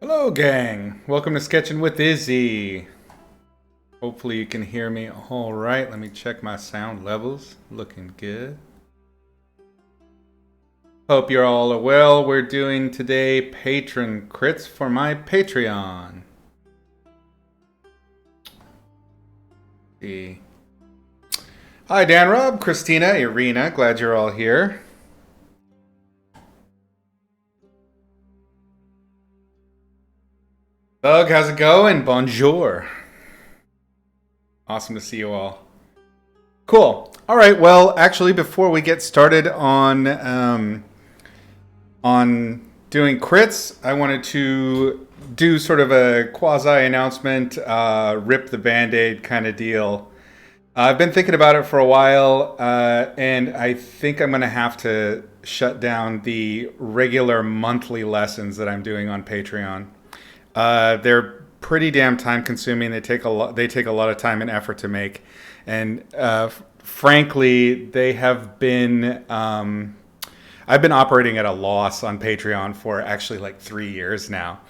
Hello, gang. Welcome to Sketching with Izzy. Hopefully you can hear me all right. Let me check my sound levels. Looking good. Hope you're all well. We're doing today patron crits for my Patreon. See. Hi, Dan, Rob, Christina, Irina. Glad you're all here. Doug, how's it going? Bonjour. Awesome to see you all. Cool. All right. Well, actually, before we get started on doing crits, I wanted to do sort of a quasi announcement, rip the band-aid kind of deal. I've been thinking about it for a while, and I think I'm going to have to shut down the regular monthly lessons that I'm doing on Patreon. They're pretty damn time consuming. They take a lot. They take a lot of time and effort to make, and frankly, they have been. I've been operating at a loss on Patreon for actually like 3 years now.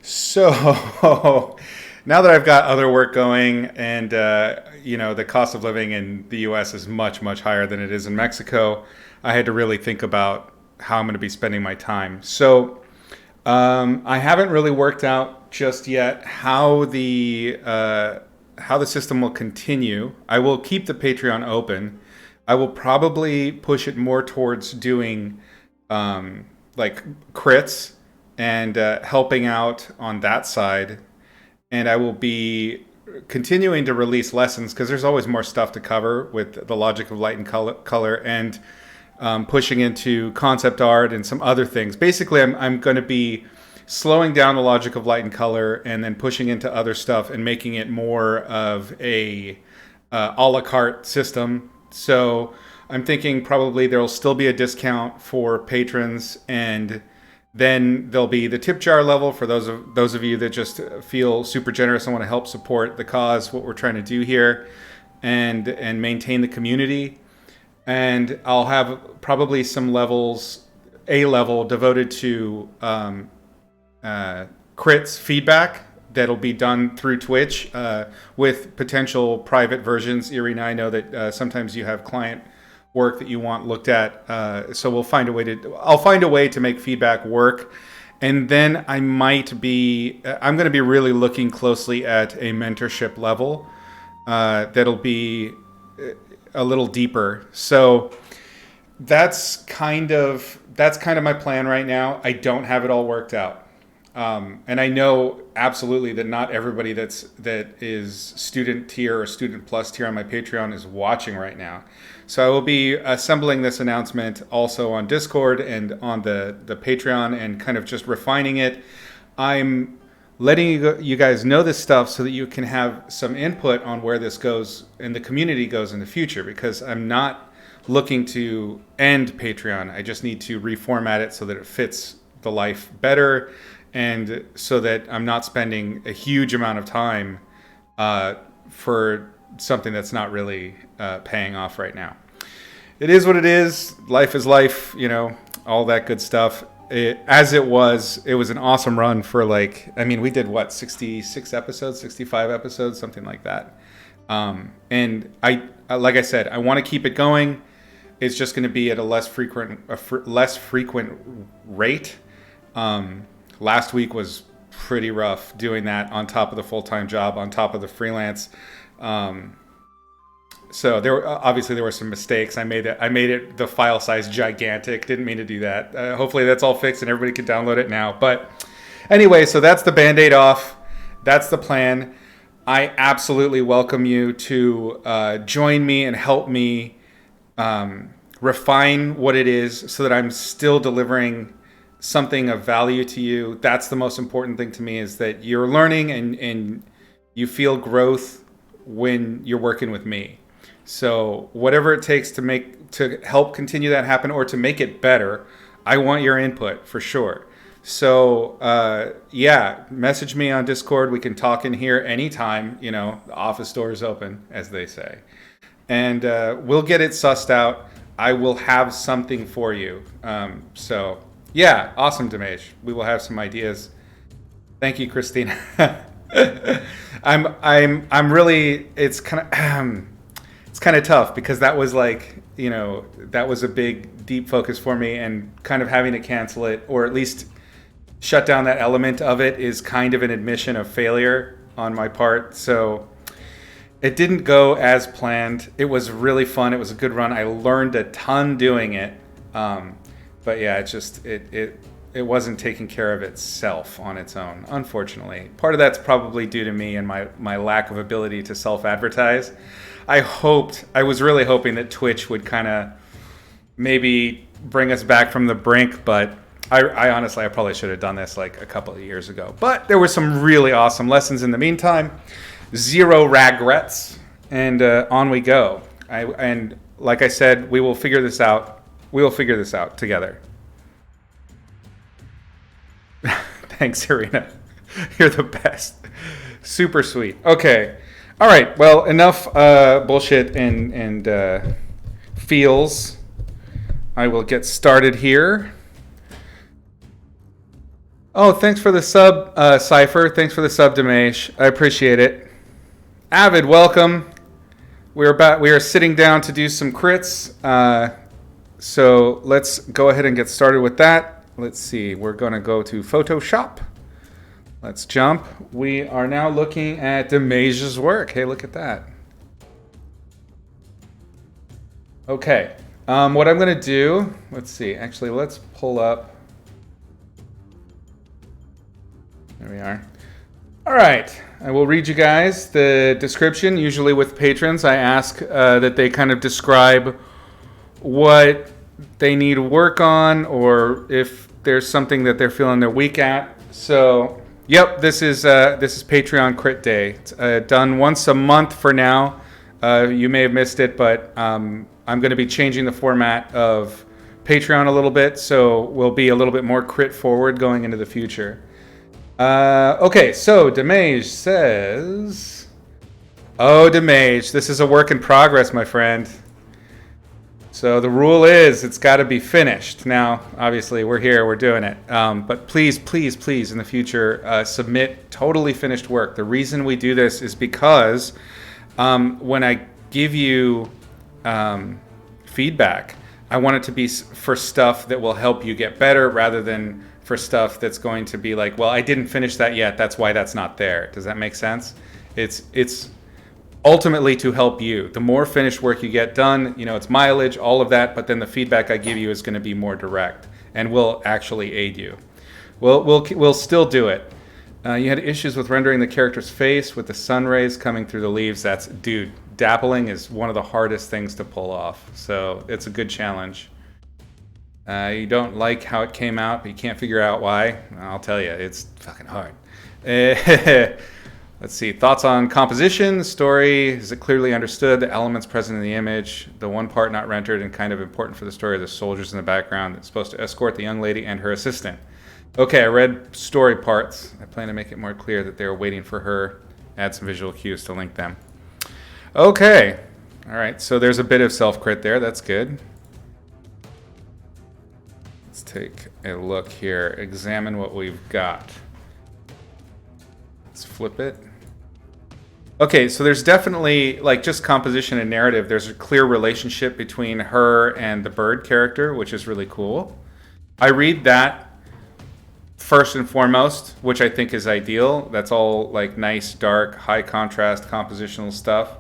So now that I've got other work going, and the cost of living in the U.S. is much higher than it is in Mexico, I had to really think about how I'm going to be spending my time. So. I haven't really worked out just yet how the system will continue. I will keep the Patreon open. I will probably push it more towards doing like crits and helping out on that side. And I will be continuing to release lessons because there's always more stuff to cover with the logic of light and color and pushing into concept art and some other things. Basically, I'm going to be slowing down the logic of light and color and then pushing into other stuff and making it more of a la carte system. So I'm thinking probably there will still be a discount for patrons, and then there'll be the tip jar level for those of you that just feel super generous and want to help support the cause, what we're trying to do here, and maintain the community. And I'll have probably some levels, a level devoted to crits feedback that'll be done through Twitch with potential private versions. Irina, I know that sometimes you have client work that you want looked at, so I'll find a way to make feedback work. And then I'm going to be really looking closely at a mentorship level that'll be a little deeper. So that's kind of my plan right now. I don't have it all worked out. And I know absolutely that not everybody that is student tier or student plus tier on my Patreon is watching right now. So I will be assembling this announcement also on Discord and on the Patreon and kind of just refining it. I'm letting you guys know this stuff so that you can have some input on where this goes and the community goes in the future, because I'm not looking to end Patreon. I just need to reformat it so that it fits the life better, and so that I'm not spending a huge amount of time for something that's not really paying off right now. It is what it is. Life is life, all that good stuff. It was an awesome run for we did 66 episodes, 65 episodes, something like that. And like I said, I want to keep it going. It's just going to be at a less frequent rate. Last week was pretty rough doing that on top of the full-time job, on top of the freelance. So there were some mistakes. I made it the file size gigantic. Didn't mean to do that. Hopefully that's all fixed and everybody can download it now. But anyway, so that's the Band-Aid off. That's the plan. I absolutely welcome you to join me and help me refine what it is so that I'm still delivering something of value to you. That's the most important thing to me, is that you're learning and you feel growth when you're working with me. So whatever it takes to help continue that happen or to make it better, I want your input for sure. So message me on Discord. We can talk in here anytime. The office door is open, as they say, and we'll get it sussed out. I will have something for you. Awesome, Dimesh. We will have some ideas Thank you, Christina. I'm really. It's kind of tough because that was like, that was a big deep focus for me, and kind of having to cancel it or at least shut down that element of it is kind of an admission of failure on my part. So it didn't go as planned. It was really fun. It was a good run. I learned a ton doing it. But yeah, it wasn't taking care of itself on its own, unfortunately. Part of that's probably due to me and my lack of ability to self-advertise. I was really hoping that Twitch would kind of maybe bring us back from the brink, but I honestly, I probably should have done this like a couple of years ago. But there were some really awesome lessons in the meantime. Zero regrets, and on we go. And like I said, we will figure this out. We will figure this out together. Thanks, Irina. You're the best. Super sweet. Okay. All right. Well, enough bullshit and feels. I will get started here. Oh, thanks for the sub, Cypher. Thanks for the sub, Dimesh. I appreciate it. Avid, welcome. We are sitting down to do some crits. So let's go ahead and get started with that. Let's see. We're going to go to Photoshop. Let's jump. We are now looking at Dimesh's work. Hey, look at that. Okay. What I'm going to do, let's see. Actually, let's pull up. There we are. All right. I will read you guys the description. Usually with patrons, I ask that they kind of describe what they need to work on, or if there's something that they're feeling they're weak at. So, yep, this is Patreon Crit Day. It's done once a month for now. You may have missed it, but I'm going to be changing the format of Patreon a little bit, so we'll be a little bit more crit forward going into the future. Okay, so Dimesh says, oh, Dimesh, this is a work in progress, my friend. So the rule is it's got to be finished. Now, obviously, we're here, we're doing it. But please, please, please, in the future, submit totally finished work. The reason we do this is because when I give you feedback, I want it to be for stuff that will help you get better rather than for stuff that's going to be like, well, I didn't finish that yet, that's why that's not there. Does that make sense? It's ultimately to help you. The more finished work you get done, it's mileage, all of that, but then the feedback I give you is going to be more direct and will actually aid you. We'll still do it. You had issues with rendering the character's face with the sun rays coming through the leaves. Dude, dappling is one of the hardest things to pull off. So it's a good challenge. You don't like how it came out, but you can't figure out why. I'll tell you, it's fucking hard. Let's see. Thoughts on composition, story. Is it clearly understood? The elements present in the image. The one part not rendered and kind of important for the story. The soldiers in the background that's supposed to escort the young lady and her assistant. Okay, I read story parts. I plan to make it more clear that they are waiting for her. Add some visual cues to link them. Okay. All right, so there's a bit of self-crit there. That's good. Let's take a look here. Examine what we've got. Let's flip it. Okay, so there's definitely, like, just composition and narrative. There's a clear relationship between her and the bird character, which is really cool. I read that first and foremost, which I think is ideal. That's all, like, nice, dark, high contrast, compositional stuff.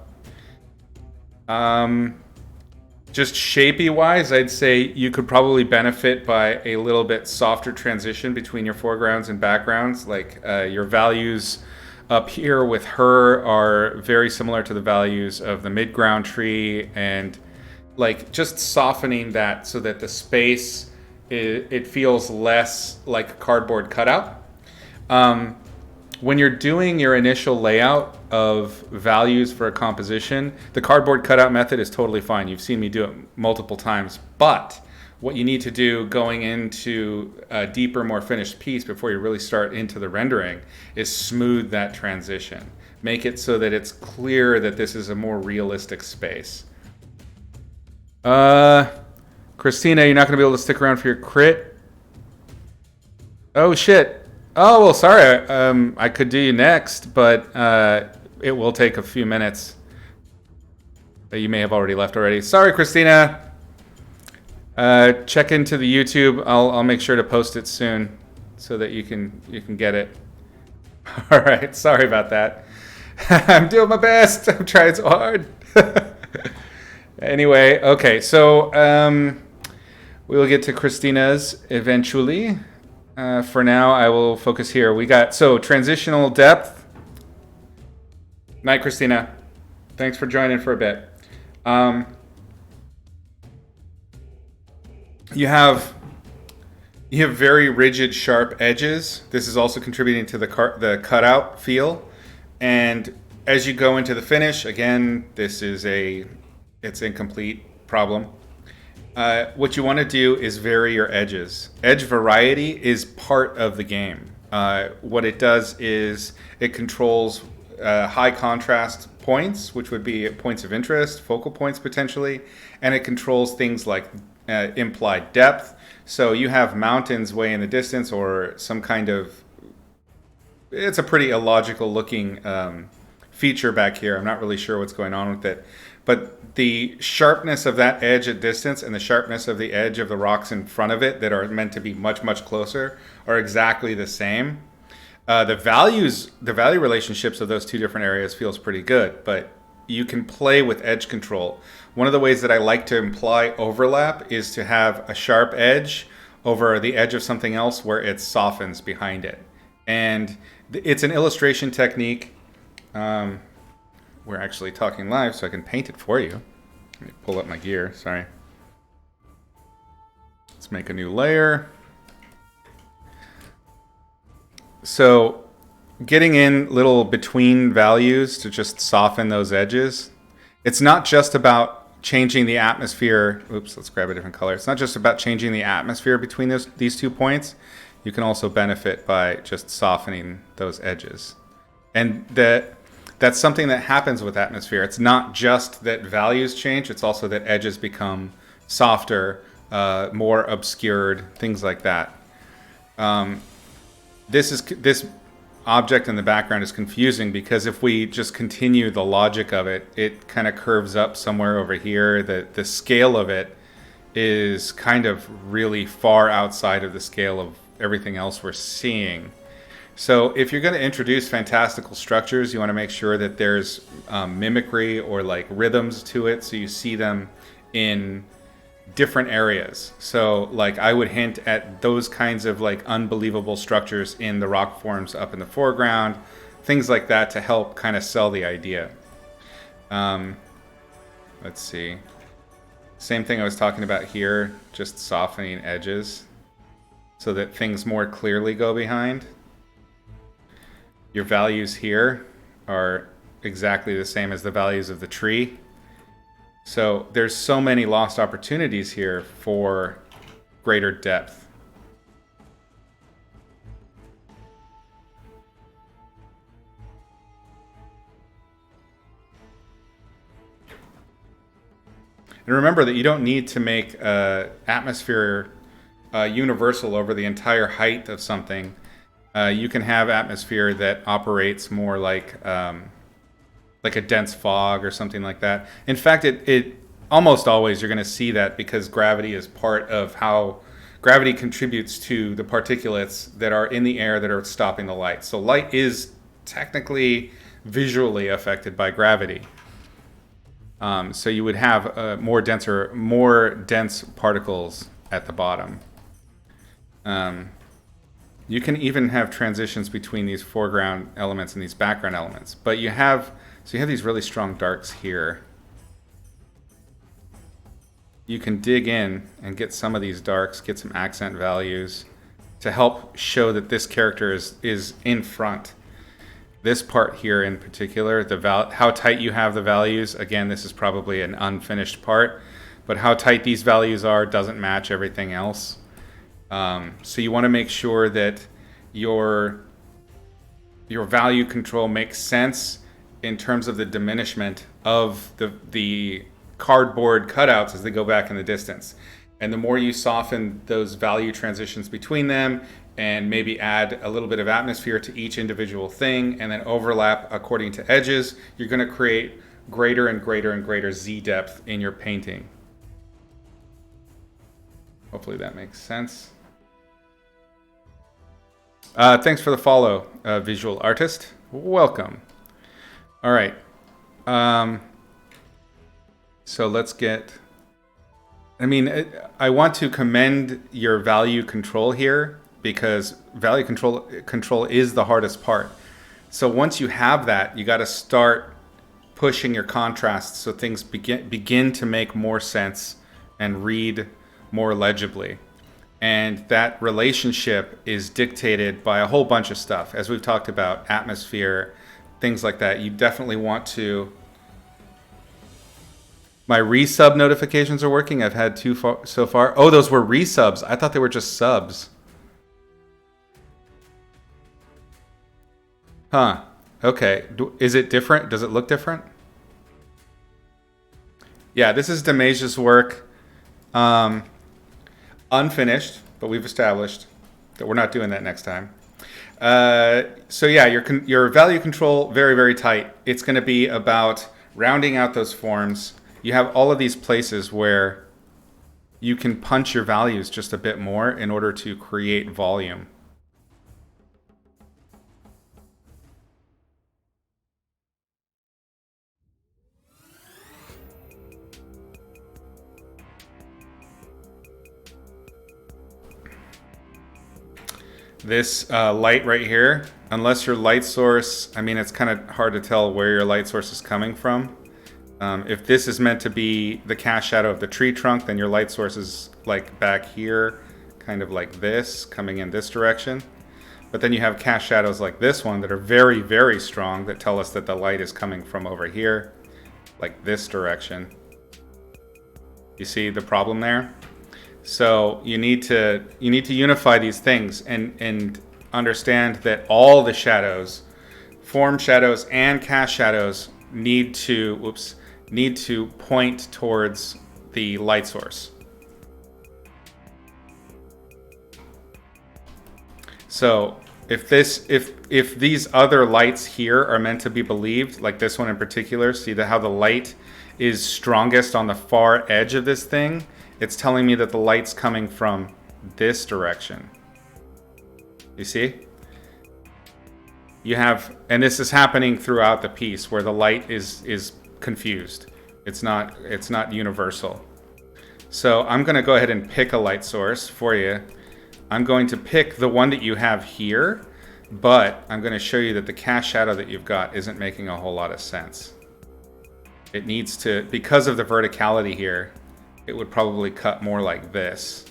Just shapey-wise, I'd say you could probably benefit by a little bit softer transition between your foregrounds and backgrounds. Like, your values up here with her are very similar to the values of the midground tree, and like just softening that so that the space, it feels less like a cardboard cutout. When you're doing your initial layout of values for a composition, the cardboard cutout method is totally fine. You've seen me do it multiple times. But what you need to do going into a deeper, more finished piece before you really start into the rendering is smooth that transition. Make it so that it's clear that this is a more realistic space. Christina, you're not going to be able to stick around for your crit? Oh, shit. Oh, well, sorry. I could do you next, but it will take a few minutes. You may have already left already. Sorry, Christina. Check into the YouTube. I'll make sure to post it soon so that you can get it. All right. Sorry about that. I'm doing my best. I'm trying so hard. Anyway, okay. So we will get to Christina's eventually. For now, I will focus here. We got transitional depth. Night, Christina. Thanks for joining for a bit. You have very rigid, sharp edges. This is also contributing to the cutout feel. And as you go into the finish, again, it's incomplete problem. What you want to do is vary your edges. Edge variety is part of the game. What it does is it controls high contrast points, which would be points of interest, focal points potentially, and it controls things like implied depth. So you have mountains way in the distance or some kind of, it's a pretty illogical looking feature back here. I'm not really sure what's going on with it. But the sharpness of that edge at distance and the sharpness of the edge of the rocks in front of it that are meant to be much, much closer are exactly the same. The value relationships of those two different areas feels pretty good, but you can play with edge control. One of the ways that I like to imply overlap is to have a sharp edge over the edge of something else where it softens behind it. And it's an illustration technique. We're actually talking live, so I can paint it for you. Let me pull up my gear, sorry. Let's make a new layer. So getting in little between values to just soften those edges. It's not just about changing the atmosphere. Oops, let's grab a different color. It's not just about changing the atmosphere between these 2 points. You can also benefit by just softening those edges. And that's something that happens with atmosphere. It's not just that values change, it's also that edges become softer, more obscured, things like that. This object in the background is confusing because if we just continue the logic of it, it kind of curves up somewhere over here. The scale of it is kind of really far outside of the scale of everything else we're seeing. So if you're going to introduce fantastical structures, you want to make sure that there's mimicry or like rhythms to it, so you see them in different areas. So like I would hint at those kinds of like unbelievable structures in the rock forms up in the foreground, things like that to help kind of sell the idea. Let's see. Same thing I was talking about here, just softening edges so that things more clearly go behind. Your values here are exactly the same as the values of the tree. So there's so many lost opportunities here for greater depth. And remember that you don't need to make atmosphere universal over the entire height of something. You can have atmosphere that operates more like a dense fog or something like that. In fact, it almost always you're going to see that because gravity is part of how gravity contributes to the particulates that are in the air that are stopping the light. So light is technically visually affected by gravity. So you would have more dense particles at the bottom. You can even have transitions between these foreground elements and these background elements, but you have these really strong darks here. You can dig in and get some of these darks, get some accent values to help show that this character is in front. This part here in particular, how tight you have the values, again, this is probably an unfinished part, but how tight these values are doesn't match everything else. So you want to make sure that your value control makes sense in terms of the diminishment of the cardboard cutouts as they go back in the distance. And the more you soften those value transitions between them and maybe add a little bit of atmosphere to each individual thing and then overlap according to edges, you're going to create greater and greater and greater Z depth in your painting. Hopefully that makes sense. Thanks for the follow, visual artist. Welcome. All right. So let's get... I want to commend your value control here, because value control is the hardest part. So once you have that, you got to start pushing your contrasts so things begin to make more sense and read more legibly. And that relationship is dictated by a whole bunch of stuff, as we've talked about, atmosphere, things like that. You definitely want to... My resub notifications are working. I've had 2 so far. Oh, those were resubs. I thought they were just subs. Huh. Okay. Is it different? Does it look different? Yeah, this is Demage's work. Unfinished, but we've established that we're not doing that next time. So yeah, your value control, very, very tight. It's going to be about rounding out those forms. You have all of these places where you can punch your values just a bit more in order to create volume. This light right here, unless your light source, it's kind of hard to tell where your light source is coming from. If this is meant to be the cast shadow of the tree trunk, then your light source is like back here, kind of like this, coming in this direction. But then you have cast shadows like this one that are very, very strong that tell us that the light is coming from over here, like this direction. You see the problem there? So you need to unify these things and understand that all the shadows, form shadows and cast shadows, need to point towards the light source. So if these other lights here are meant to be believed, like this one in particular, see how the light is strongest on the far edge of this thing? It's telling me that the light's coming from this direction. You see? You have, and this is happening throughout the piece where the light is confused. It's not universal. So I'm going to go ahead and pick a light source for you. I'm going to pick the one that you have here, but I'm going to show you that the cast shadow that you've got isn't making a whole lot of sense. It needs to, because of the verticality here, it would probably cut more like this.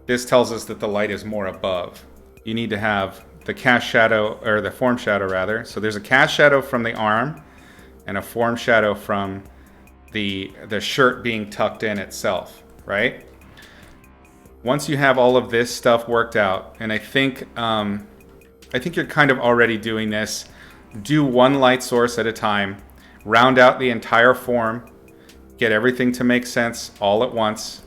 This tells us that the light is more above. You need to have the cast shadow, or the form shadow rather. So there's a cast shadow from the arm and a form shadow from the shirt being tucked in itself, right? Once you have all of this stuff worked out, and I think you're kind of already doing this, do one light source at a time, round out the entire form, get everything to make sense all at once.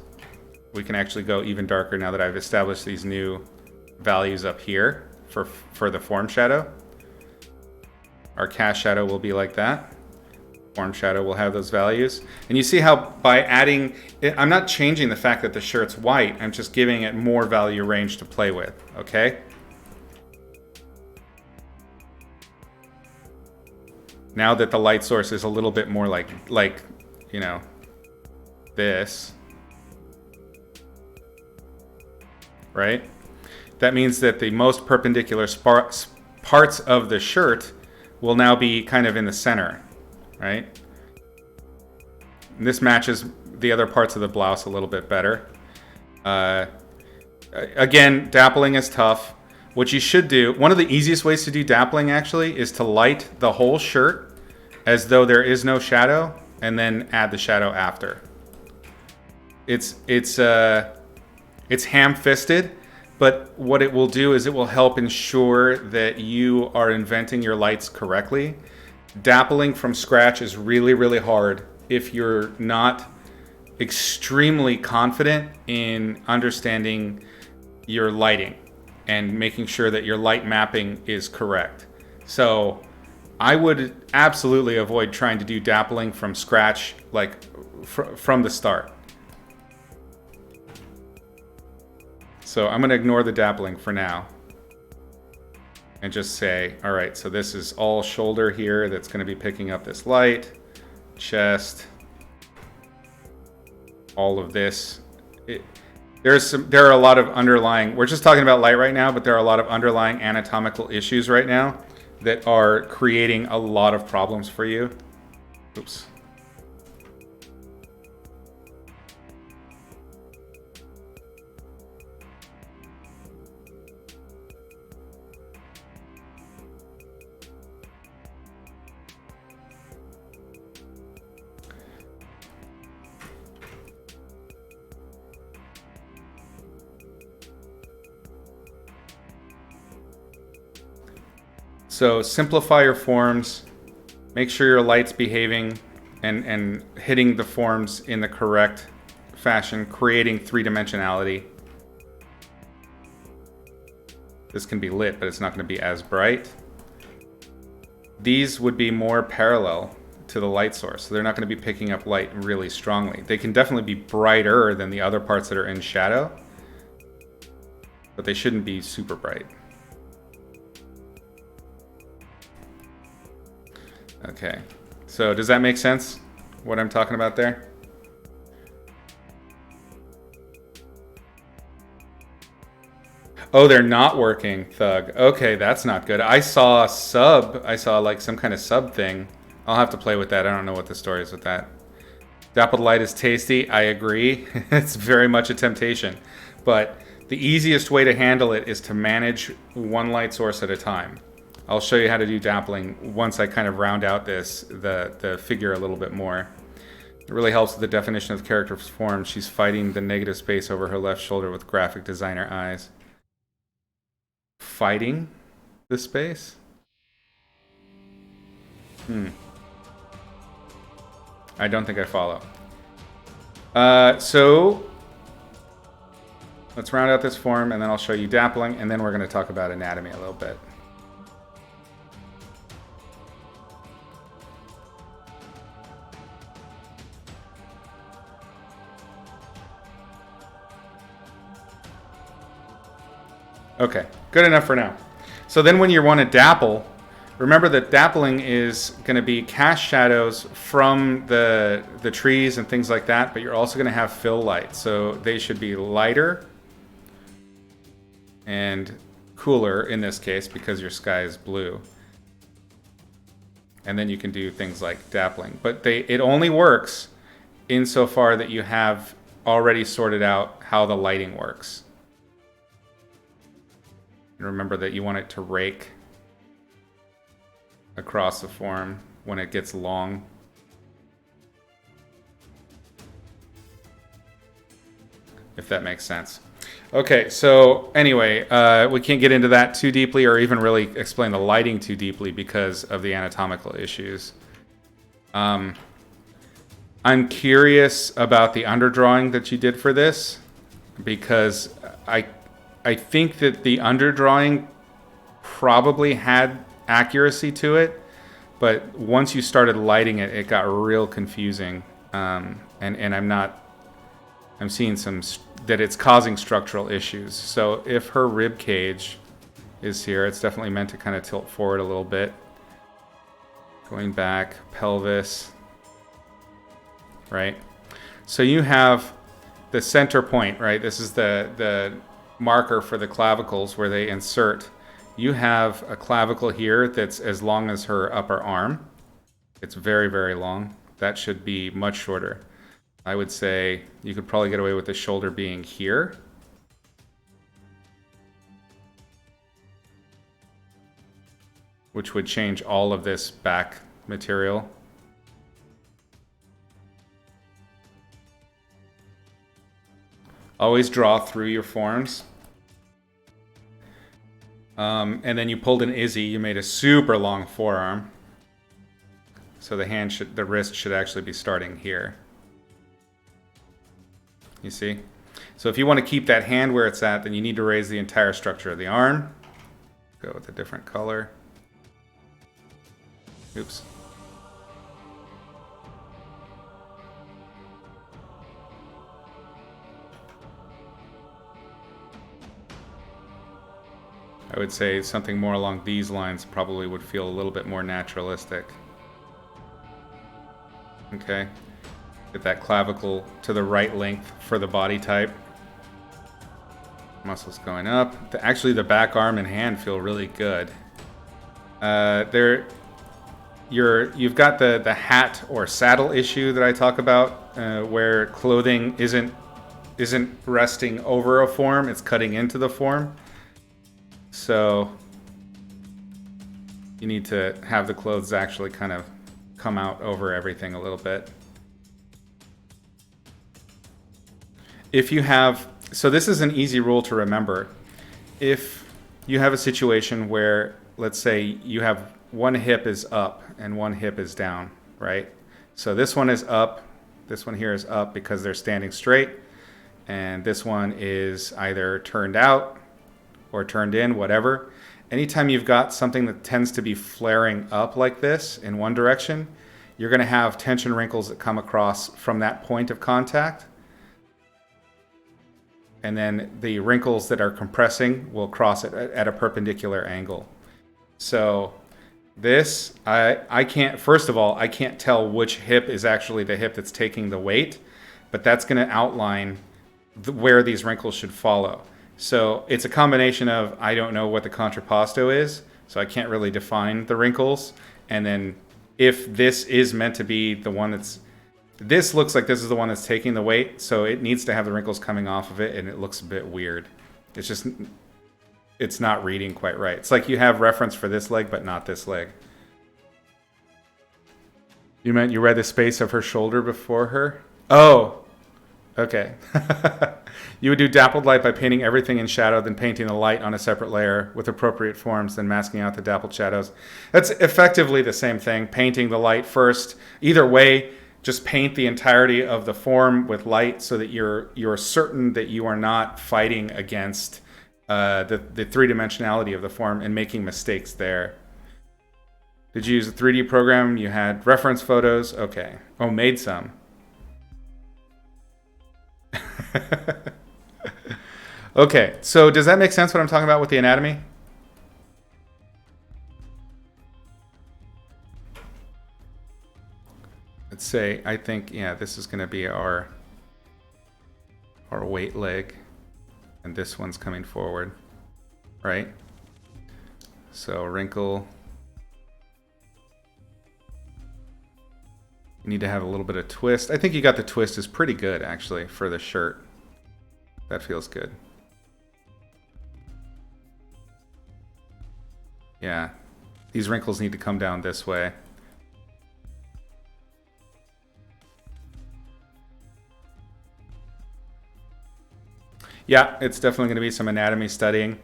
We can actually go even darker now that I've established these new values up here for the form shadow. Our cast shadow will be like that. Form shadow will have those values. And you see how by adding, I'm not changing the fact that the shirt's white, I'm just giving it more value range to play with, okay? Now that the light source is a little bit more like this, right? That means that the most perpendicular parts of the shirt will now be kind of in the center, right? And this matches the other parts of the blouse a little bit better. Again, dappling is tough. What you should do, one of the easiest ways to do dappling actually is to light the whole shirt as though there is no shadow, and then add the shadow after. It's ham-fisted, but what it will do is it will help ensure that you are inventing your lights correctly. Dappling from scratch is really, really hard if you're not extremely confident in understanding your lighting. and making sure that your light mapping is correct. So I would absolutely avoid trying to do dappling from scratch, like from the start. So I'm going to ignore the dappling for now and just say, all right, so this is all shoulder here that's going to be picking up this light, chest, all of this. There are a lot of underlying, we're just talking about light right now, but there are a lot of underlying anatomical issues right now that are creating a lot of problems for you. Oops. So simplify your forms, make sure your light's behaving and hitting the forms in the correct fashion, creating three-dimensionality. This can be lit, but it's not going to be as bright. These would be more parallel to the light source, so they're not going to be picking up light really strongly. They can definitely be brighter than the other parts that are in shadow, but they shouldn't be super bright. Okay, so does that make sense, what I'm talking about there? Oh, they're not working, Thug. Okay, that's not good. I saw like some kind of sub thing. I'll have to play with that. I don't know what the story is with that. Dappled light is tasty. I agree. It's very much a temptation. But the easiest way to handle it is to manage one light source at a time. I'll show you how to do dappling once I kind of round out the figure a little bit more. It really helps with the definition of the character's form. She's fighting the negative space over her left shoulder with graphic designer eyes. Fighting the space? I don't think I follow. So let's round out this form, and then I'll show you dappling, and then we're going to talk about anatomy a little bit. Okay, good enough for now. So then when you want to dapple, remember that dappling is going to be cast shadows from the trees and things like that, but you're also going to have fill light. So they should be lighter and cooler in this case because your sky is blue. And then you can do things like dappling. But it only works insofar that you have already sorted out how the lighting works. And remember that you want it to rake across the form when it gets long. If that makes sense. Okay, so anyway, we can't get into that too deeply or even really explain the lighting too deeply because of the anatomical issues. I'm curious about the underdrawing that you did for this because I think that the underdrawing probably had accuracy to it, but once you started lighting it, it got real confusing. And I'm seeing that it's causing structural issues. So if her rib cage is here, it's definitely meant to kind of tilt forward a little bit. Going back, pelvis, right? So you have the center point, right? This is the marker for the clavicles where they insert. You have a clavicle here that's as long as her upper arm. It's very, very long. That should be much shorter. I would say you could probably get away with the shoulder being here. Which would change all of this back material. Always draw through your forms. And then you pulled an Izzy. You made a super long forearm. So the wrist should actually be starting here. You see? So if you want to keep that hand where it's at, then you need to raise the entire structure of the arm. Go with a different color. Oops. I would say something more along these lines probably would feel a little bit more naturalistic. Okay. Get that clavicle to the right length for the body type. Muscles going up. Actually, the back arm and hand feel really good. You've got the hat or saddle issue that I talk about, where clothing isn't resting over a form; it's cutting into the form. So you need to have the clothes actually kind of come out over everything a little bit. If you have, so this is an easy rule to remember. If you have a situation where, let's say you have one hip is up and one hip is down, right? So this one is up, this one here is up because they're standing straight, and this one is either turned out or turned in, whatever. Anytime you've got something that tends to be flaring up like this in one direction, you're going to have tension wrinkles that come across from that point of contact. And then the wrinkles that are compressing will cross it at a perpendicular angle. So this, I can't, first of all, I can't tell which hip is actually the hip that's taking the weight, but that's going to outline where these wrinkles should follow. So it's a combination of, I don't know what the contrapposto is, so I can't really define the wrinkles. And then if this is meant to be the one that's, this looks like this is the one that's taking the weight, so it needs to have the wrinkles coming off of it, and it looks a bit weird. It's just, it's not reading quite right. It's like you have reference for this leg, but not this leg. You meant you read the space of her shoulder before her? Oh, okay. You would do dappled light by painting everything in shadow, then painting the light on a separate layer with appropriate forms, then masking out the dappled shadows. That's effectively the same thing, painting the light first. Either way, just paint the entirety of the form with light so that you're certain that you are not fighting against the three-dimensionality of the form and making mistakes there. Did you use a 3D program? You had reference photos? Okay. Oh, made some. Okay, so does that make sense what I'm talking about with the anatomy? Let's say, I think, yeah, this is going to be our weight leg, and this one's coming forward, right? So wrinkle. You need to have a little bit of twist. I think you got the twist is pretty good, actually, for the shirt. That feels good. Yeah, these wrinkles need to come down this way. Yeah, it's definitely going to be some anatomy studying.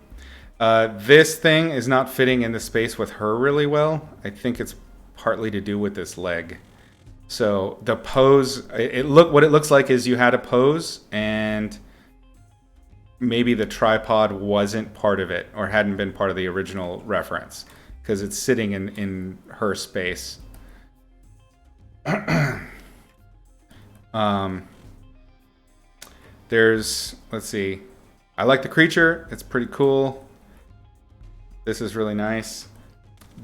This thing is not fitting in the space with her really well. I think it's partly to do with this leg. So the pose, what it looks like is you had a pose and maybe the tripod wasn't part of it or hadn't been part of the original reference because it's sitting in her space. There's, let's see, I like the creature. It's pretty cool. This is really nice.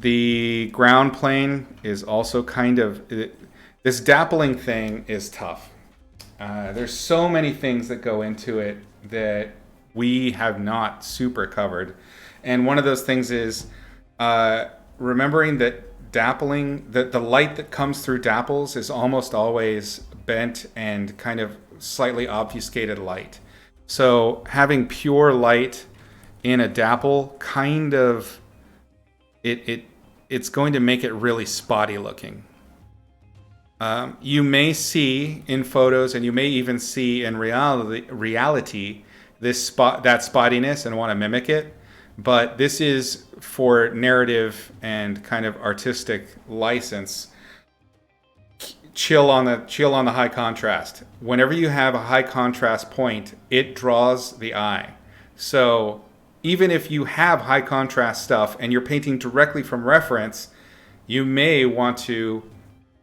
The ground plane is also kind of, this dappling thing is tough. There's so many things that go into it that we have not super covered. And one of those things is remembering that dappling, that the light that comes through dapples is almost always bent and kind of slightly obfuscated light. So having pure light in a dapple kind of, it's going to make it really spotty looking. You may see in photos, and you may even see in reality that spottiness and want to mimic it. But this is for narrative and kind of artistic license. chill on the high contrast. Whenever you have a high contrast point, it draws the eye. So even if you have high contrast stuff and you're painting directly from reference, you may want to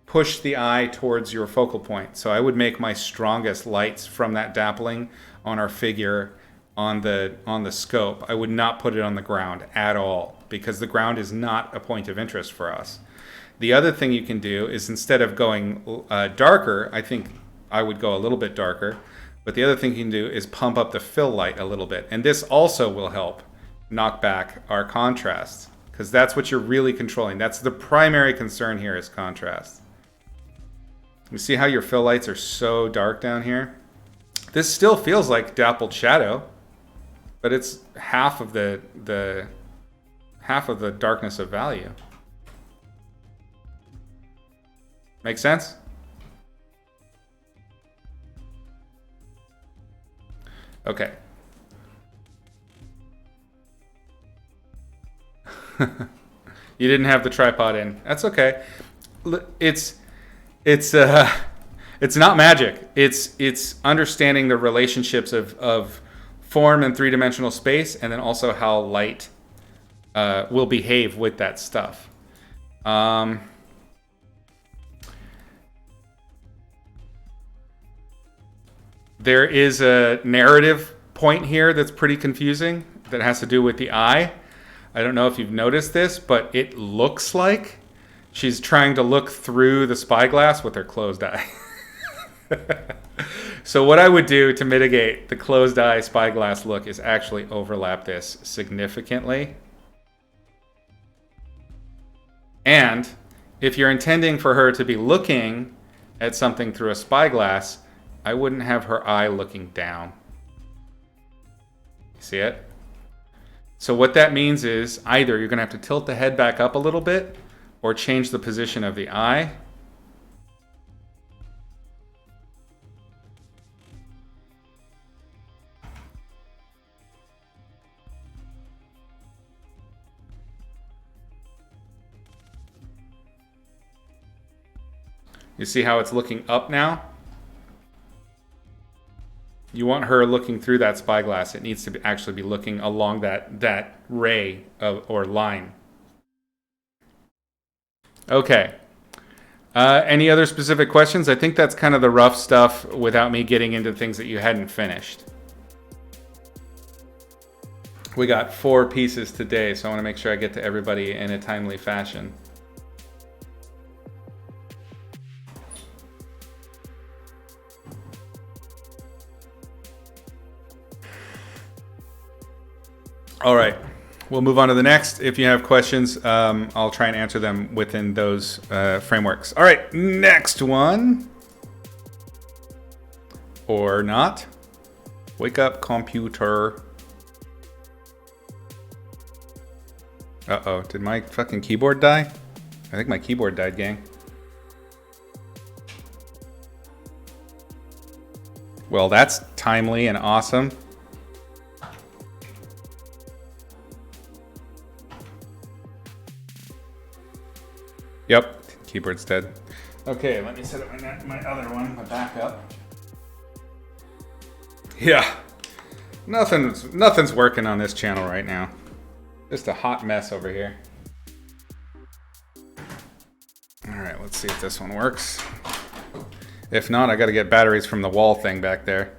push the eye towards your focal point. So I would make my strongest lights from that dappling on our figure on the scope. I would not put it on the ground at all, because the ground is not a point of interest for us. The other thing you can do is, instead of going darker, I think I would go a little bit darker, but the other thing you can do is pump up the fill light a little bit. And this also will help knock back our contrast, because that's what you're really controlling. That's the primary concern here, is contrast. You see how your fill lights are so dark down here? This still feels like dappled shadow, but it's half of the darkness of value. Make sense? Okay. You didn't have the tripod in. That's okay. It's not magic. It's understanding the relationships of form and three-dimensional space, and then also how light will behave with that stuff. There is a narrative point here that's pretty confusing that has to do with the eye. I don't know if you've noticed this, but it looks like she's trying to look through the spyglass with her closed eye. So what I would do to mitigate the closed eye spyglass look is actually overlap this significantly. And if you're intending for her to be looking at something through a spyglass, I wouldn't have her eye looking down. See it? So what that means is either you're going to have to tilt the head back up a little bit or change the position of the eye. You see how it's looking up now? You want her looking through that spyglass. It needs to actually be looking along that ray or line. Okay. Any other specific questions? I think that's kind of the rough stuff without me getting into things that you hadn't finished. We got 4 pieces today, so I want to make sure I get to everybody in a timely fashion. All right, we'll move on to the next. If you have questions, I'll try and answer them within those frameworks. All right, next one. Or not. Wake up, computer. Uh-oh, did my fucking keyboard die? I think my keyboard died, gang. Well, that's timely and awesome. Yep, keyboard's dead. Okay, let me set up my other one, my backup. Yeah, nothing's working on this channel right now. Just a hot mess over here. All right, let's see if this one works. If not, I got to get batteries from the wall thing back there.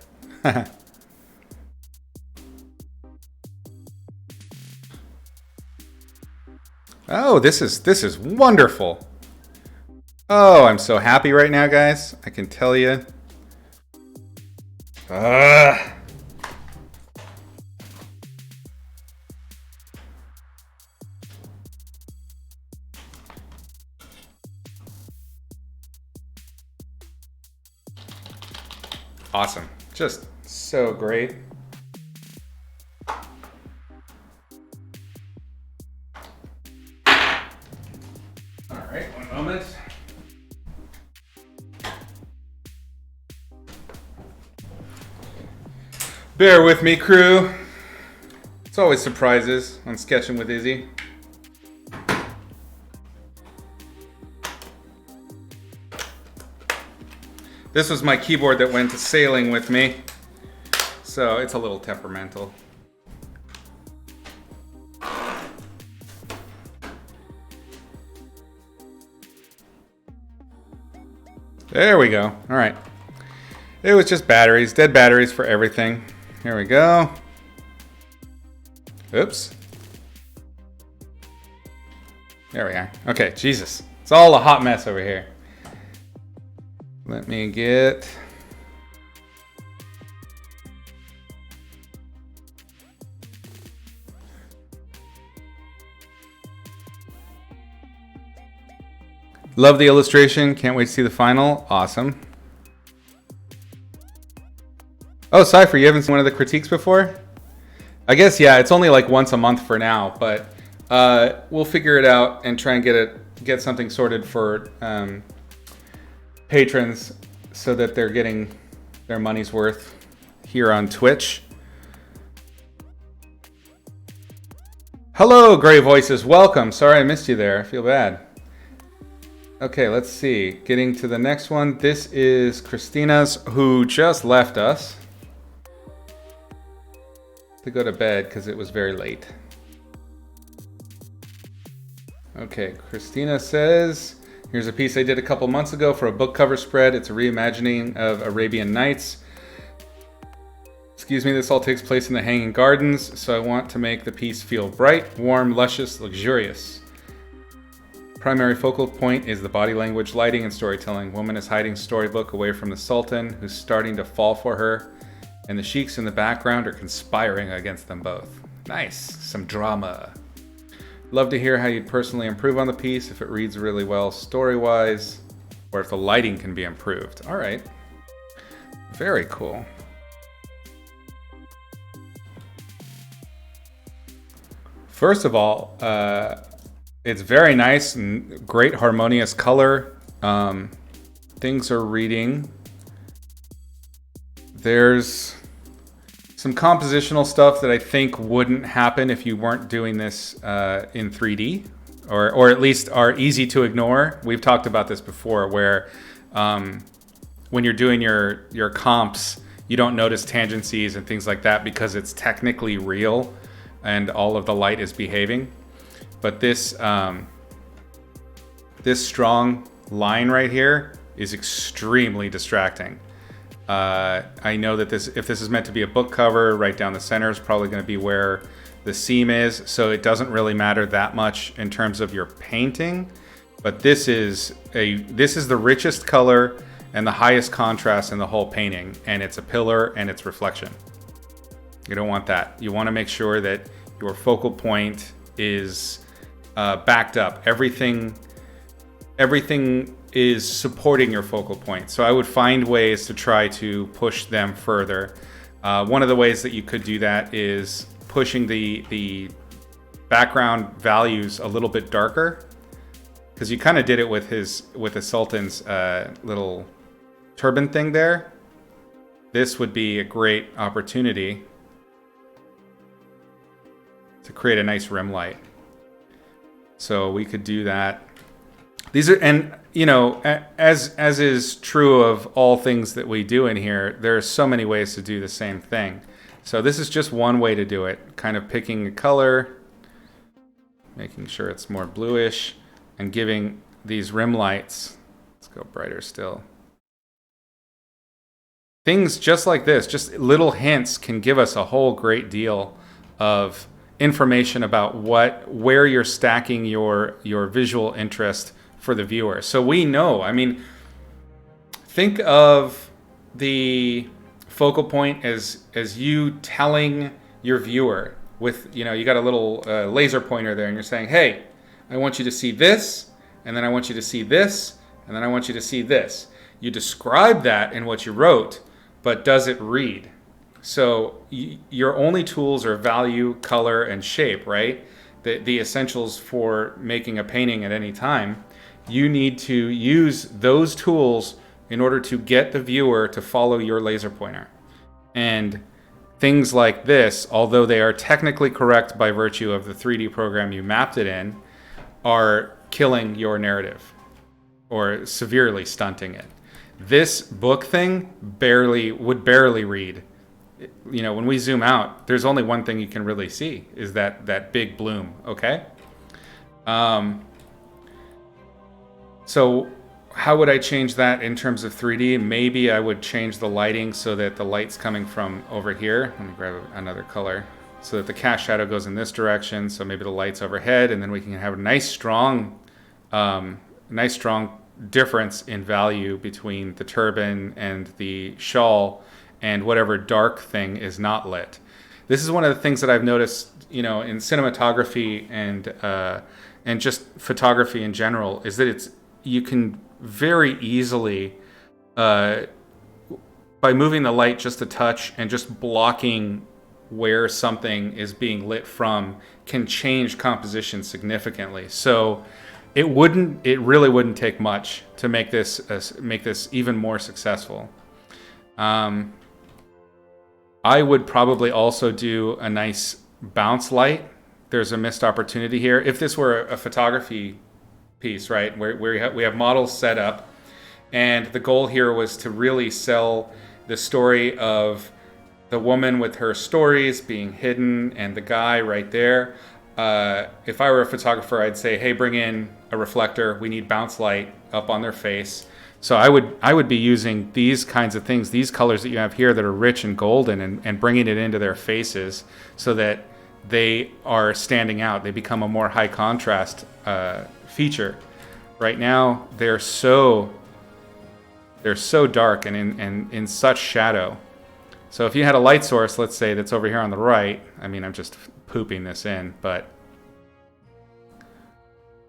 Oh, this is wonderful. Oh, I'm so happy right now, guys. I can tell you. Awesome. Just so great. Bear with me, crew. It's always surprises on Sketching with Izzy. This was my keyboard that went to sailing with me. So it's a little temperamental. There we go. All right. It was just batteries, dead batteries for everything. Here we go. Oops. There we are. Okay, Jesus. It's all a hot mess over here. Let me get... Love the illustration. Can't wait to see the final. Awesome. Oh, Cypher, you haven't seen one of the critiques before? I guess, yeah, it's only like once a month for now, but we'll figure it out and try and get something sorted for patrons so that they're getting their money's worth here on Twitch. Hello, Gray Voices. Welcome. Sorry I missed you there. I feel bad. Okay, let's see. Getting to the next one. This is Christina's, who just left us to go to bed because it was very late. Okay, Christina says, here's a piece I did a couple months ago for a book cover spread. It's a reimagining of Arabian Nights. Excuse me, this all takes place in the Hanging Gardens, so I want to make the piece feel bright, warm, luscious, luxurious. Primary focal point is the body language, lighting, and storytelling. Woman is hiding storybook away from the Sultan, who's starting to fall for her, and the sheiks in the background are conspiring against them both. Nice, some drama. Love to hear how you'd personally improve on the piece, if it reads really well story-wise, or if the lighting can be improved. All right, very cool. First of all, it's very nice and great harmonious color. Things are reading. There's some compositional stuff that I think wouldn't happen if you weren't doing this in 3D, or at least are easy to ignore. We've talked about this before, where when you're doing your comps, you don't notice tangencies and things like that because it's technically real and all of the light is behaving. But this strong line right here is extremely distracting. I know that if this is meant to be a book cover, right down the center is probably going to be where the seam is. So it doesn't really matter that much in terms of your painting. But this is the richest color and the highest contrast in the whole painting. And it's a pillar and it's reflection. You don't want that. You want to make sure that your focal point is backed up. Everything is supporting your focal point. So I would find ways to try to push them further. One of the ways that you could do that is pushing the background values a little bit darker, because you kind of did it with the Sultan's little turban thing there. This would be a great opportunity to create a nice rim light. So we could do that. These are, and you know, as is true of all things that we do in here, there are so many ways to do the same thing. So this is just one way to do it. Kind of picking a color, making sure it's more bluish, and giving these rim lights. Let's go brighter still. Things just like this, just little hints, can give us a whole great deal of information about where you're stacking your visual interest for the viewer. So we know, I mean, think of the focal point as you telling your viewer with, you know, you got a little laser pointer there and you're saying, hey, I want you to see this, and then I want you to see this, and then I want you to see this. You describe that in what you wrote, but does it read? So your only tools are value, color, and shape, right? The essentials for making a painting at any time. You need to use those tools in order to get the viewer to follow your laser pointer. And things like this, although they are technically correct by virtue of the 3D program you mapped it in, are killing your narrative or severely stunting it. This book thing would barely read. When we zoom out, there's only one thing you can really see is that big bloom. Okay. So how would I change that in terms of 3D? Maybe I would change the lighting so that the light's coming from over here. Let me grab another color so that the cast shadow goes in this direction. So maybe the light's overhead, and then we can have a nice strong difference in value between the turban and the shawl and whatever dark thing is not lit. This is one of the things that I've noticed, in cinematography and just photography in general, is that you can very easily, by moving the light just a touch and just blocking where something is being lit from, can change composition significantly. So it really wouldn't take much to make this even more successful. I would probably also do a nice bounce light. There's a missed opportunity here. If this were a photography piece, right, where we have models set up, and the goal here was to really sell the story of the woman with her stories being hidden and the guy right there. If I were a photographer, I'd say, hey, bring in a reflector. We need bounce light up on their face. So I would be using these kinds of things, these colors that you have here that are rich and golden, and bringing it into their faces so that they are standing out. They become a more high contrast feature. Right now, they're so dark and in such shadow. So if you had a light source, let's say that's over here on the right, I'm just pooping this in, but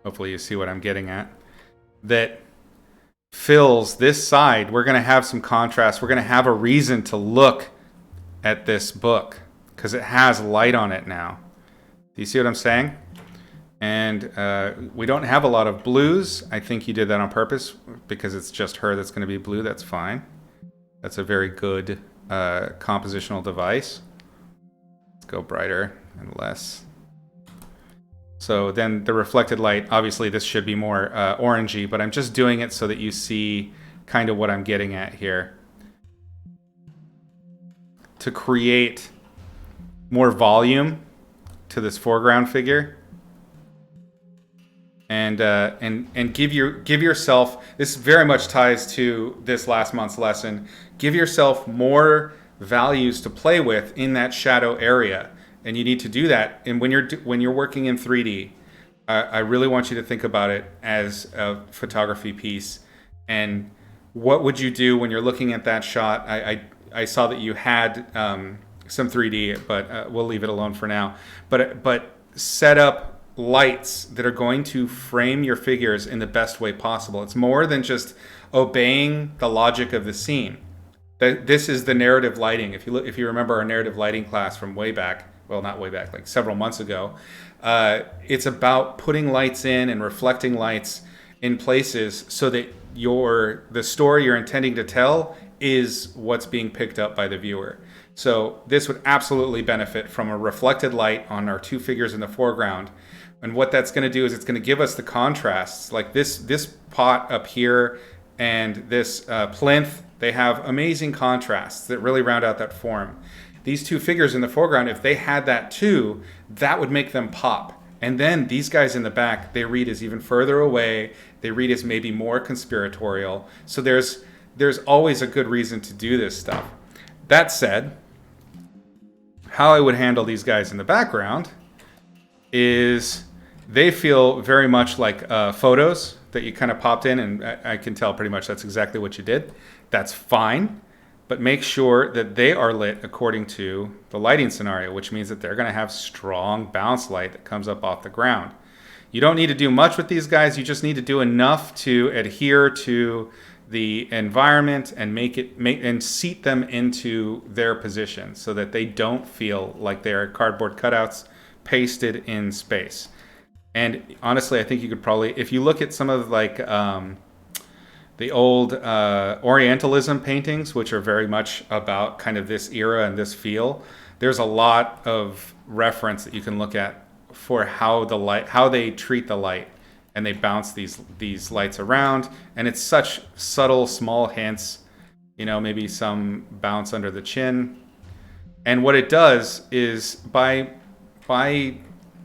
hopefully you see what I'm getting at, that fills this side, we're going to have some contrast. We're going to have a reason to look at this book because it has light on it now. Do you see what I'm saying? And we don't have a lot of blues. I think you did that on purpose because it's just her that's going to be blue. That's fine. That's a very good compositional device. Let's go brighter and less. So then the reflected light, obviously this should be more orangey, but I'm just doing it so that you see kind of what I'm getting at here. To create more volume to this foreground figure. And give yourself, this very much ties to this last month's lesson, give yourself more values to play with in that shadow area. And you need to do that. And when you're working in 3D, I really want you to think about it as a photography piece. And what would you do when you're looking at that shot? I saw that you had some 3D, but we'll leave it alone for now. But set up lights that are going to frame your figures in the best way possible. It's more than just obeying the logic of the scene. This is the narrative lighting. If you remember our narrative lighting class from way back, well, not way back, like several months ago, it's about putting lights in and reflecting lights in places so that the story you're intending to tell is what's being picked up by the viewer. So this would absolutely benefit from a reflected light on our two figures in the foreground. And what that's going to do is it's going to give us the contrasts. Like this pot up here and this plinth, they have amazing contrasts that really round out that form. These two figures in the foreground, if they had that too, that would make them pop. And then these guys in the back, they read as even further away. They read as maybe more conspiratorial. So there's always a good reason to do this stuff. That said, how I would handle these guys in the background is they feel very much like photos that you kind of popped in, and I can tell pretty much that's exactly what you did. That's fine, but make sure that they are lit according to the lighting scenario, which means that they're going to have strong bounce light that comes up off the ground. You don't need to do much with these guys. You just need to do enough to adhere to the environment and and seat them into their position so that they don't feel like they're cardboard cutouts pasted in space. And honestly, I think you could probably, if you look at some of like the old Orientalism paintings, which are very much about kind of this era and this feel, there's a lot of reference that you can look at for how they treat the light and they bounce these lights around, and it's such subtle, small hints. Maybe some bounce under the chin. And what it does is by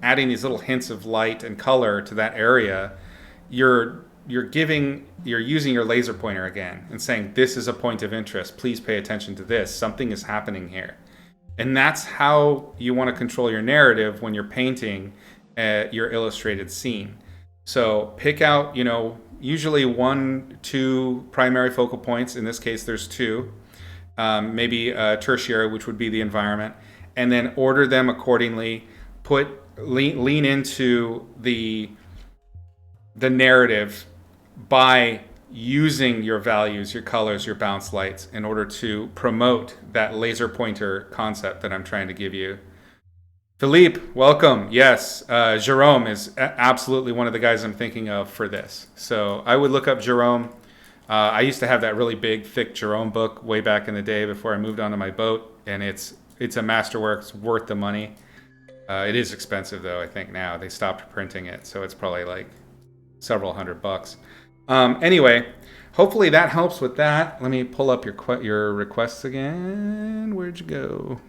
adding these little hints of light and color to that area, you're using your laser pointer again and saying, this is a point of interest. Please pay attention to this. Something is happening here. And that's how you want to control your narrative when you're painting your illustrated scene. So pick out, usually 1-2 primary focal points. In this case, there's 2. Maybe a tertiary, which would be the environment, and then order them accordingly. Lean into the narrative by using your values, your colors, your bounce lights in order to promote that laser pointer concept that I'm trying to give you. Philippe, welcome. Yes, Jerome is absolutely one of the guys I'm thinking of for this. So I would look up Jerome. I used to have that really big, thick Jerome book way back in the day before I moved onto my boat, and it's a masterwork. It's worth the money. It is expensive, though, I think now. They stopped printing it, so it's probably like several $100. Anyway, hopefully that helps with that. Let me pull up your requests again. Where'd you go?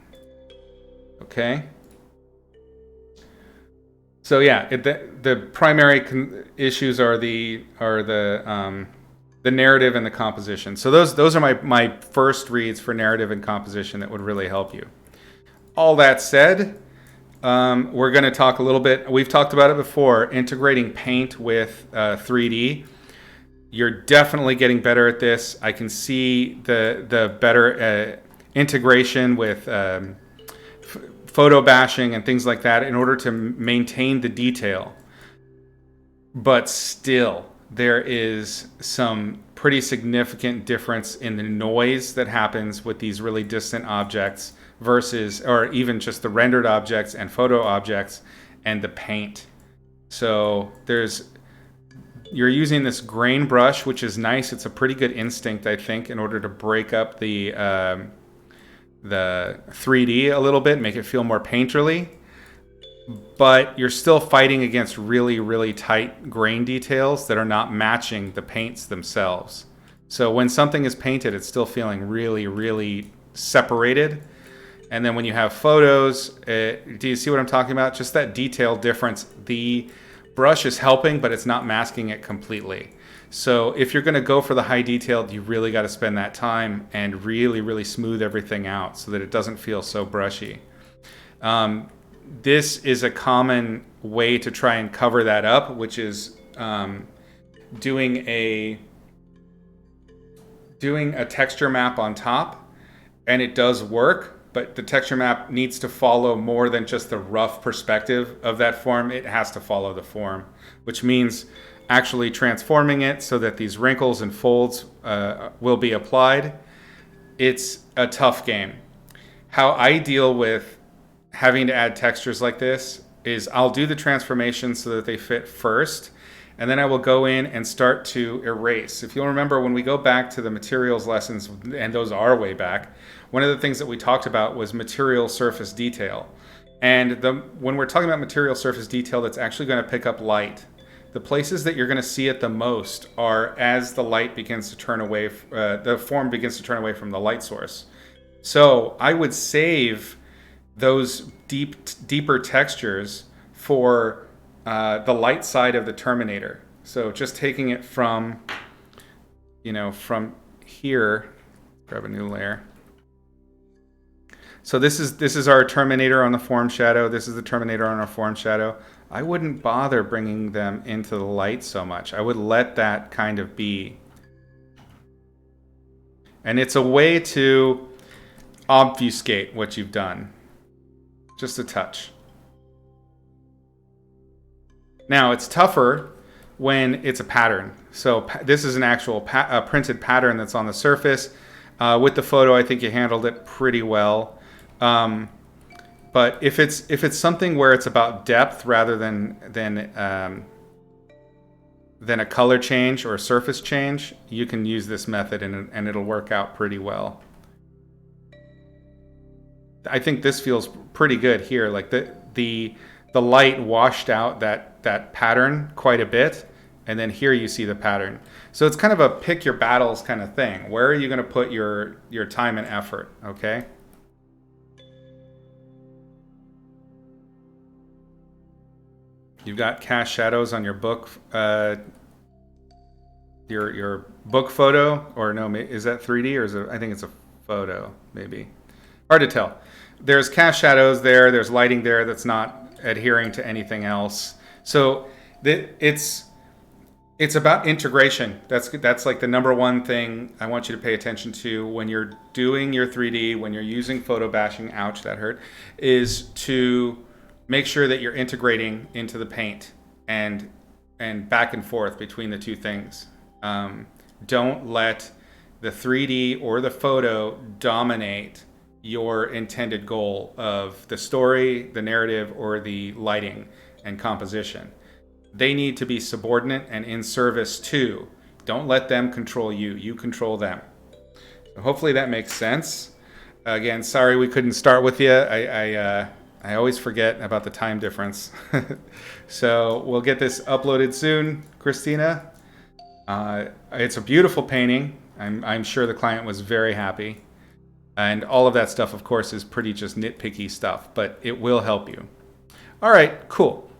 Okay. So yeah, the primary issues are the narrative and the composition. So those are my first reads for narrative and composition that would really help you. All that said, we're going to talk a little bit. We've talked about it before, integrating paint with 3D. You're definitely getting better at this. I can see the better integration with photo bashing and things like that in order to maintain the detail. But still, there is some pretty significant difference in the noise that happens with these really distant objects versus, or even just the rendered objects and photo objects and the paint. So you're using this grain brush, which is nice. It's a pretty good instinct, I think, in order to break up the 3D a little bit, make it feel more painterly. But you're still fighting against really, really tight grain details that are not matching the paints themselves. So when something is painted, it's still feeling really, really separated. And then when you have photos, do you see what I'm talking about? Just that detail difference. The brush is helping, but it's not masking it completely. So if you're going to go for the high detailed, you really got to spend that time and really, really smooth everything out so that it doesn't feel so brushy. This is a common way to try and cover that up, which is doing a texture map on top, and it does work, but the texture map needs to follow more than just the rough perspective of that form. It has to follow the form, which means actually transforming it so that these wrinkles and folds will be applied. It's a tough game. How I deal with having to add textures like this is I'll do the transformation so that they fit first, and then I will go in and start to erase. If you'll remember, when we go back to the materials lessons, and those are way back, one of the things that we talked about was material surface detail. And when we're talking about material surface detail that's actually going to pick up light, the places that you're going to see it the most are as the light begins to turn away, the form begins to turn away from the light source. So I would save those deeper textures for the light side of the Terminator. So just taking it from here, grab a new layer. So this is our Terminator on the form shadow. This is the Terminator on our form shadow. I wouldn't bother bringing them into the light so much. I would let that kind of be. And it's a way to obfuscate what you've done. Just a touch. Now, it's tougher when it's a pattern. So this is an actual printed pattern that's on the surface. With the photo, I think you handled it pretty well. But if it's something where it's about depth rather than a color change or a surface change, you can use this method and it'll work out pretty well. I think this feels pretty good here. Like the light washed out that pattern quite a bit, and then here you see the pattern. So it's kind of a pick your battles kind of thing. Where are you going to put your time and effort? Okay. You've got cast shadows on your book, your book photo, or no? Is that 3D or is it? I think it's a photo, maybe. Hard to tell. There's cast shadows there. There's lighting there that's not adhering to anything else. So it's about integration. That's like the number one thing I want you to pay attention to when you're doing your 3D, when you're using photo bashing. Ouch, that hurt. Is to make sure that you're integrating into the paint and back and forth between the two things. Don't let the 3D or the photo dominate your intended goal of the story, the narrative, or the lighting and composition. They need to be subordinate and in service to. Don't let them control you. You control them. So hopefully that makes sense. Again, sorry we couldn't start with you. I always forget about the time difference. So we'll get this uploaded soon, Christina. It's a beautiful painting. I'm sure the client was very happy. And all of that stuff, of course, is pretty just nitpicky stuff, but it will help you. All right, cool.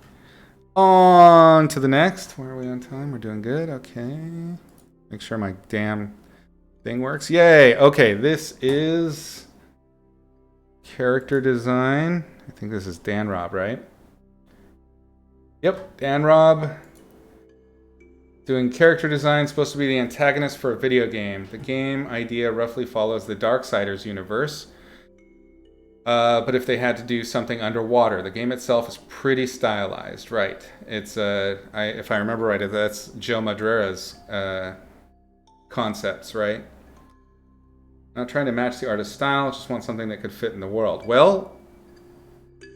On to the next. Where are we on time? We're doing good. Okay. Make sure my damn thing works. Yay. Okay, this is character design. I think this is Dan Rob, right? Yep, Dan Rob. Doing character design, supposed to be the antagonist for a video game. The game idea roughly follows the Darksiders universe. But if they had to do something underwater, the game itself is pretty stylized, right? It's if I remember right, that's Joe Madureira's concepts, right? Not trying to match the artist's style, just want something that could fit in the world. Well,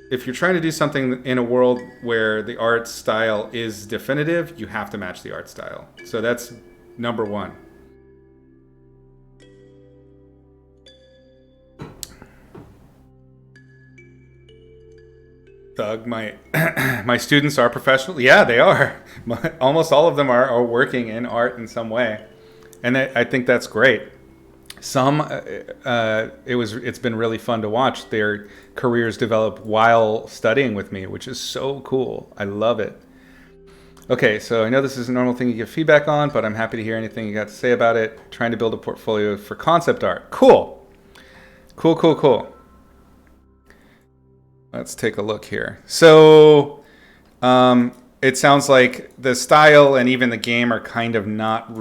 if you're trying to do something in a world where the art style is definitive, you have to match the art style. So that's number one. Doug, my students are professional. Yeah, they are. Almost all of them are working in art in some way, and I think that's great. Some it's been really fun to watch their careers develop while studying with me, which is so cool. I love it. Okay, so I know this is a normal thing you give feedback on, but I'm happy to hear anything you got to say about it. Trying to build a portfolio for concept art. Cool. Let's take a look here. So it sounds like the style and even the game are kind of not...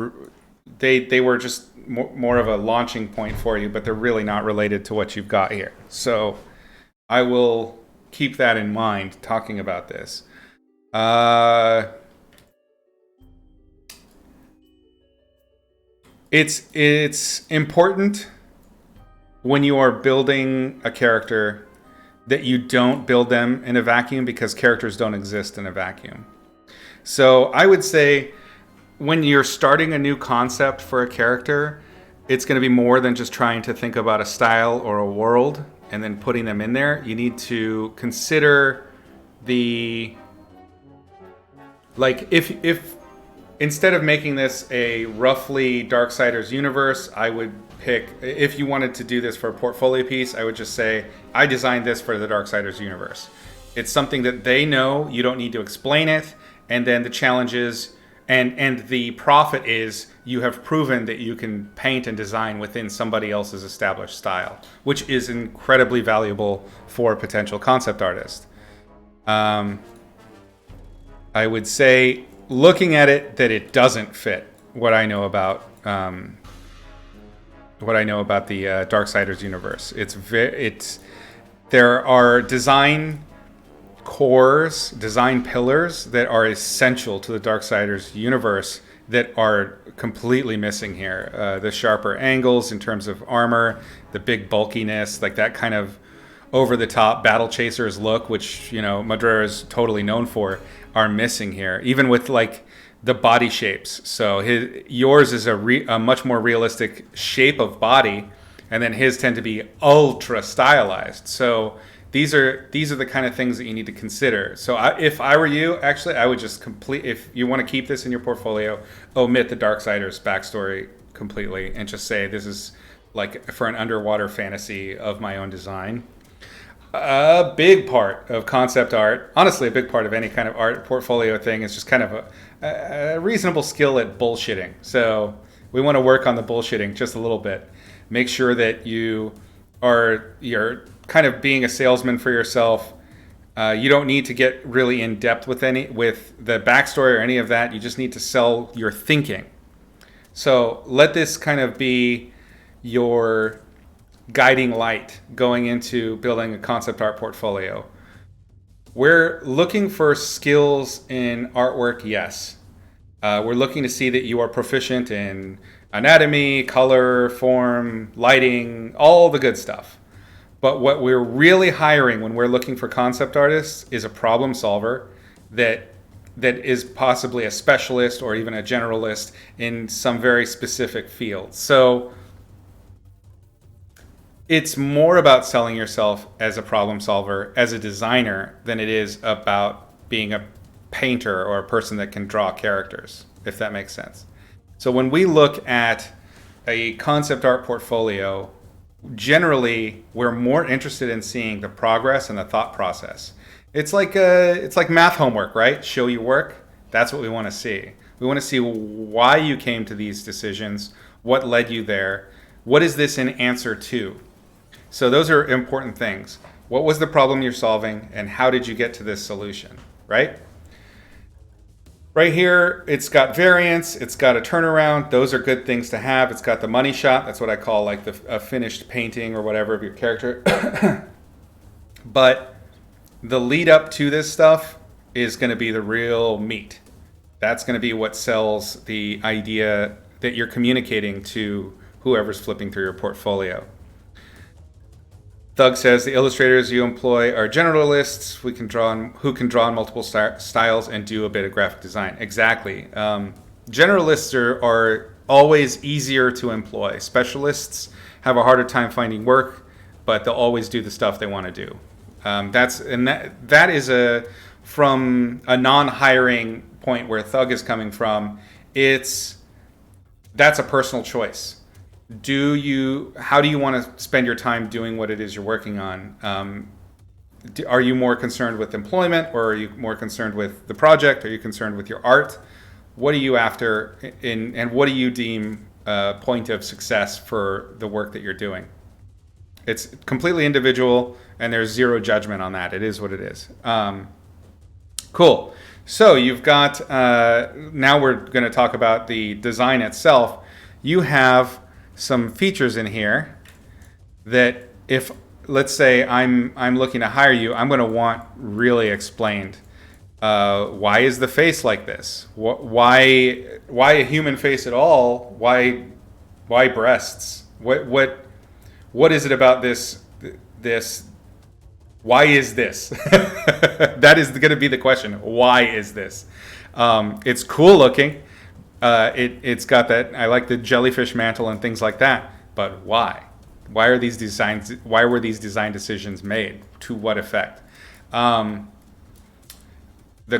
They were just more of a launching point for you, but they're really not related to what you've got here. So I will keep that in mind talking about this. It's important when you are building a character that you don't build them in a vacuum, because characters don't exist in a vacuum. So I would say when you're starting a new concept for a character, it's going to be more than just trying to think about a style or a world and then putting them in there. You need to consider if instead of making this a roughly Darksiders universe, I would pick, if you wanted to do this for a portfolio piece, I would just say, I designed this for the Darksiders universe. It's something that they know, you don't need to explain it, and then the challenge is, and the profit is, you have proven that you can paint and design within somebody else's established style, which is incredibly valuable for a potential concept artist. I would say, looking at it, that it doesn't fit what I know about the Darksiders universe. There are design cores, design pillars that are essential to the Darksiders universe that are completely missing here. The sharper angles in terms of armor, the big bulkiness, like that kind of over-the-top battle chasers look, which, you know, Madureira is totally known for, are missing here. Even with like the body shapes. So yours is a much more realistic shape of body, and then his tend to be ultra stylized. So these are the kind of things that you need to consider. So if I were you, actually, I would just if you want to keep this in your portfolio, omit the Darksiders backstory completely and just say this is like for an underwater fantasy of my own design. A big part of concept art, honestly, a big part of any kind of art portfolio thing is just kind of a reasonable skill at bullshitting. So we want to work on the bullshitting just a little bit. Make sure that you're kind of being a salesman for yourself. You don't need to get really in depth with the backstory or any of that. You just need to sell your thinking. So let this kind of be your guiding light going into building a concept art portfolio. We're looking for skills in artwork, yes. We're looking to see that you are proficient in anatomy, color, form, lighting, all the good stuff. But what we're really hiring when we're looking for concept artists is a problem solver that is possibly a specialist or even a generalist in some very specific field. So it's more about selling yourself as a problem solver, as a designer, than it is about being a painter or a person that can draw characters, if that makes sense. So when we look at a concept art portfolio, generally we're more interested in seeing the progress and the thought process. It's like math homework, right? Show your work. That's what we want to see. We want to see why you came to these decisions, what led you there, what is this in answer to? So those are important things. What was the problem you're solving, and how did you get to this solution, right? Right here, it's got variance, it's got a turnaround. Those are good things to have. It's got the money shot. That's what I call like a finished painting or whatever of your character. But the lead up to this stuff is going to be the real meat. That's going to be what sells the idea that you're communicating to whoever's flipping through your portfolio. Thug says the illustrators you employ are generalists who can draw on multiple styles and do a bit of graphic design. Exactly. Generalists are always easier to employ. Specialists have a harder time finding work, but they'll always do the stuff they want to do. That is from a non-hiring point where Thug is coming from. That's a personal choice. How do you want to spend your time doing what it is you're working on? Are you more concerned with employment, or are you more concerned with the project? Are you concerned with your art? What are you after, and what do you deem a point of success for the work that you're doing? It's completely individual, and there's zero judgment on that. It is what it is. Cool. So you've got, now we're going to talk about the design itself. You have some features in here that if, let's say I'm looking to hire you, I'm going to want really explained. Why is the face like this? Why a human face at all? Why breasts? What is it about this? Why is this? That is going to be the question. Why is this? It's cool looking. It's got that. I like the jellyfish mantle and things like that. But why? Why were these design decisions made? To what effect? The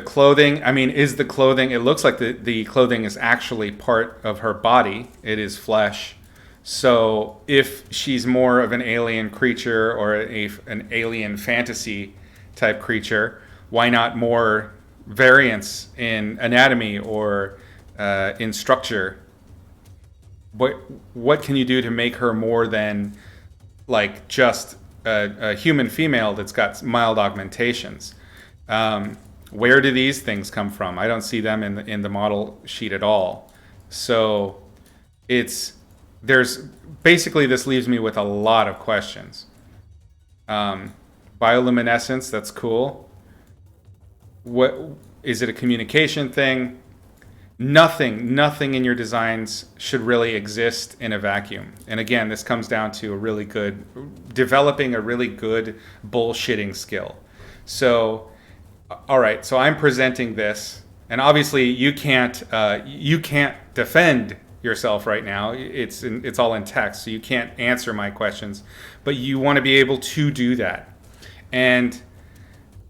clothing. I mean, is the clothing? It looks like the clothing is actually part of her body. It is flesh. So if she's more of an alien creature or an alien fantasy type creature, why not more variance in anatomy or in structure? What can you do to make her more than like just a human female that's got mild augmentations? Where do these things come from? I don't see them in the model sheet at all. So basically this leaves me with a lot of questions. Bioluminescence, that's cool. What is it, a communication thing? Nothing in your designs should really exist in a vacuum. And again, this comes down to developing a really good bullshitting skill. So, all right, so I'm presenting this, and obviously you can't defend yourself right now. It's all in text, so you can't answer my questions, but you want to be able to do that. And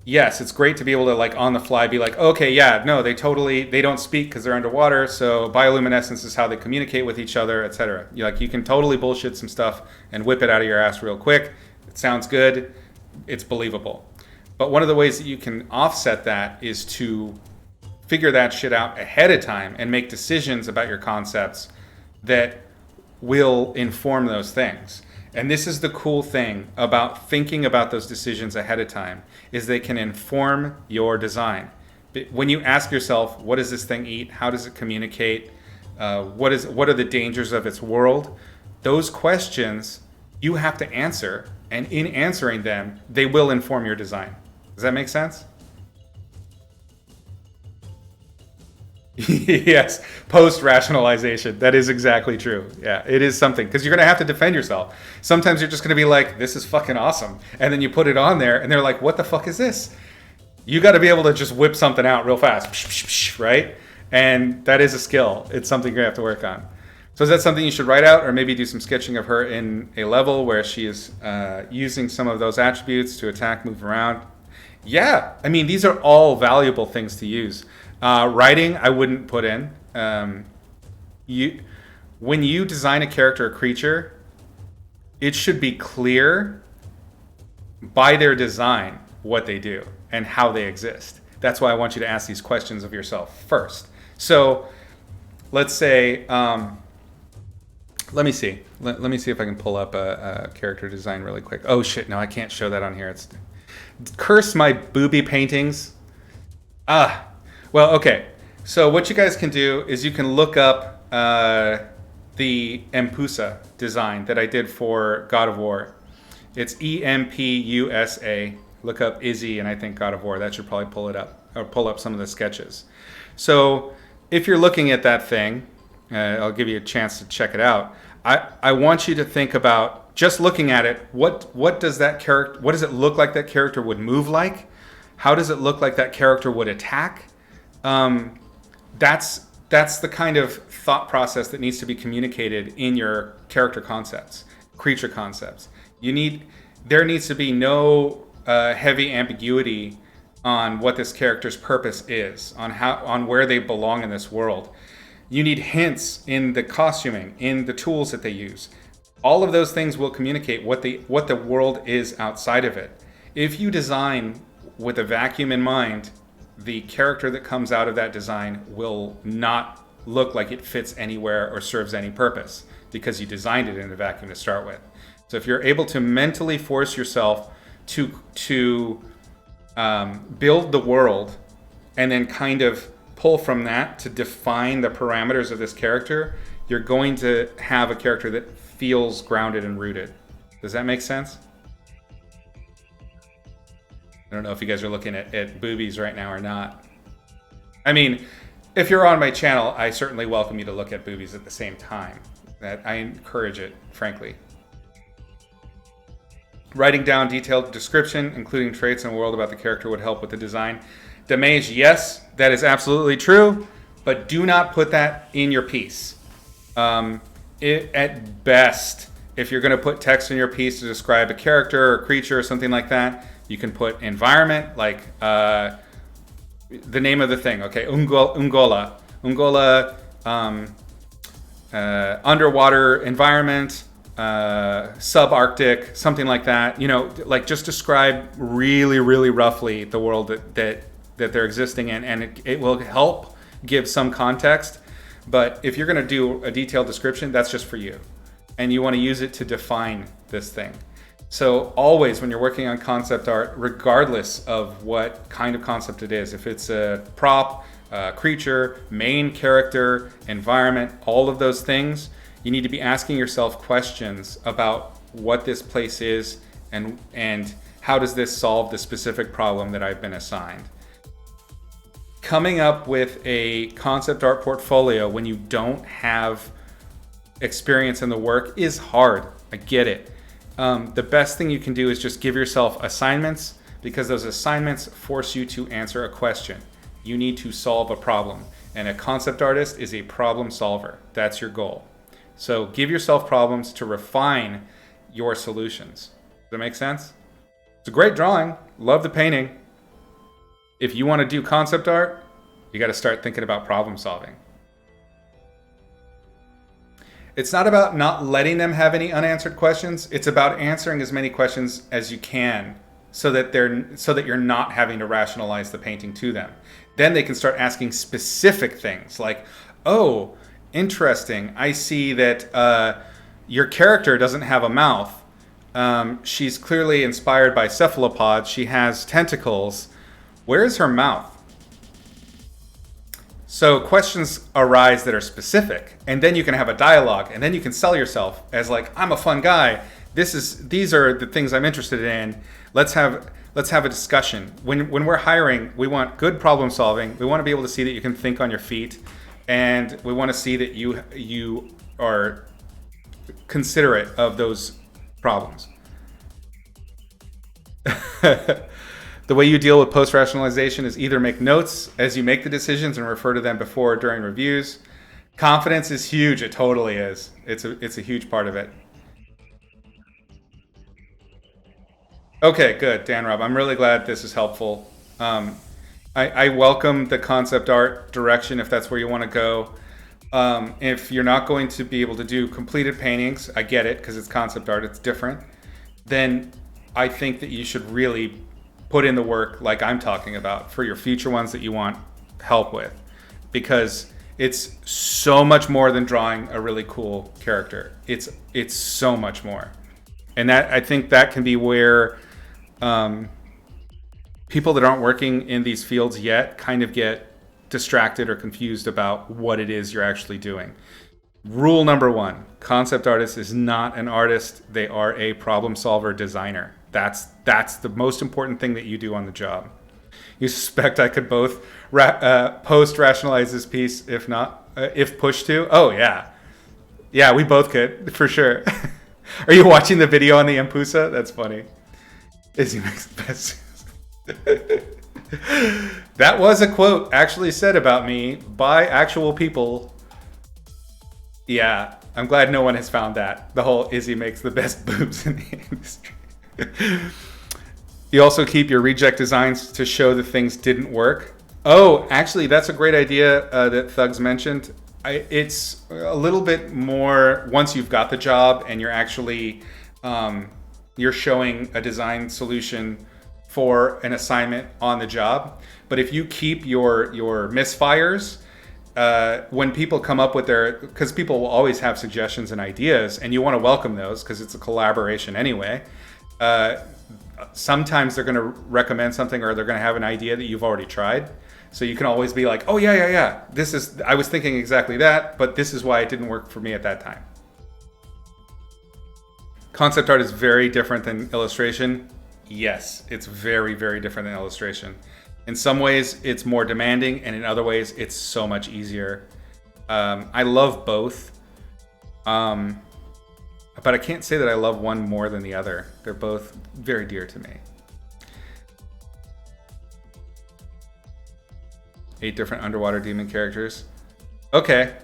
yes, it's great to be able to like on the fly be like, okay, yeah, no, they don't speak because they're underwater, so bioluminescence is how they communicate with each other, etc. You can totally bullshit some stuff and whip it out of your ass real quick. It sounds good, it's believable. But one of the ways that you can offset that is to figure that shit out ahead of time and make decisions about your concepts that will inform those things. And this is the cool thing about thinking about those decisions ahead of time, is they can inform your design. When you ask yourself, what does this thing eat? How does it communicate? What are the dangers of its world? Those questions you have to answer, and in answering them, they will inform your design. Does that make sense? Yes, post-rationalization. That is exactly true. Yeah, it is something, because you're going to have to defend yourself. Sometimes you're just going to be like, this is fucking awesome. And then you put it on there and they're like, what the fuck is this? You got to be able to just whip something out real fast, right? And that is a skill. It's something you're going to have to work on. So is that something you should write out, or maybe do some sketching of her in a level where she is using some of those attributes to attack, move around? Yeah, I mean, these are all valuable things to use. Writing, I wouldn't put in. When you design a character or creature, it should be clear by their design what they do and how they exist. That's why I want you to ask these questions of yourself first. So let's say, let me see. Let me see if I can pull up a character design really quick. Oh shit, no, I can't show that on here. It's curse my booby paintings. Well, okay. So what you guys can do is you can look up the Empusa design that I did for God of War. It's EMPUSA. Look up Izzy and I think God of War. That should probably pull it up, or pull up some of the sketches. So if you're looking at that thing, I'll give you a chance to check it out. I want you to think about, just looking at it, what does it look like that character would move like? How does it look like that character would attack? That's the kind of thought process that needs to be communicated in your character concepts, creature concepts. There needs to be no heavy ambiguity on what this character's purpose is, on where they belong in this world. You need hints in the costuming, in the tools that they use. All of those things will communicate what the world is outside of it. If you design with a vacuum in mind, the character that comes out of that design will not look like it fits anywhere or serves any purpose, because you designed it in a vacuum to start with. So if you're able to mentally force yourself to build the world and then kind of pull from that to define the parameters of this character, you're going to have a character that feels grounded and rooted. Does that make sense? I don't know if you guys are looking at boobies right now or not. I mean, if you're on my channel, I certainly welcome you to look at boobies at the same time. I encourage it, frankly. Writing down detailed description, including traits and world about the character, would help with the design. Damage, yes, that is absolutely true, but do not put that in your piece. At best, if you're going to put text in your piece to describe a character or creature or something like that, you can put environment, like the name of the thing. Okay, Ungola, underwater environment, subarctic, something like that. Like just describe really, really roughly the world that they're existing in, and it will help give some context. But if you're going to do a detailed description, that's just for you, and you want to use it to define this thing. So always when you're working on concept art, regardless of what kind of concept it is, if it's a prop, creature, main character, environment, all of those things, you need to be asking yourself questions about what this place is and how does this solve the specific problem that I've been assigned. Coming up with a concept art portfolio when you don't have experience in the work is hard. I get it. The best thing you can do is just give yourself assignments, because those assignments force you to answer a question. You need to solve a problem, and a concept artist is a problem solver. That's your goal. So give yourself problems to refine your solutions. Does that make sense? It's a great drawing. Love the painting. If you want to do concept art, you got to start thinking about problem solving. It's not about not letting them have any unanswered questions. It's about answering as many questions as you can so that you're not having to rationalize the painting to them. Then they can start asking specific things like, "Oh, interesting. I see that your character doesn't have a mouth. She's clearly inspired by cephalopods. She has tentacles. Where is her mouth?" So questions arise that are specific, and then you can have a dialogue, and then you can sell yourself as like, "I'm a fun guy. These are the things I'm interested in. Let's have a discussion." When we're hiring, we want good problem solving. We want to be able to see that you can think on your feet, and we want to see that you are considerate of those problems. The way you deal with post-rationalization is either make notes as you make the decisions and refer to them before or during reviews. Confidence is huge. It totally is. It's a huge part of it. Okay, good, Dan Rob. I'm really glad this is helpful. I welcome the concept art direction if that's where you want to go. If you're not going to be able to do completed paintings, I get it because it's concept art, it's different. Then I think that you should really put in the work like I'm talking about for your future ones that you want help with, because it's so much more than drawing a really cool character. It's so much more. And that, I think that can be where people that aren't working in these fields yet kind of get distracted or confused about what it is you're actually doing. Rule number one, concept artist is not an artist. They are a problem solver designer. That's the most important thing that you do on the job. You suspect I could both post-rationalize this piece if pushed to? Oh, yeah. Yeah, we both could, for sure. Are you watching the video on the Mpusa? That's funny. Izzy makes the best. That was a quote actually said about me by actual people. Yeah, I'm glad no one has found that. The whole Izzy makes the best boobs in the industry. You also keep your reject designs to show that things didn't work. Oh, actually, that's a great idea that Thugs mentioned. It's a little bit more once you've got the job and you're actually you're showing a design solution for an assignment on the job. But if you keep your misfires, when people come up with because people will always have suggestions and ideas, and you want to welcome those because it's a collaboration anyway. Sometimes they're going to recommend something, or they're going to have an idea that you've already tried. So you can always be like, "Oh yeah. I was thinking exactly that, but this is why it didn't work for me at that time." Concept art is very different than illustration. Yes, it's very, very different than illustration. In some ways, it's more demanding, and in other ways, it's so much easier. I love both. But I can't say that I love one more than the other. They're both very dear to me. 8 different underwater demon characters. Okay.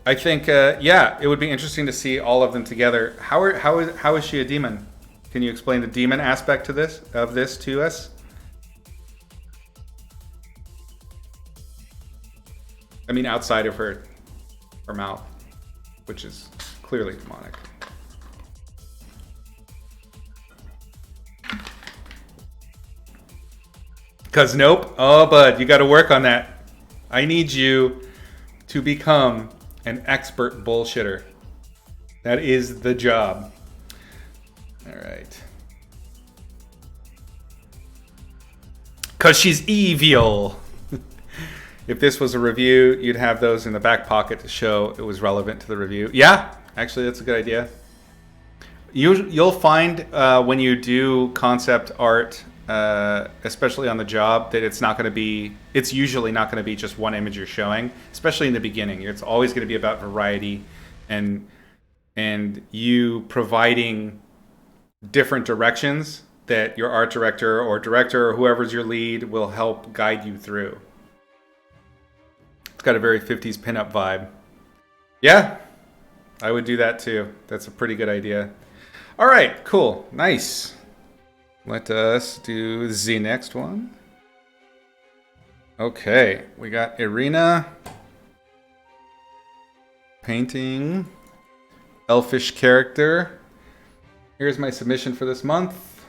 I think, yeah, it would be interesting to see all of them together. How is she a demon? Can you explain the demon aspect of this to us? I mean, outside of her mouth, which is clearly demonic. Because nope. Oh, bud, you got to work on that. I need you to become an expert bullshitter. That is the job. All right. Because she's evil. If this was a review, you'd have those in the back pocket to show it was relevant to the review. Yeah, actually, that's a good idea. You'll find when you do concept art, especially on the job, that it's usually not going to be just one image you're showing, especially in the beginning. It's always going to be about variety and you providing different directions that your art director or whoever's your lead will help guide you through. It's got a very 50s pinup vibe. Yeah, I would do that too. That's a pretty good idea. All right, cool, nice. Let us do the next one. Okay, we got Irina painting elfish character. Here's my submission for this month.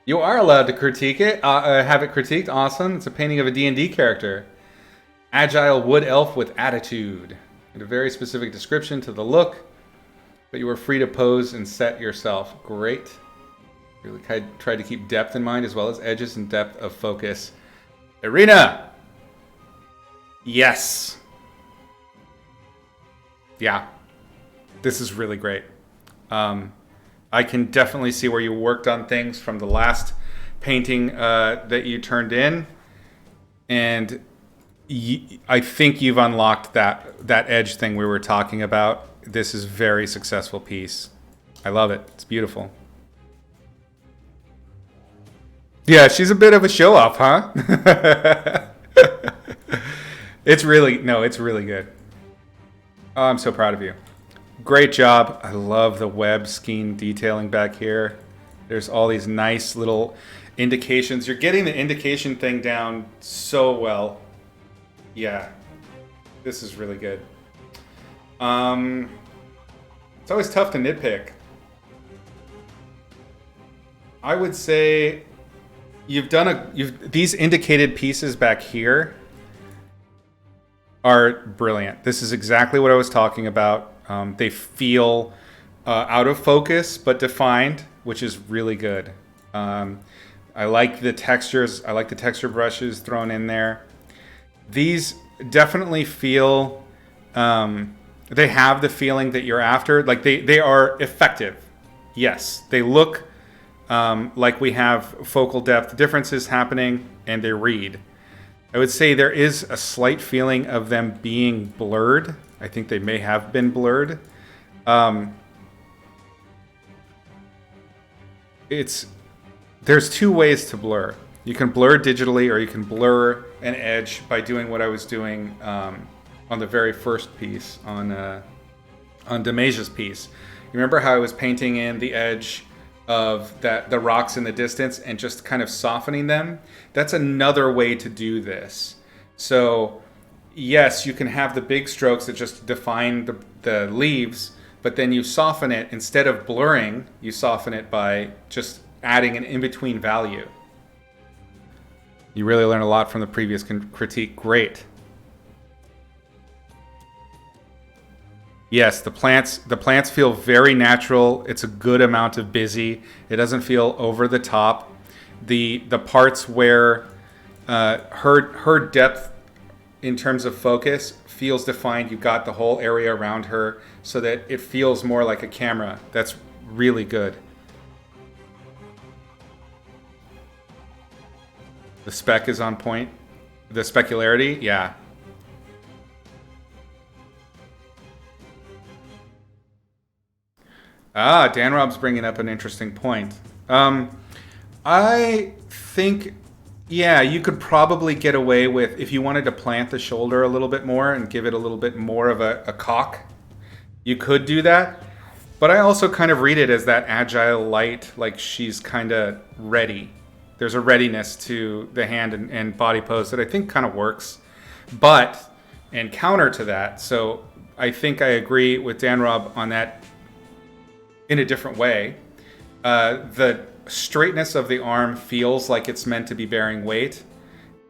You are allowed to critique it, have it critiqued. Awesome. It's a painting of a D&D character. Agile wood elf with attitude. And a very specific description to the look, but you were free to pose and set yourself. Great. Really tried to keep depth in mind as well as edges and depth of focus. Irina! Yes. Yeah. This is really great. I can definitely see where you worked on things from the last painting that you turned in. And I think you've unlocked that edge thing we were talking about. This is a very successful piece. I love it. It's beautiful. Yeah, she's a bit of a show-off, huh? It's really good. Oh, I'm so proud of you. Great job. I love the web skein detailing back here. There's all these nice little indications. You're getting the indication thing down so well. Yeah, this is really good. It's always tough to nitpick. I would say these indicated pieces back here are brilliant. This is exactly what I was talking about. They feel out of focus but defined, which is really good. I like the textures. I like the texture brushes thrown in there. These definitely feel, they have the feeling that you're after. Like they are effective. Yes, they look like we have focal depth differences happening, and they read. I would say there is a slight feeling of them being blurred. I think they may have been blurred. There's two ways to blur. You can blur digitally, or you can blur an edge by doing what I was doing on the very first piece, on Demage's piece. You remember how I was painting in the edge of the rocks in the distance and just kind of softening them? That's another way to do this. So yes, you can have the big strokes that just define the leaves, but then you soften it. Instead of blurring, you soften it by just adding an in-between value. You really learned a lot from the previous critique. Great. Yes, the plants feel very natural. It's a good amount of busy. It doesn't feel over the top. The parts where her depth in terms of focus feels defined. You've got the whole area around her so that it feels more like a camera. That's really good. The spec is on point. The specularity, yeah. Dan Rob's bringing up an interesting point. I think, yeah, you could probably get away with, if you wanted to plant the shoulder a little bit more and give it a little bit more of a cock, you could do that. But I also kind of read it as that agile light, like she's kind of ready. There's a readiness to the hand and body pose that I think kind of works. But, and counter to that, so I think I agree with Dan Rob on that in a different way. The straightness of the arm feels like it's meant to be bearing weight.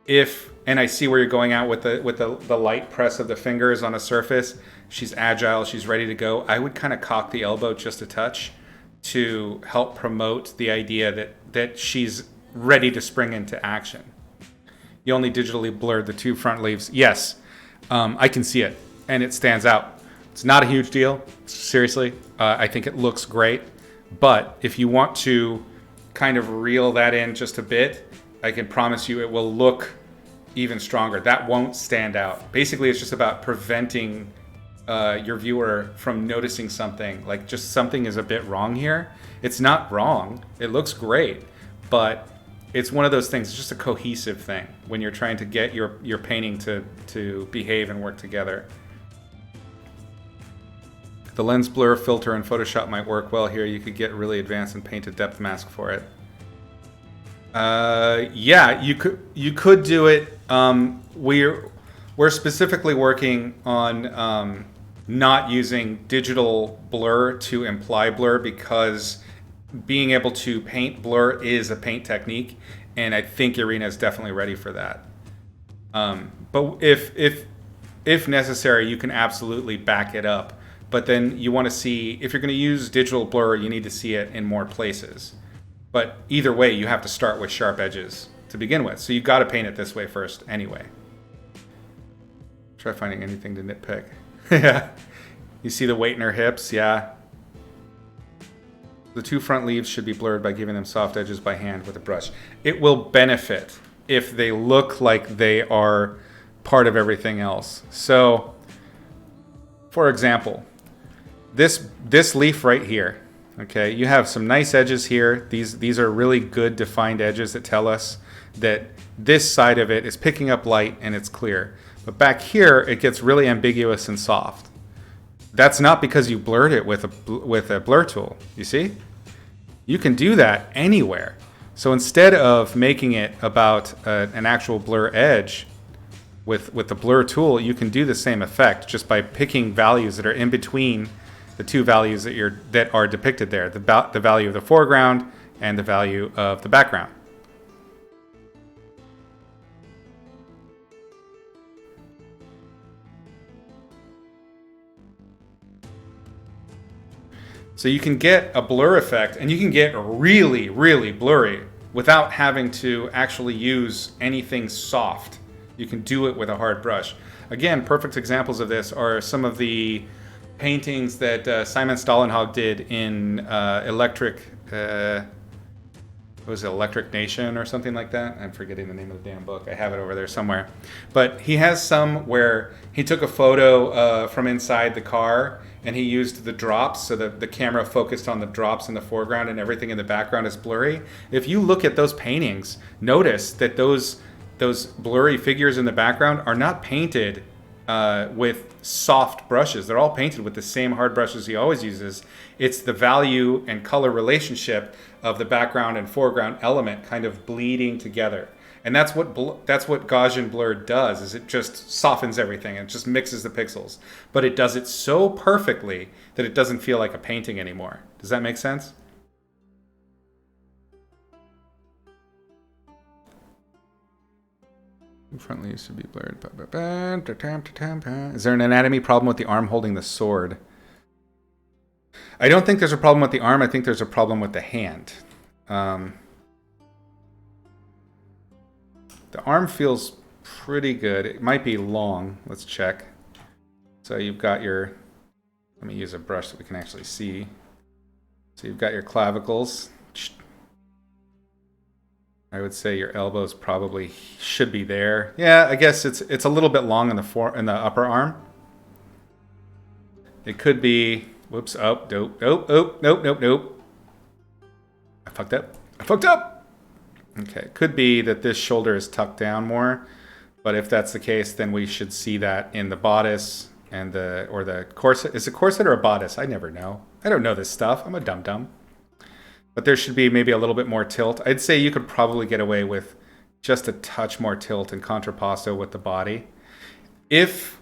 And I see where you're going out with the light press of the fingers on a surface. She's agile, she's ready to go. I would kind of cock the elbow just a touch to help promote the idea that she's ready to spring into action. You only digitally blurred the two front leaves. Yes, I can see it, and it stands out. It's not a huge deal, seriously. I think it looks great, but if you want to kind of reel that in just a bit, I can promise you it will look even stronger. That won't stand out. Basically, it's just about preventing your viewer from noticing something, like just something is a bit wrong here. It's not wrong. It looks great, but it's one of those things. It's just a cohesive thing when you're trying to get your painting to behave and work together. The lens blur filter in Photoshop might work well here. You could get really advanced and paint a depth mask for it. Yeah, you could do it. We're specifically working on not using digital blur to imply blur because being able to paint blur is a paint technique, and I think Arena is definitely ready for that. But if necessary, you can absolutely back it up. But then you want to see if you're going to use digital blur, you need to see it in more places. But either way, you have to start with sharp edges to begin with. So you've got to paint it this way first anyway. Try finding anything to nitpick. Yeah. You see the weight in her hips? Yeah. The two front leaves should be blurred by giving them soft edges by hand with a brush. It will benefit if they look like they are part of everything else. So, for example, this leaf right here, okay, you have some nice edges here. These are really good defined edges that tell us that this side of it is picking up light and it's clear. But back here, it gets really ambiguous and soft. That's not because you blurred it with a blur tool. You see? You can do that anywhere. So instead of making it about an actual blur edge with the blur tool, you can do the same effect just by picking values that are in between the two values that are depicted there, the value of the foreground and the value of the background. So you can get a blur effect, and you can get really, really blurry without having to actually use anything soft. You can do it with a hard brush. Again, perfect examples of this are some of the paintings that Simon Stollenhag did in Electric Nation or something like that? I'm forgetting the name of the damn book. I have it over there somewhere. But he has some where he took a photo from inside the car and he used the drops so that the camera focused on the drops in the foreground and everything in the background is blurry. If you look at those paintings, notice that those blurry figures in the background are not painted with soft brushes. They're all painted with the same hard brushes he always uses. It's the value and color relationship of the background and foreground element kind of bleeding together. And that's what Gaussian blur does, is it just softens everything and just mixes the pixels. But it does it so perfectly that it doesn't feel like a painting anymore. Does that make sense? Front leaves should be blurred. Is there an anatomy problem with the arm holding the sword? I don't think there's a problem with the arm. I think there's a problem with the hand. The arm feels pretty good. It might be long. Let's check. So you've got your... Let me use a brush so we can actually see. So you've got your clavicles. I would say your elbows probably should be there. Yeah, I guess it's a little bit long in the upper arm. It could be... Whoops. Oh, nope. I fucked up. Okay, could be that this shoulder is tucked down more, but if that's the case, then we should see that in the bodice and the corset. Is it corset or a bodice? I never know. I don't know this stuff. I'm a dum-dum. But there should be maybe a little bit more tilt. I'd say you could probably get away with just a touch more tilt and contrapposto with the body. If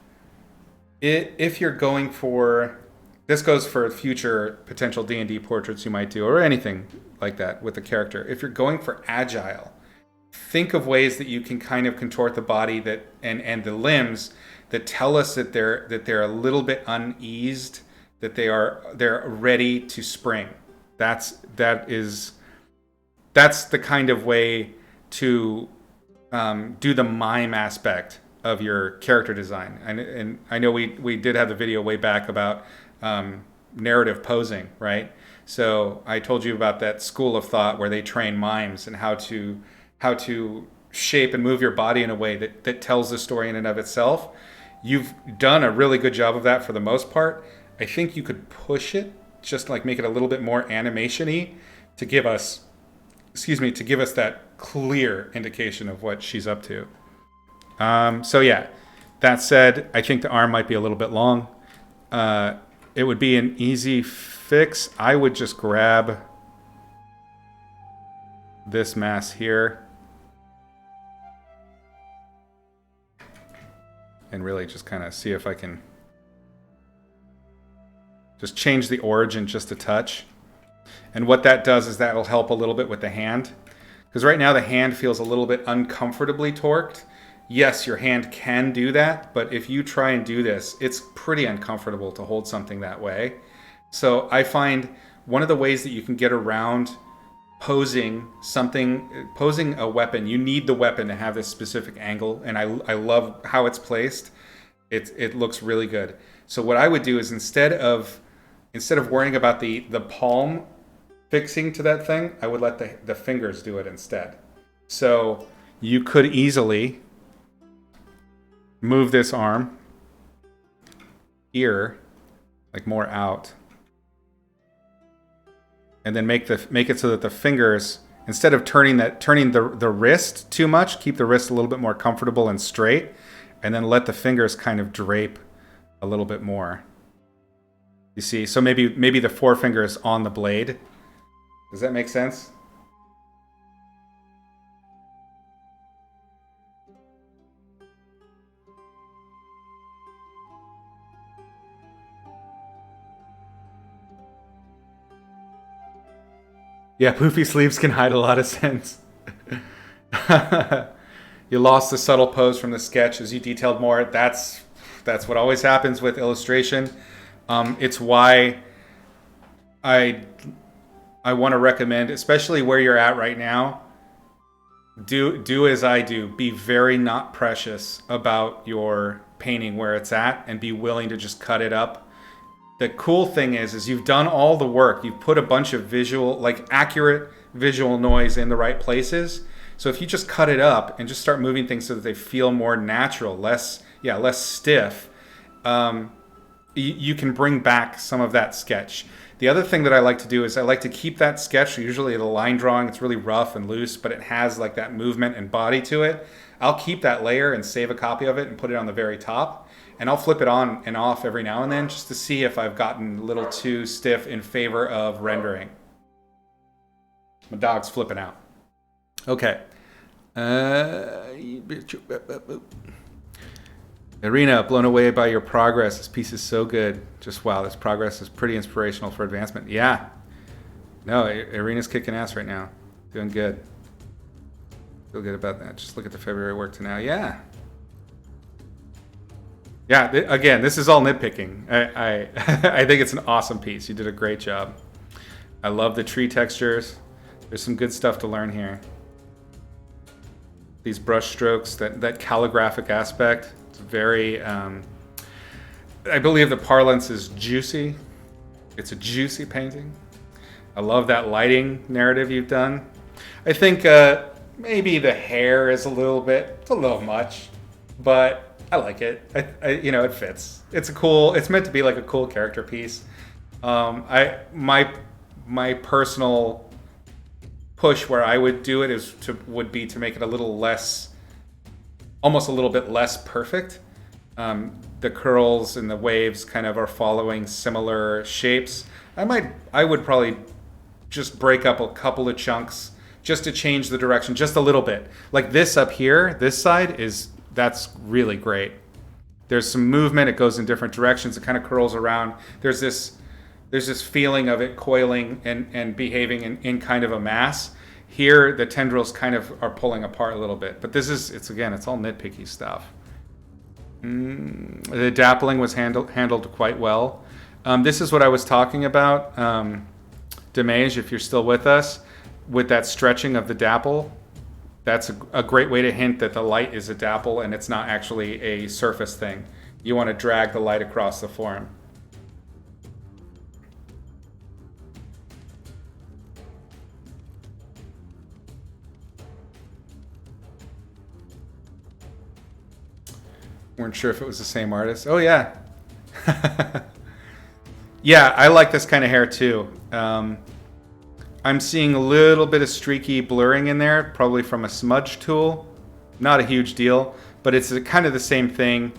you're going for... This goes for future potential D&D portraits you might do, or anything like that with the character. If you're going for agile, think of ways that you can kind of contort the body that and the limbs that tell us that they're a little bit uneased, that they're ready to spring. That's the kind of way to do the mime aspect of your character design. And I know we did have the video way back about narrative posing, right? So I told you about that school of thought where they train mimes and how to shape and move your body in a way that tells the story in and of itself. You've done a really good job of that for the most part. I think you could push it, just like make it a little bit more animation-y to give us that clear indication of what she's up to. So yeah, that said, I think the arm might be a little bit long. It would be an easy fix. I would just grab this mass here. And really just kind of see if I can just change the origin just a touch. And what that does is that will help a little bit with the hand. Because right now the hand feels a little bit uncomfortably torqued. Yes, your hand can do that, but if you try and do this, it's pretty uncomfortable to hold something that way. So I find one of the ways that you can get around posing a weapon, you need the weapon to have this specific angle, and I love how it's placed. It looks really good. So what I would do is instead of worrying about the palm fixing to that thing, I would let the fingers do it instead. So you could easily move this arm here, like more out, and then make it so that the fingers, instead of turning the wrist too much, keep the wrist a little bit more comfortable and straight, and then let the fingers kind of drape a little bit more. You see, so maybe the forefinger is on the blade. Does that make sense? Yeah, poofy sleeves can hide a lot of sense. You lost the subtle pose from the sketch as you detailed more. That's what always happens with illustration. It's why I want to recommend, especially where you're at right now, do as I do. Be very not precious about your painting where it's at, and be willing to just cut it up. The cool thing is you've done all the work. You've put a bunch of accurate visual noise in the right places. So if you just cut it up and just start moving things so that they feel more natural, less stiff, you can bring back some of that sketch. The other thing that I like to do is I like to keep that sketch, usually the line drawing, it's really rough and loose, but it has like that movement and body to it. I'll keep that layer and save a copy of it and put it on the very top. And I'll flip it on and off every now and then just to see if I've gotten a little too stiff in favor of rendering. My dog's flipping out. Okay. Irina, blown away by your progress. This piece is so good. Just wow, this progress is pretty inspirational for advancement. Yeah. No, Irina's kicking ass right now. Doing good. Feel good about that. Just look at the February work to now. Yeah. Yeah, again, this is all nitpicking. I think it's an awesome piece. You did a great job. I love the tree textures. There's some good stuff to learn here. These brush strokes, that calligraphic aspect, it's very, I believe the parlance is juicy. It's a juicy painting. I love that lighting narrative you've done. I think maybe the hair is it's a little much, but I like it. It fits. It's meant to be like a cool character piece. My personal push where I would do it would be to make it almost a little bit less perfect. The curls and the waves kind of are following similar shapes. I would probably just break up a couple of chunks just to change the direction just a little bit. Like this up here, this side that's really great. There's some movement. It goes in different directions. It kind of curls around. There's this feeling of it coiling and behaving in kind of a mass. Here, the tendrils kind of are pulling apart a little bit. But it's all nitpicky stuff. The dappling was handled quite well. This is what I was talking about, Demage, if you're still with us, with that stretching of the dapple. That's a great way to hint that the light is a dapple and it's not actually a surface thing. You want to drag the light across the form. Weren't sure if it was the same artist. Oh, yeah. Yeah, I like this kind of hair too. I'm seeing a little bit of streaky blurring in there, probably from a smudge tool. Not a huge deal, but it's kind of the same thing.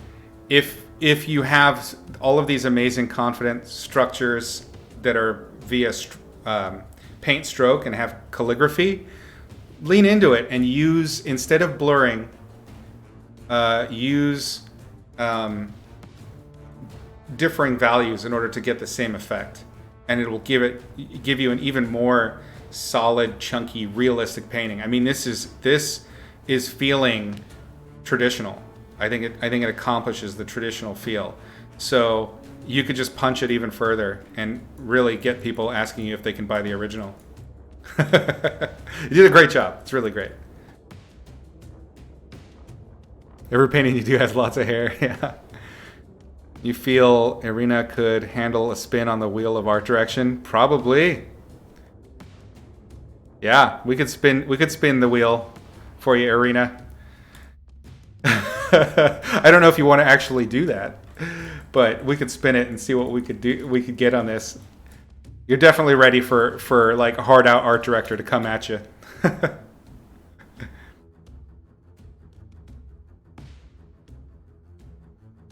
If you have all of these amazing confident structures that are via paint stroke and have calligraphy, lean into it and use, instead of blurring, use differing values in order to get the same effect, and it will give you an even more solid, chunky, realistic painting. I mean, this is feeling traditional. I think it accomplishes the traditional feel. So you could just punch it even further and really get people asking you if they can buy the original. You did a great job. It's really great. Every painting you do has lots of hair. Yeah. You feel Irina could handle a spin on the wheel of art direction? Probably. Yeah, we could spin the wheel for you, Irina. I don't know if you want to actually do that, but we could spin it and see what we could get on this. You're definitely ready for like a hard out art director to come at you.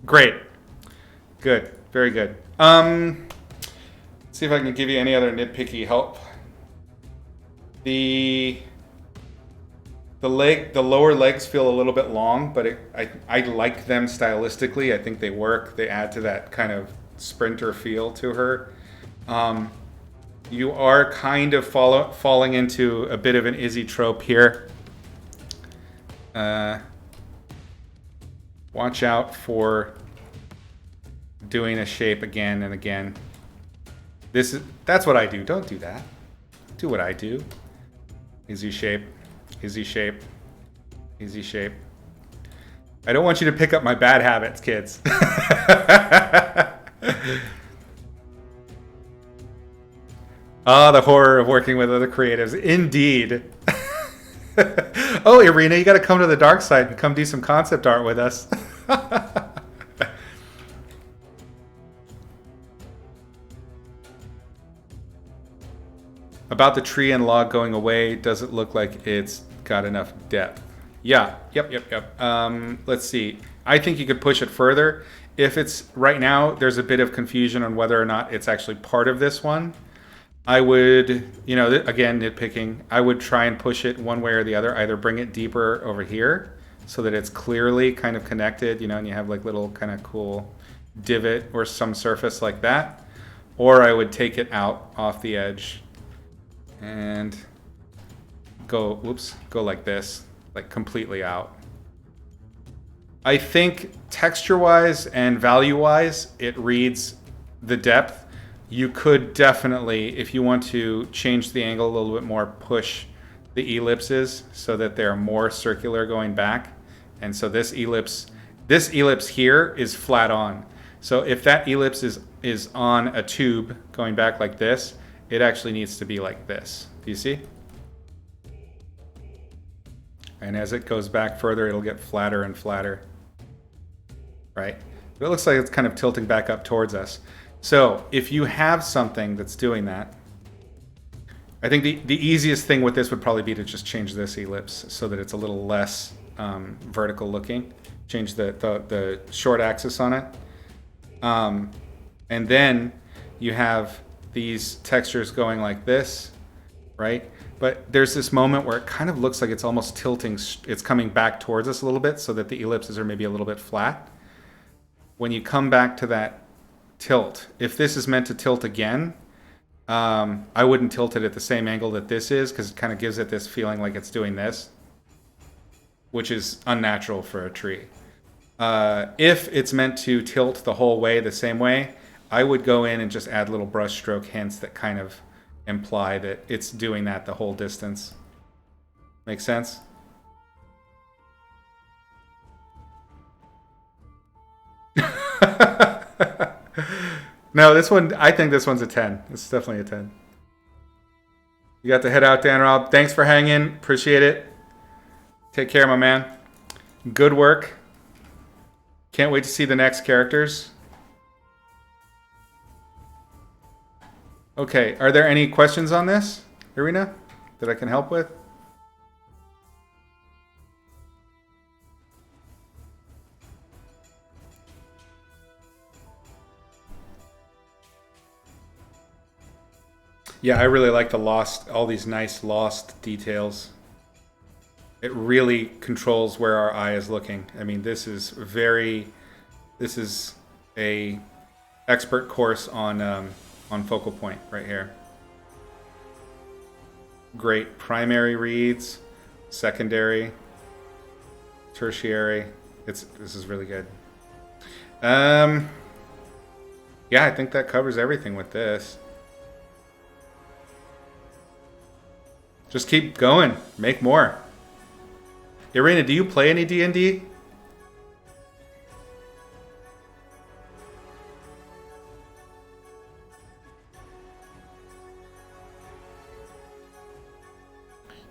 Great. Good. Very good. Let's see if I can give you any other nitpicky help. The lower legs feel a little bit long, but I like them stylistically. I think they work. They add to that kind of sprinter feel to her. You are kind of falling into a bit of an Izzy trope here. Watch out for doing a shape again and again. That's what I do. Don't do that. Do what I do. Easy shape. Easy shape. Easy shape. I don't want you to pick up my bad habits, kids. Ah, the horror of working with other creatives. Indeed. Oh, Irina, you got to come to the dark side and come do some concept art with us. About the tree and log going away, does it look like it's got enough depth? Yeah, yep. Let's see. I think you could push it further. If it's right now, there's a bit of confusion on whether or not it's actually part of this one. I would, again, nitpicking, I would try and push it one way or the other. Either bring it deeper over here so that it's clearly kind of connected, and you have like little kind of cool divot or some surface like that. Or I would take it out off the edge and go like this, like completely out. I think texture-wise and value-wise, it reads the depth. You could definitely, if you want to change the angle a little bit more, push the ellipses so that they're more circular going back. And so this ellipse here is flat on. So if that ellipse is on a tube going back like this, it actually needs to be like this. Do you see? And as it goes back further, it'll get flatter and flatter. Right? It looks like it's kind of tilting back up towards us. So if you have something that's doing that, I think the easiest thing with this would probably be to just change this ellipse so that it's a little less vertical looking. Change the short axis on it. And then you have these textures going like this, right? But there's this moment where it kind of looks like it's almost tilting. It's coming back towards us a little bit so that the ellipses are maybe a little bit flat. When you come back to that tilt, if this is meant to tilt again, I wouldn't tilt it at the same angle that this is, because it kind of gives it this feeling like it's doing this, which is unnatural for a tree. If it's meant to tilt the whole way the same way, I would go in and just add little brush stroke hints that kind of imply that it's doing that the whole distance. Make sense? No, this one, I think this one's a 10. It's definitely a 10. You got to head out, Dan Rob. Thanks for hanging. Appreciate it. Take care, my man. Good work. Can't wait to see the next characters. Okay, are there any questions on this, Irina, that I can help with? Yeah, I really like all these nice lost details. It really controls where our eye is looking. I mean, this is a expert course on focal point right here. Great primary reads, secondary, tertiary. This is really good. Yeah, I think that covers everything with this. Just keep going. Make more. Irina, do you play any D&D?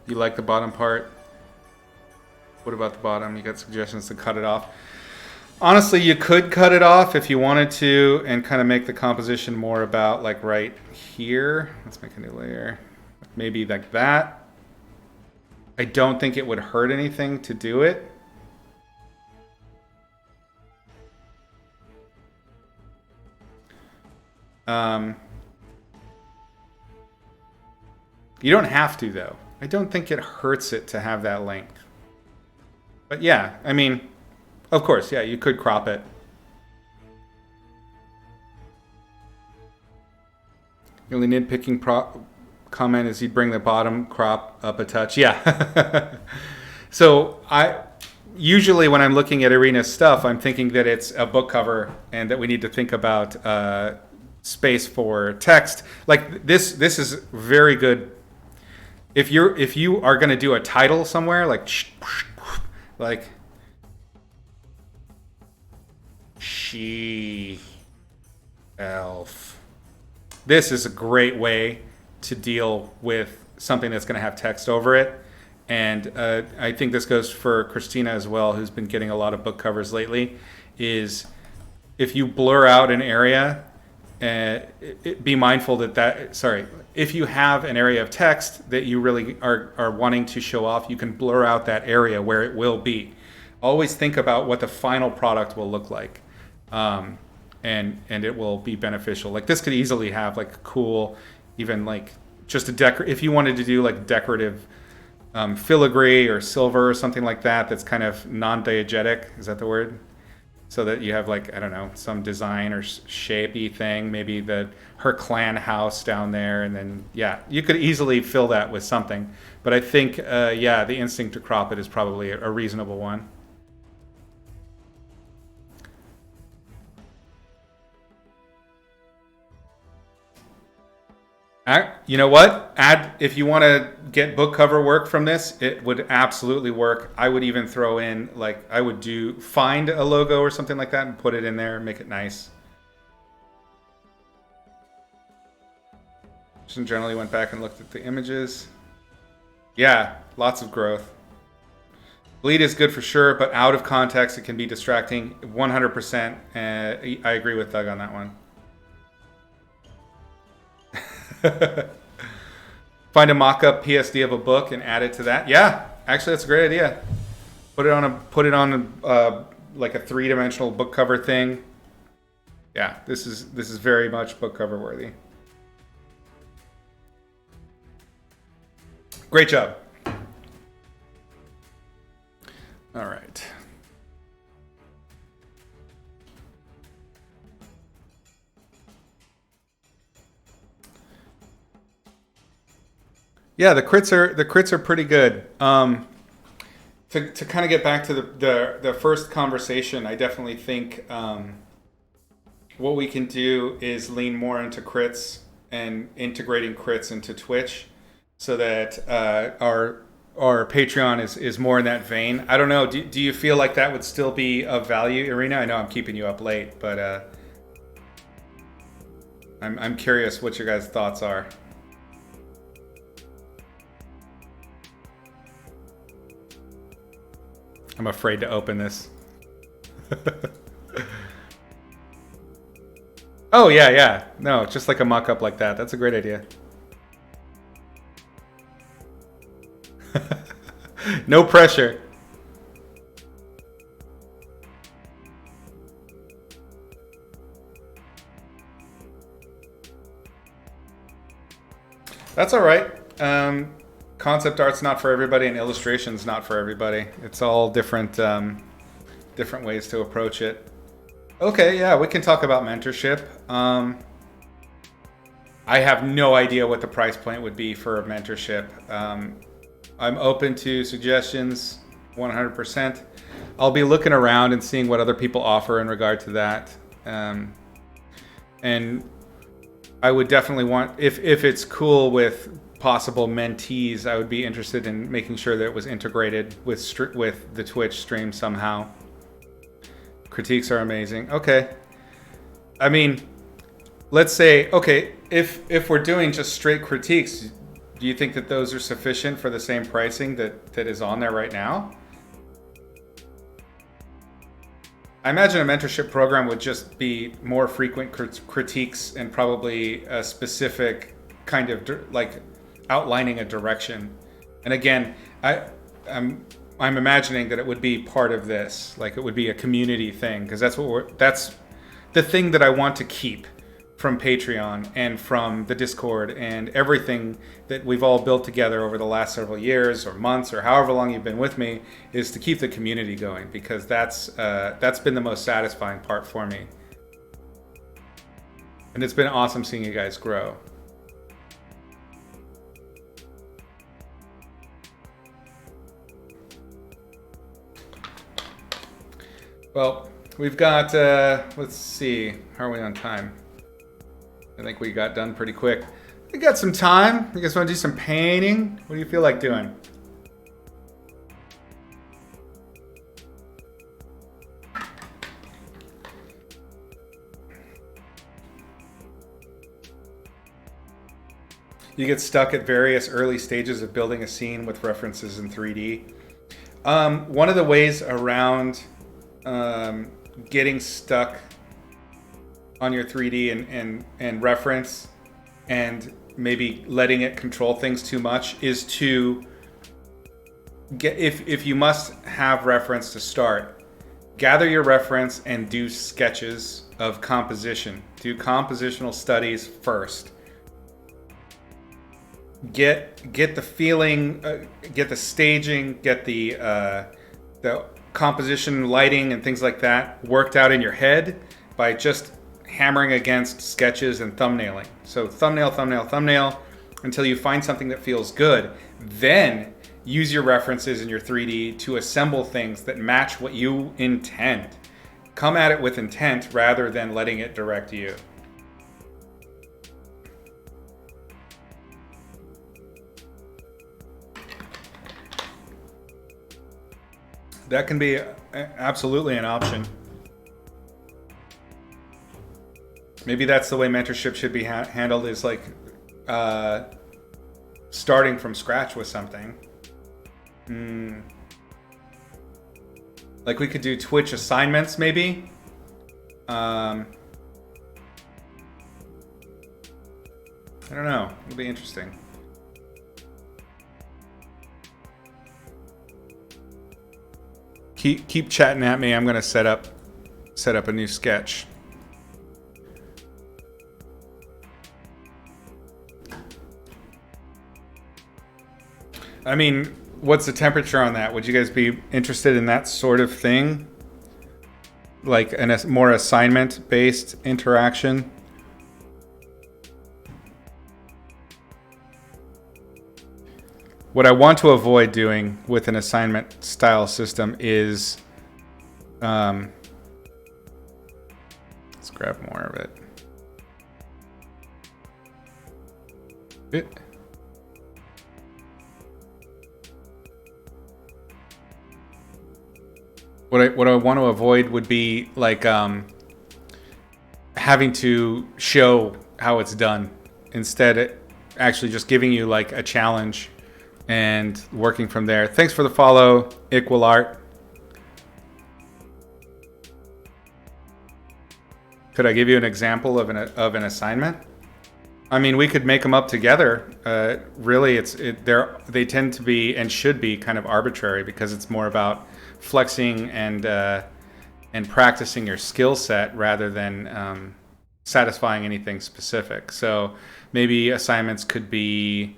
You like the bottom part? What about the bottom? You got suggestions to cut it off? Honestly, you could cut it off if you wanted to and kind of make the composition more about like right here. Let's make a new layer. Maybe like that. I don't think it would hurt anything to do it. You don't have to, though. I don't think it hurts it to have that length. But yeah, I mean, of course, yeah, you could crop it. The only nitpicking comment is you bring the bottom crop up a touch. Yeah. So usually when I'm looking at Irina's stuff, I'm thinking that it's a book cover and that we need to think about space for text. Like this is very good. If you are going to do a title somewhere, like she elf. This is a great way to deal with something that's going to have text over it. And I think this goes for Christina as well, who's been getting a lot of book covers lately, is if you blur out an area, be mindful if you have an area of text that you really are wanting to show off, you can blur out that area where it will be. Always think about what the final product will look like. And it will be beneficial. Like this could easily have like cool, even like just if you wanted to do like decorative filigree or silver or something like that, that's kind of non-diegetic. Is that the word? So that you have like, I don't know, some design or shapey thing, maybe her clan house down there. And then, yeah, you could easily fill that with something. But I think, the instinct to crop it is probably a reasonable one. You know what? If you want to get book cover work from this, it would absolutely work. I would even throw in, like, find a logo or something like that and put it in there and make it nice. Just generally went back and looked at the images. Yeah, lots of growth. Bleed is good for sure, but out of context, it can be distracting. 100%. I agree with Doug on that one. Find a mock-up PSD of a book and add it to that. Yeah, actually, that's a great idea. Put it on like a 3-dimensional book cover thing. Yeah, this is very much book cover worthy. Great job. All right. Yeah, the crits are pretty good. To kind of get back to the first conversation, I definitely think what we can do is lean more into crits and integrating crits into Twitch, so that our Patreon is more in that vein. I don't know. Do you feel like that would still be of value, Irina? I know I'm keeping you up late, but I'm curious what your guys' thoughts are. I'm afraid to open this. Oh, yeah. No, just like a mock-up like that. That's a great idea. No pressure. That's all right. concept art's not for everybody, and illustration's not for everybody. It's all different, different ways to approach it. Okay, yeah, we can talk about mentorship. I have no idea what the price point would be for a mentorship. I'm open to suggestions 100%. I'll be looking around and seeing what other people offer in regard to that. And I would definitely want, if it's cool with possible mentees, I would be interested in making sure that it was integrated with the Twitch stream somehow. Critiques are amazing. Okay. I mean, let's say, okay, if we're doing just straight critiques, do you think that those are sufficient for the same pricing that is on there right now? I imagine a mentorship program would just be more frequent critiques and probably a specific kind of like outlining a direction. And again, I'm imagining that it would be part of this, like it would be a community thing, because that's the thing that I want to keep from Patreon and from the Discord and everything that we've all built together over the last several years or months or however long you've been with me, is to keep the community going, because that's been the most satisfying part for me. And it's been awesome seeing you guys grow. Well, we've got, let's see, how are we on time? I think we got done pretty quick. We got some time. You guys want to do some painting? What do you feel like doing? You get stuck at various early stages of building a scene with references in 3D. One of the ways around getting stuck on your 3D and reference and maybe letting it control things too much is to get, if you must have reference to start, gather your reference and do sketches of composition. Do compositional studies first. Get the feeling, get the staging, get the composition, lighting, and things like that worked out in your head by just hammering against sketches and thumbnailing. So thumbnail, thumbnail, thumbnail until you find something that feels good. Then use your references in your 3D to assemble things that match what you intend. Come at it with intent rather than letting it direct you. That can be absolutely an option. Maybe that's the way mentorship should be handled, is like starting from scratch with something. Like we could do Twitch assignments maybe. I don't know. It'll be interesting. Keep chatting at me. I'm gonna set up a new sketch. I mean, what's the temperature on that? Would you guys be interested in that sort of thing? Like a more assignment-based interaction? What I want to avoid doing with an assignment style system is, let's grab more of it. What I want to avoid would be like having to show how it's done. Instead, it actually just giving you like a challenge and working from there. Thanks for the follow, Equilart. Could I give you an example of an assignment? I mean, we could make them up together. Really, they tend to be and should be kind of arbitrary, because it's more about flexing and practicing your skill set rather than satisfying anything specific. So maybe assignments could be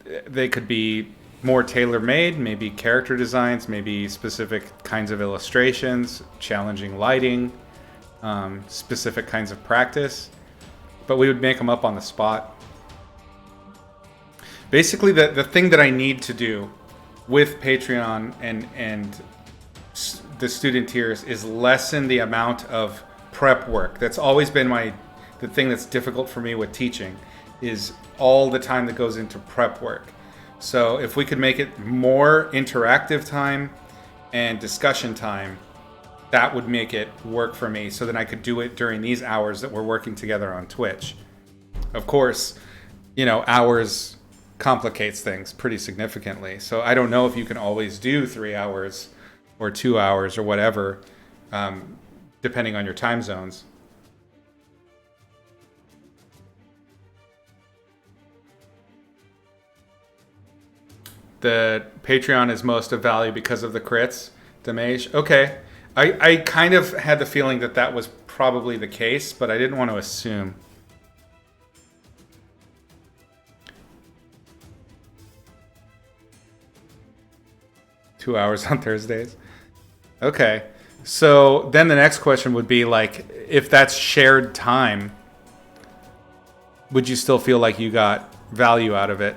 They could be more tailor made, maybe character designs, maybe specific kinds of illustrations, challenging lighting, specific kinds of practice. But we would make them up on the spot. Basically, the thing that I need to do with Patreon and the student tiers is lessen the amount of prep work. That's always been the thing that's difficult for me with teaching is all the time that goes into prep work. So if we could make it more interactive time and discussion time, that would make it work for me so that I could do it during these hours that we're working together on Twitch. Of course, hours complicates things pretty significantly. So I don't know if you can always do 3 hours or 2 hours or whatever, depending on your time zones. The Patreon is most of value because of the crits, Damage. Okay. I kind of had the feeling that was probably the case, but I didn't want to assume. Two hours on Thursdays. Okay. So then the next question would be like, if that's shared time, would you still feel like you got value out of it?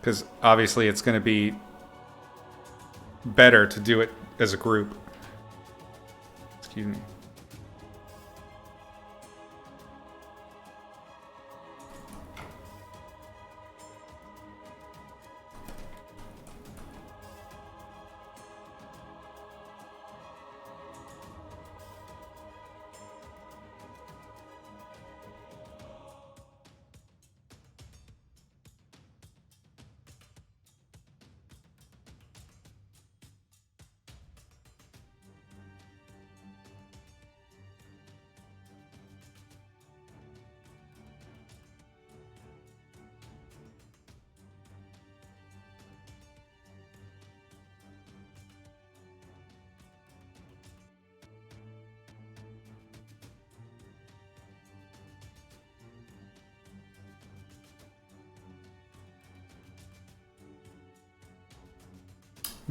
Because obviously it's going to be better to do it as a group. Excuse me.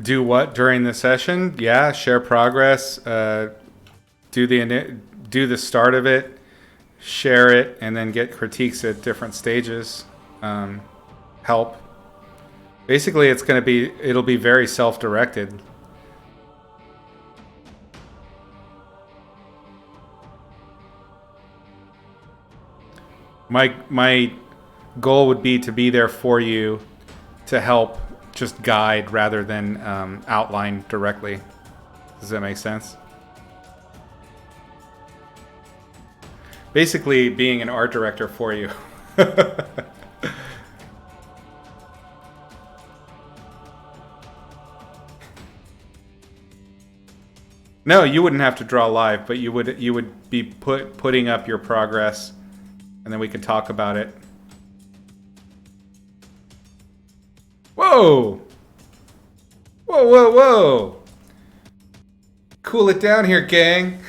Do what during the session? Yeah, share progress. Do the start of it, share it, and then get critiques at different stages. Help. Basically, it'll be very self-directed. My goal would be to be there for you to help just guide rather than outline directly. Does that make sense? Basically being an art director for you. No, you wouldn't have to draw live, but you would be putting up your progress, and then we could talk about it. Whoa! Whoa, whoa, whoa! Cool it down here, gang.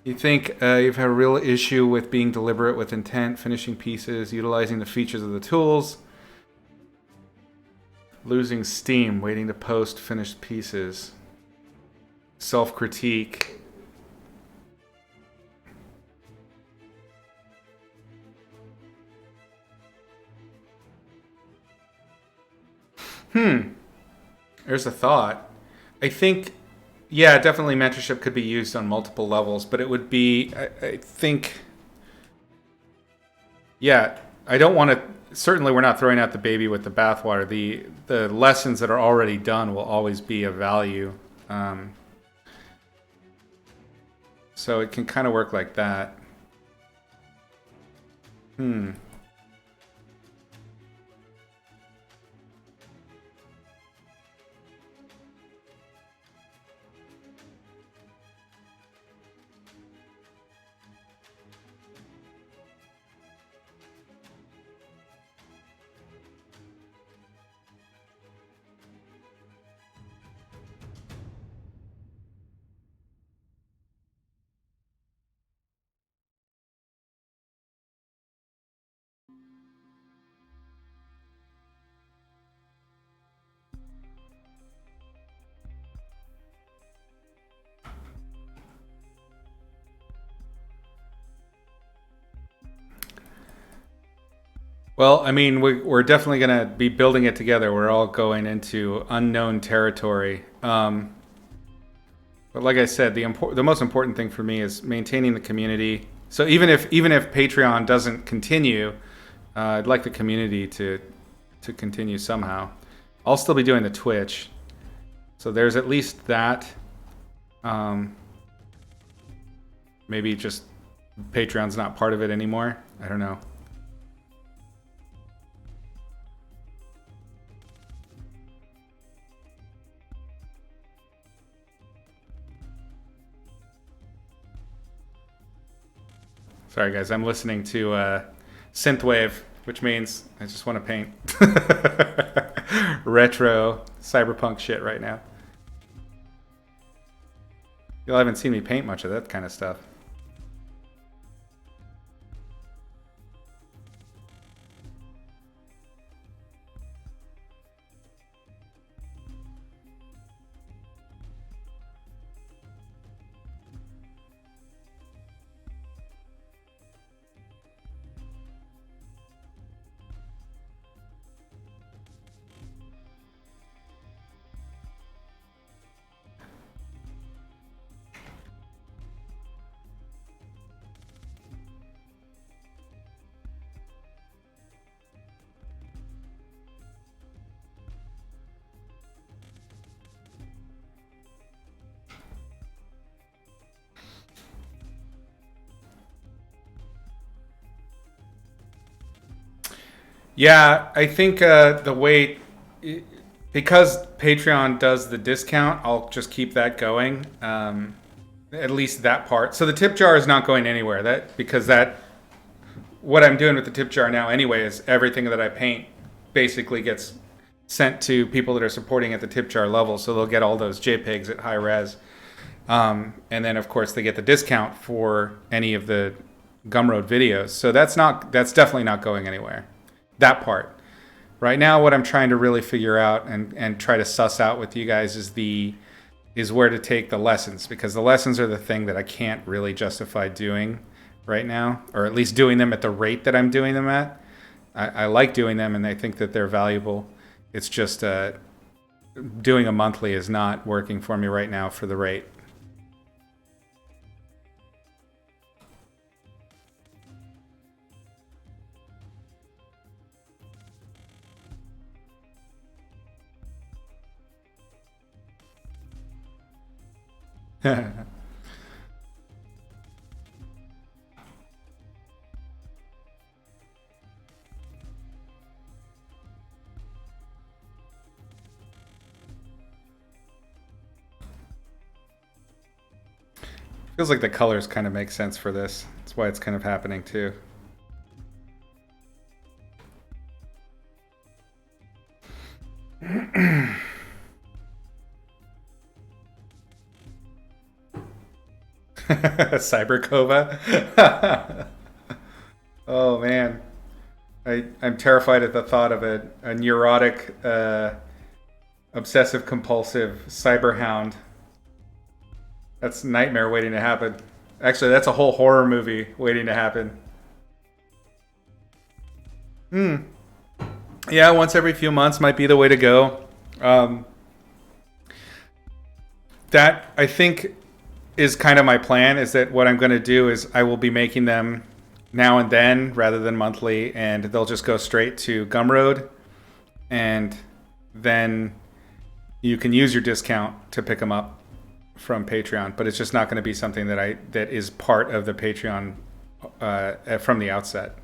You think you've had a real issue with being deliberate with intent, finishing pieces, utilizing the features of the tools, losing steam, waiting to post finished pieces, self-critique. There's a thought. I think, yeah, definitely mentorship could be used on multiple levels, but it would be, I think, yeah, I don't want to, certainly we're not throwing out the baby with the bathwater. The lessons that are already done will always be of value. So it can kind of work like that. Well, I mean, we're definitely going to be building it together. We're all going into unknown territory. But like I said, the most important thing for me is maintaining the community. So even if Patreon doesn't continue, I'd like the community to continue somehow. I'll still be doing the Twitch, so there's at least that. Um, Maybe just Patreon's not part of it anymore. I don't know. Sorry, guys. I'm listening to synthwave, which means I just want to paint retro cyberpunk shit right now. You all haven't seen me paint much of that kind of stuff. Yeah, I think the way, because Patreon does the discount, I'll just keep that going. At least that part. So the tip jar is not going anywhere. Because what I'm doing with the tip jar now anyway is everything that I paint basically gets sent to people that are supporting at the tip jar level. So they'll get all those JPEGs at high res. And then of course they get the discount for any of the Gumroad videos. So that's definitely not going anywhere. That part. Right now, what I'm trying to really figure out and try to suss out with you guys is where to take the lessons, because the lessons are the thing that I can't really justify doing right now, or at least doing them at the rate that I'm doing them at. I like doing them and I think that they're valuable. It's just doing a monthly is not working for me right now for the rate. Feels like the colors kind of make sense for this. That's why it's kind of happening too. Cybercova. Oh man, I'm terrified at the thought of a neurotic, obsessive compulsive cyberhound. That's a nightmare waiting to happen. Actually, that's a whole horror movie waiting to happen. Yeah, once every few months might be the way to go. That I think is kind of my plan, is that what I'm going to do is I will be making them now and then rather than monthly, and they'll just go straight to Gumroad, and then you can use your discount to pick them up from Patreon, but it's just not going to be something that is part of the Patreon from the outset.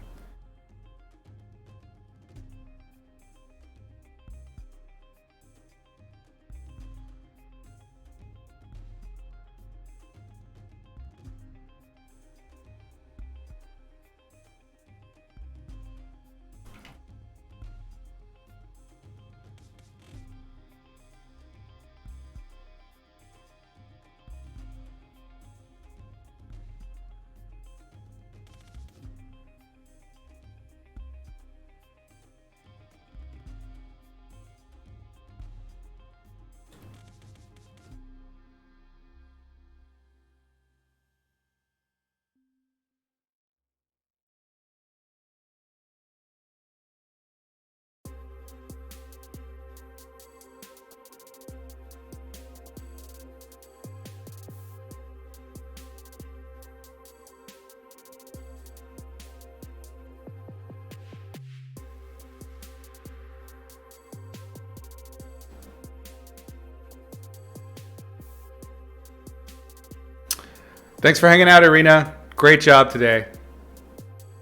Thanks for hanging out, Irina. Great job today.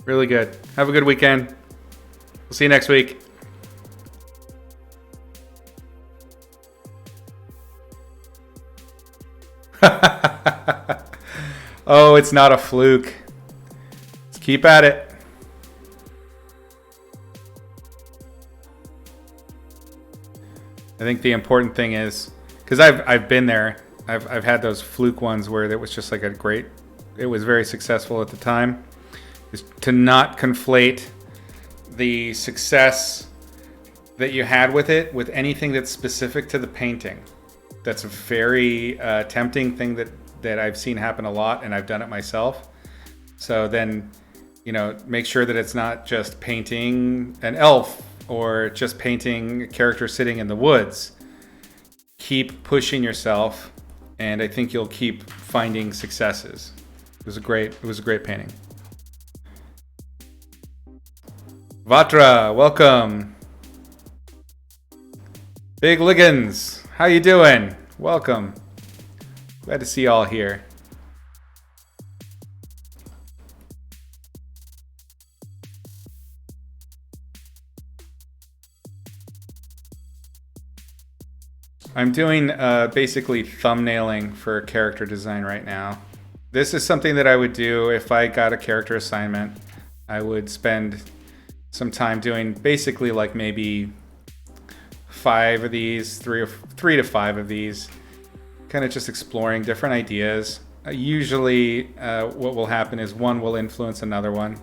Really good. Have a good weekend. We'll see you next week. Oh, it's not a fluke. Let's keep at it. I think the important thing is, because I've been there. I've had those fluke ones where it was just like it was very successful at the time, is to not conflate the success that you had with it with anything that's specific to the painting. That's a very tempting thing that I've seen happen a lot, and I've done it myself. So then, make sure that it's not just painting an elf or just painting a character sitting in the woods. Keep pushing yourself, and I think you'll keep finding successes. It was a great painting. Vatra, welcome. Big Liggins, how you doing? Welcome. Glad to see you all here. I'm doing basically thumbnailing for character design right now. This is something that I would do if I got a character assignment. I would spend some time doing basically like maybe 5 of these, 3 to 5 of these, kind of just exploring different ideas. Usually what will happen is one will influence another one.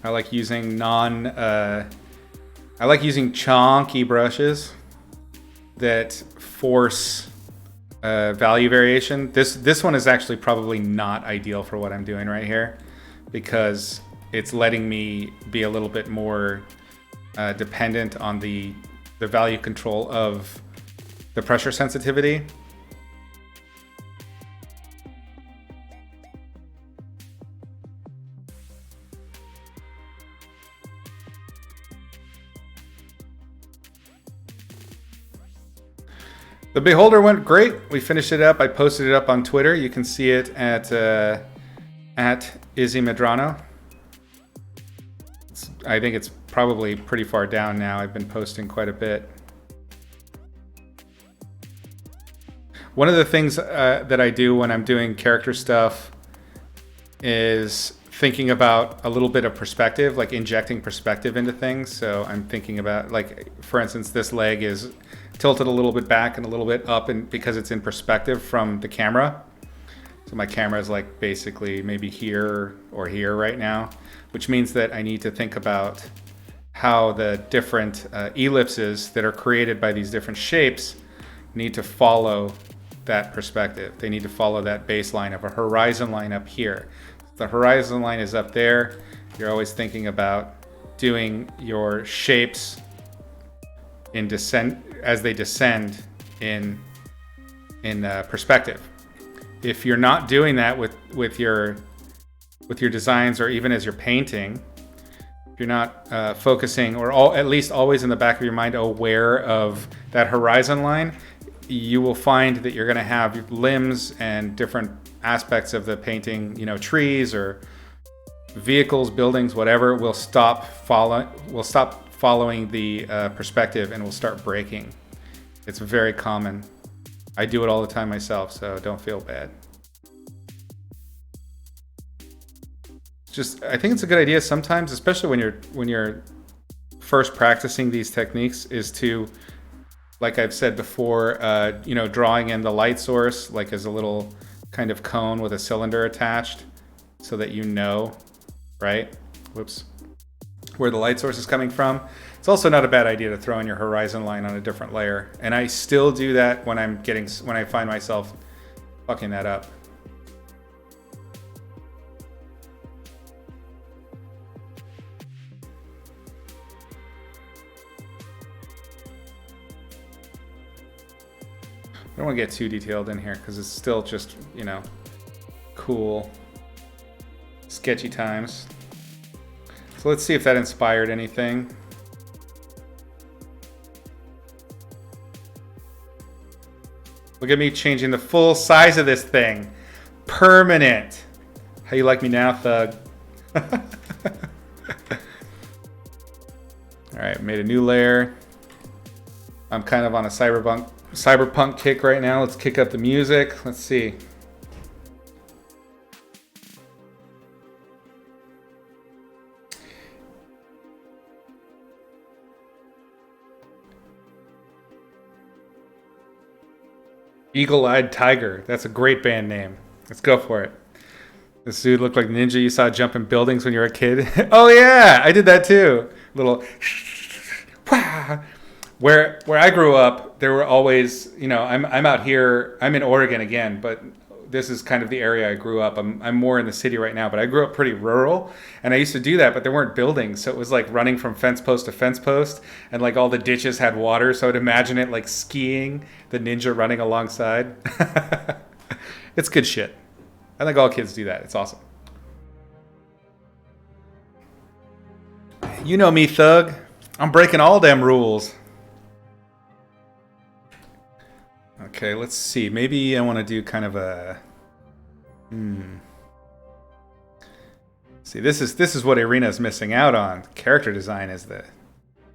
I like using chonky brushes that force value variation. This one is actually probably not ideal for what I'm doing right here, because it's letting me be a little bit more dependent on the value control of the pressure sensitivity. The Beholder went great. We finished it up. I posted it up on Twitter. You can see it at Izzy Medrano. I think it's probably pretty far down now. I've been posting quite a bit. One of the things that I do when I'm doing character stuff is thinking about a little bit of perspective, like injecting perspective into things. So I'm thinking about, like, for instance, this leg is tilted a little bit back and a little bit up, and because it's in perspective from the camera. So my camera is like basically maybe here or here right now, which means that I need to think about how the different ellipses that are created by these different shapes need to follow that perspective. They need to follow that baseline of a horizon line up here. The horizon line is up there. You're always thinking about doing your shapes in descent as they descend in perspective. If you're not doing that with your designs, or even as you're painting, if you're not focusing, or at least always in the back of your mind aware of that horizon line, you will find that you're going to have limbs and different aspects of the painting, trees or vehicles, buildings, whatever, will stop following the perspective and will start breaking. It's very common. I do it all the time myself, so don't feel bad. I think it's a good idea sometimes, especially when you're first practicing these techniques, is to, like I've said before, drawing in the light source like as a little kind of cone with a cylinder attached, so that right? Whoops. Where the light source is coming from. It's also not a bad idea to throw in your horizon line on a different layer. And I still do that when I find myself fucking that up. I don't want to get too detailed in here because it's still just, cool, sketchy times. So let's see if that inspired anything. Look at me changing the full size of this thing. Permanent. How you like me now, thug? Alright, made a new layer. I'm kind of on a cyberpunk kick right now. Let's kick up the music. Let's see. Eagle-Eyed Tiger. That's a great band name. Let's go for it. This dude looked like Ninja you saw jumping buildings when you were a kid. Oh yeah, I did that too. Little where I grew up, there were always, you know, I'm out here, I'm in Oregon again, but this is kind of the area I grew up. I'm more in the city right now, but I grew up pretty rural, and I used to do that, but there weren't buildings, so it was like running from fence post to fence post, and like all the ditches had water, so I'd imagine it like skiing, the ninja running alongside. It's good shit. I think all kids do that. It's awesome. You know me, thug. I'm breaking all them rules. Okay, let's see. Maybe I want to do kind of a... See, this is what Arena's missing out on. Character design is the...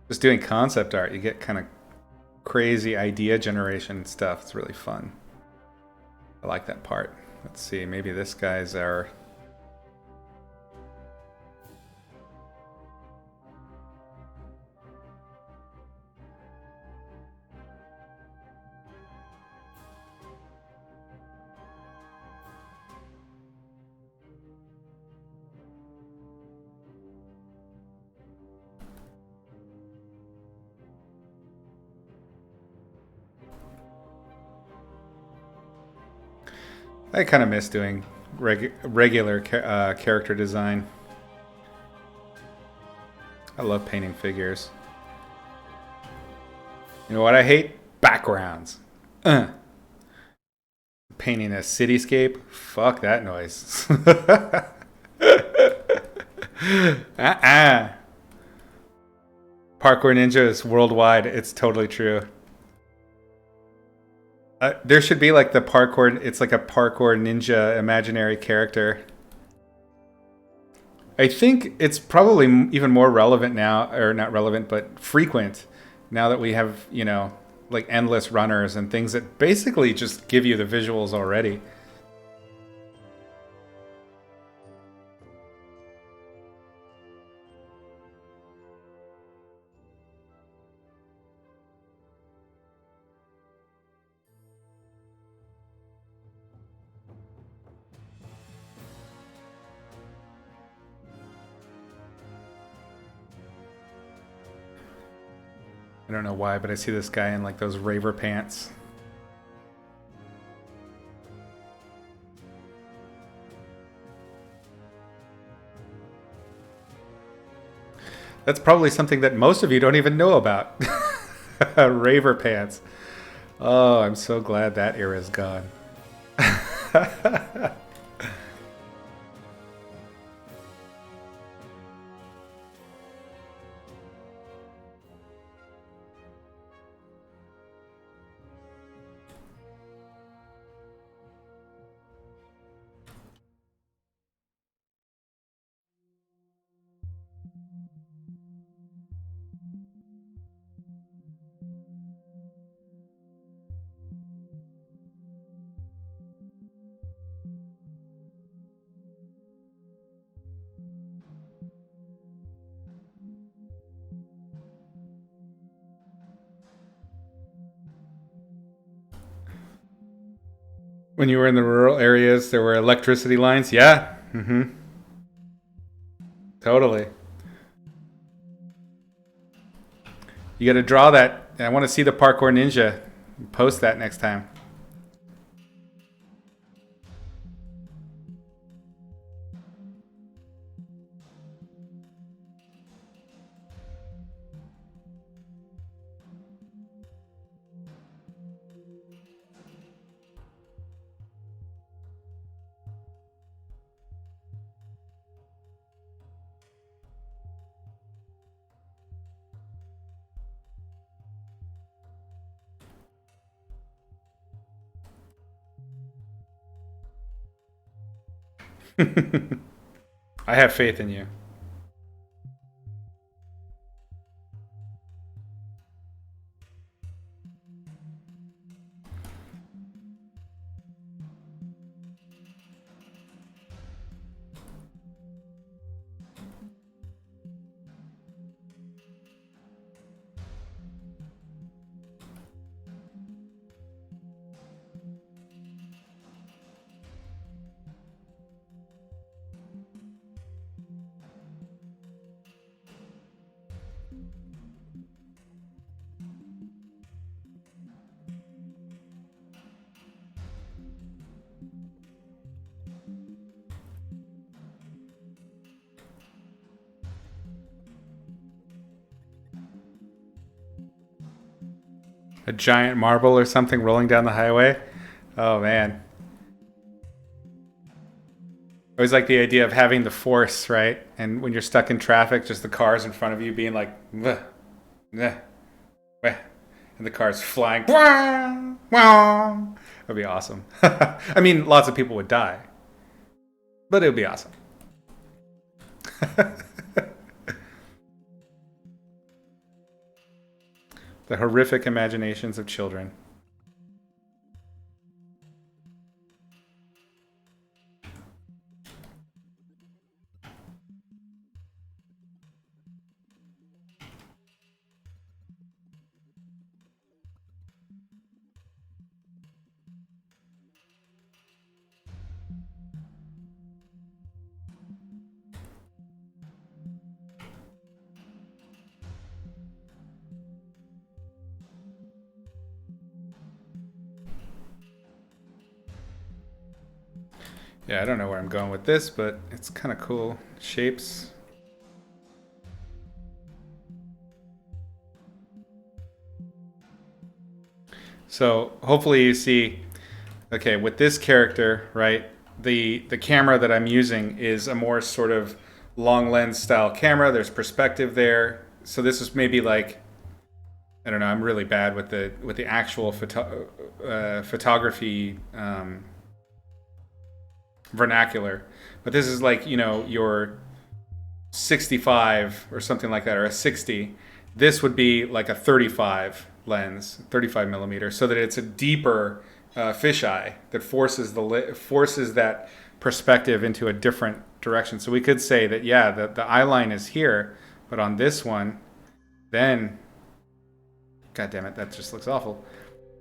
Just doing concept art, you get kind of crazy idea generation stuff. It's really fun. I like that part. Let's see, maybe this guy's our... I kind of miss doing regular character design. I love painting figures. You know what I hate? Backgrounds. Painting a cityscape? Fuck that noise. Parkour Ninja is worldwide. It's totally true. There should be like the parkour. It's like a parkour ninja imaginary character. I think it's probably even more relevant now, or not relevant, but frequent now that we have, you know, like endless runners and things that basically just give you the visuals already. I don't know why, but I see this guy in like those raver pants. That's probably something that most of you don't even know about. Raver pants. Oh, I'm so glad that era is gone. When you were in the rural areas, there were electricity lines. Yeah. Totally. You got to draw that. I want to see the parkour ninja. Post that next time. I have faith in you. A giant marble or something rolling down the highway. Oh man. I always like the idea of having the force, right? And when you're stuck in traffic, just the cars in front of you being like, "Bleh, bleh, bleh," and the cars flying. Wah, wah. That'd be awesome. I mean, lots of people would die, but it would be awesome. The horrific imaginations of children. Yeah, I don't know where I'm going with this, but it's kind of cool. Shapes. So hopefully you see, okay, with this character, right, the camera that I'm using is a more sort of long lens style camera. There's perspective there. So this is maybe like, I don't know, I'm really bad with the actual photography vernacular, but this is like, you know, your 65 or something like that, or a 60. This would be like a 35 lens, 35 millimeter, so that it's a deeper fisheye that forces that perspective into a different direction. So we could say that, yeah, the eye line is here, but on this one, then, god damn it, that just looks awful.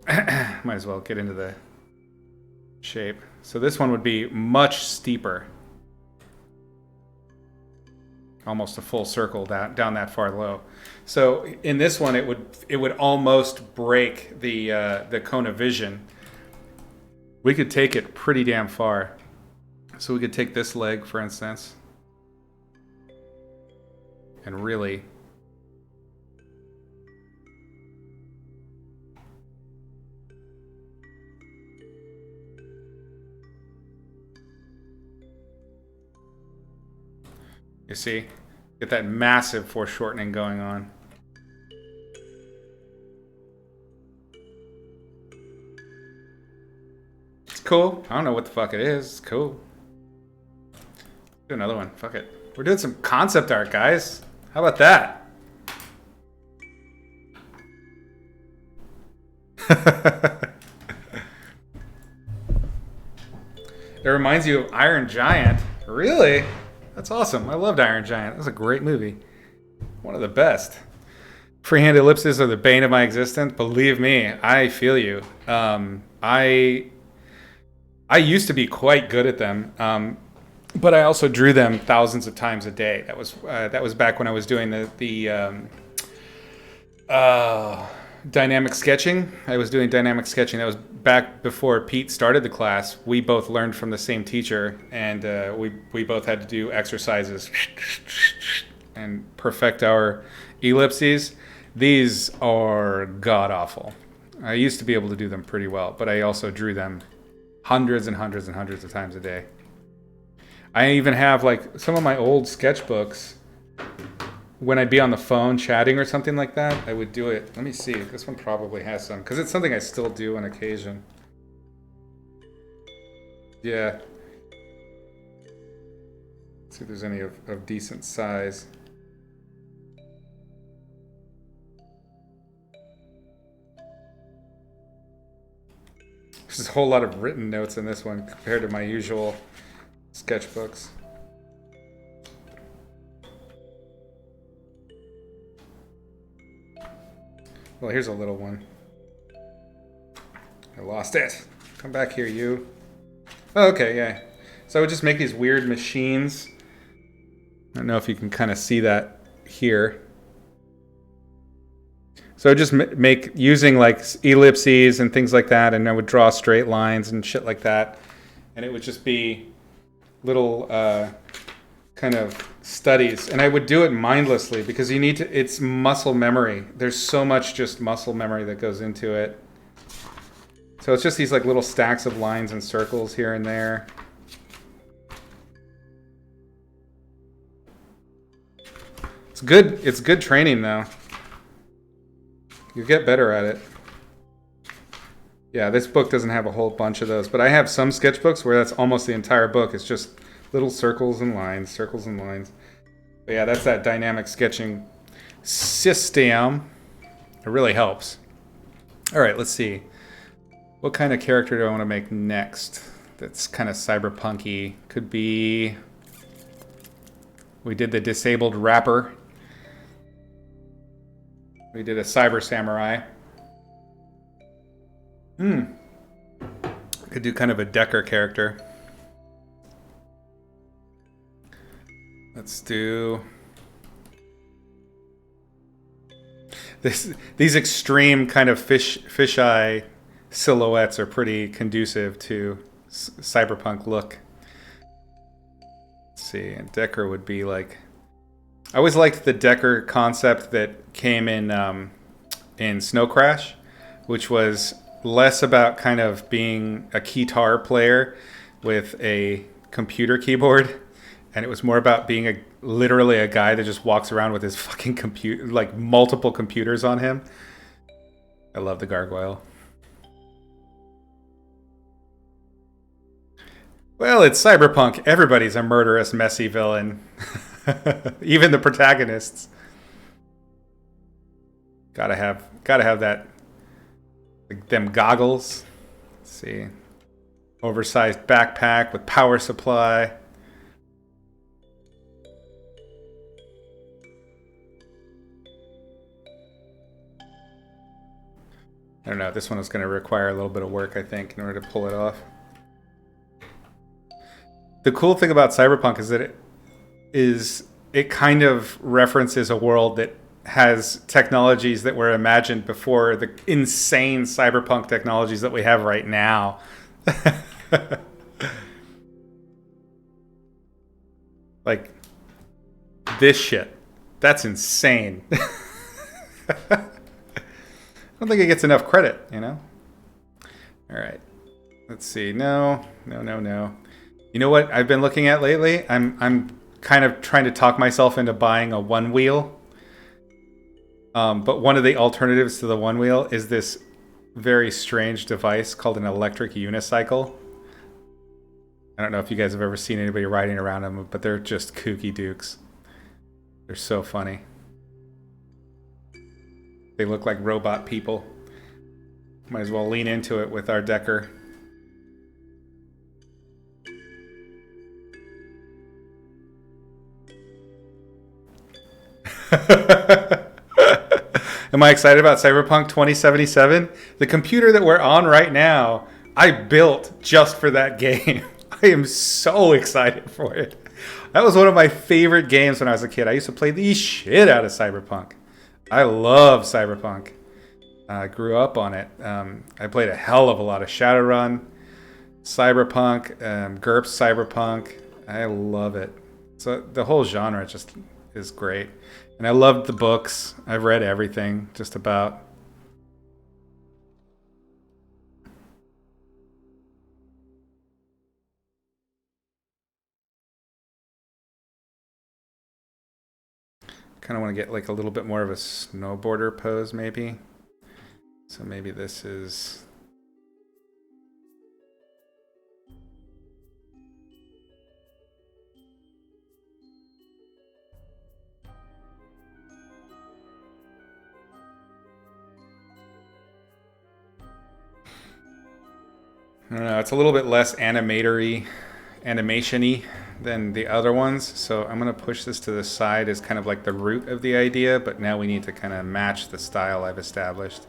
Might as well get into the shape. So this one would be much steeper, almost a full circle down that far low. So in this one, it would almost break the cone of vision. We could take it pretty damn far. So we could take this leg, for instance, and really you see, get that massive foreshortening going on. It's cool. I don't know what the fuck it is. It's cool. Do another one. Fuck it. We're doing some concept art, guys. How about that? It reminds you of Iron Giant. Really? That's awesome. I loved Iron Giant. That's a great movie. One of the best. Freehand ellipses are the bane of my existence. Believe me, I feel you. I used to be quite good at them, but I also drew them thousands of times a day. That was back when I was doing the dynamic sketching. I was doing dynamic sketching. That was back before Pete started the class. We both learned from the same teacher, and we both had to do exercises and perfect our ellipses. These are god awful. I used to be able to do them pretty well, but I also drew them hundreds and hundreds and hundreds of times a day. I even have like some of my old sketchbooks. When I'd be on the phone chatting or something like that, I would do it. Let me see. This one probably has some, because it's something I still do on occasion. Yeah. See if there's any of decent size. There's a whole lot of written notes in this one compared to my usual sketchbooks. Well, here's a little one. I lost it. Come back here, you. Oh, okay, yeah. So I would just make these weird machines. I don't know if you can kind of see that here. So I would just make using like ellipses and things like that, and I would draw straight lines and shit like that. And it would just be little kind of studies. And I would do it mindlessly because you need to, it's muscle memory. There's so much just muscle memory that goes into it. So it's just these like little stacks of lines and circles here and there. It's good training though. You get better at it. Yeah, this book doesn't have a whole bunch of those, but I have some sketchbooks where that's almost the entire book. It's just little circles and lines, circles and lines. But yeah, that's that dynamic sketching system. It really helps. All right, let's see. What kind of character do I want to make next? That's kind of cyberpunk-y. Could be... We did the disabled rapper. We did a cyber samurai. Could do kind of a Decker character. Let's do... These extreme kind of fisheye silhouettes are pretty conducive to cyberpunk look. Let's see, and Decker would be like... I always liked the Decker concept that came in Snow Crash, which was less about kind of being a guitar player with a computer keyboard, and it was more about being literally a guy that just walks around with his fucking computer, like multiple computers on him. I love the gargoyle. Well, it's cyberpunk. Everybody's a murderous, messy villain. Even the protagonists. Gotta have that. Like them goggles. Let's see. Oversized backpack with power supply. I don't know. This one is going to require a little bit of work, I think, in order to pull it off. The cool thing about cyberpunk is that it kind of references a world that has technologies that were imagined before the insane cyberpunk technologies that we have right now. Like this shit. That's insane. I don't think it gets enough credit, you know? All right. Let's see. No. You know what I've been looking at lately? I'm kind of trying to talk myself into buying a one wheel. But one of the alternatives to the one wheel is this very strange device called an electric unicycle. I don't know if you guys have ever seen anybody riding around them, but they're just kooky dukes. They're so funny. They look like robot people. Might as well lean into it with our Decker. Am I excited about Cyberpunk 2077? The computer that we're on right now, I built just for that game. I am so excited for it. That was one of my favorite games when I was a kid. I used to play the shit out of Cyberpunk. I love Cyberpunk. I grew up on it. I played a hell of a lot of Shadowrun, Cyberpunk, GURPS Cyberpunk. I love it. So the whole genre just is great. And I loved the books. I've read everything, just about. Kind of want to get like a little bit more of a snowboarder pose, maybe. So maybe this is... I don't know, it's a little bit less animation-y than the other ones. So I'm going to push this to the side as kind of like the root of the idea, but now we need to kind of match the style I've established.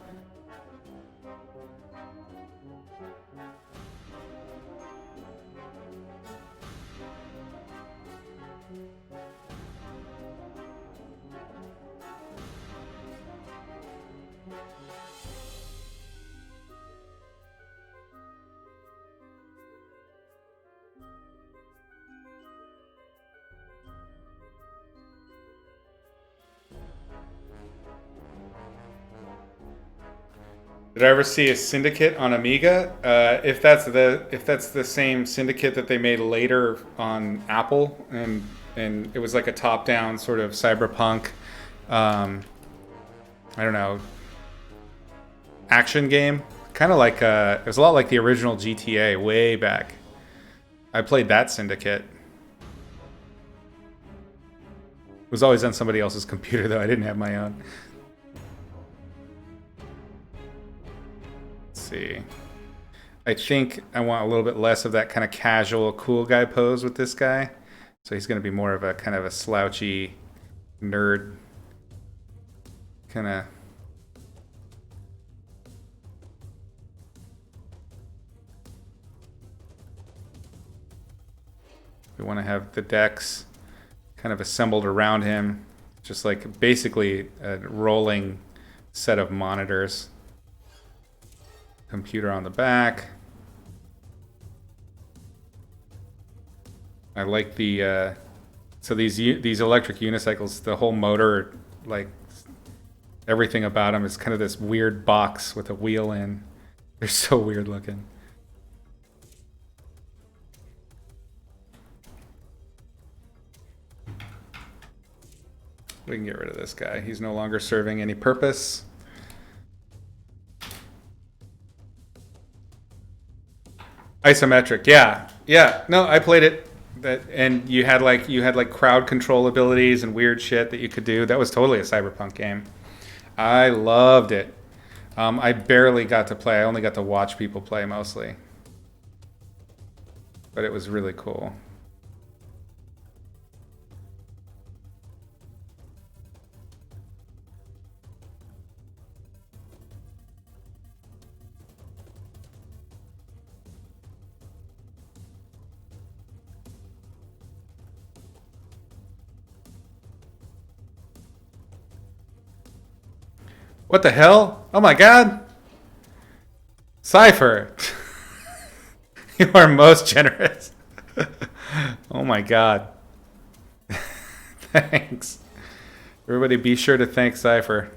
Did I ever see a Syndicate on Amiga? If that's the same Syndicate that they made later on Apple, and it was like a top-down sort of cyberpunk, I don't know, action game, kind of like it was a lot like the original GTA way back. I played that Syndicate. It was always on somebody else's computer though. I didn't have my own. See. I think I want a little bit less of that kind of casual cool guy pose with this guy. So he's going to be more of a kind of a slouchy nerd kind of. We want to have the decks kind of assembled around him, just like basically a rolling set of monitors. Computer on the back. I like the so these electric unicycles, the whole motor, like everything about them is kind of this weird box with a wheel in. They're so weird looking. We can get rid of this guy. He's no longer serving any purpose. Isometric, yeah. No, I played it. And you had like crowd control abilities and weird shit that you could do. That was totally a cyberpunk game. I loved it. I barely got to play. I only got to watch people play mostly. But it was really cool. What the hell? Oh my god! Cypher! You are most generous. Oh my god. Thanks. Everybody be sure to thank Cypher.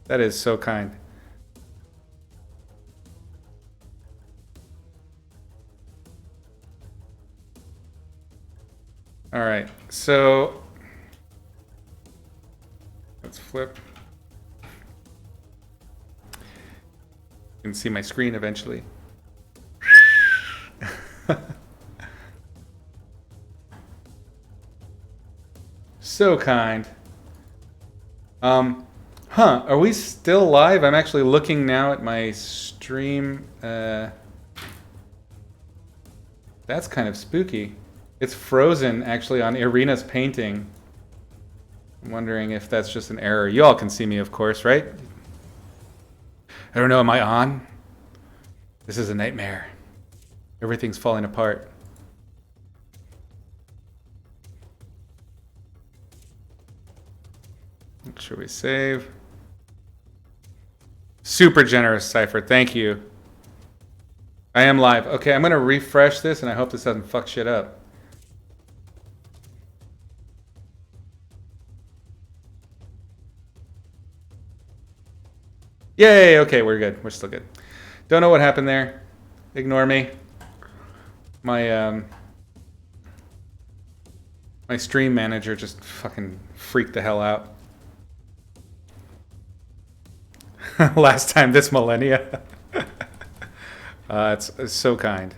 That is so kind. Alright, so let's flip. You can see my screen eventually. So kind. Are we still live? I'm actually looking now at my stream. That's kind of spooky. It's frozen actually on Irina's painting. I'm wondering if that's just an error. You all can see me, of course, right? I don't know, am I on? This is a nightmare. Everything's falling apart. Make sure we save. Super generous, Cypher. Thank you. I am live. Okay, I'm going to refresh this, and I hope this doesn't fuck shit up. Yay, okay, we're good. We're still good. Don't know what happened there. Ignore me. My my stream manager just fucking freaked the hell out. Last time this millennia. It's so kind.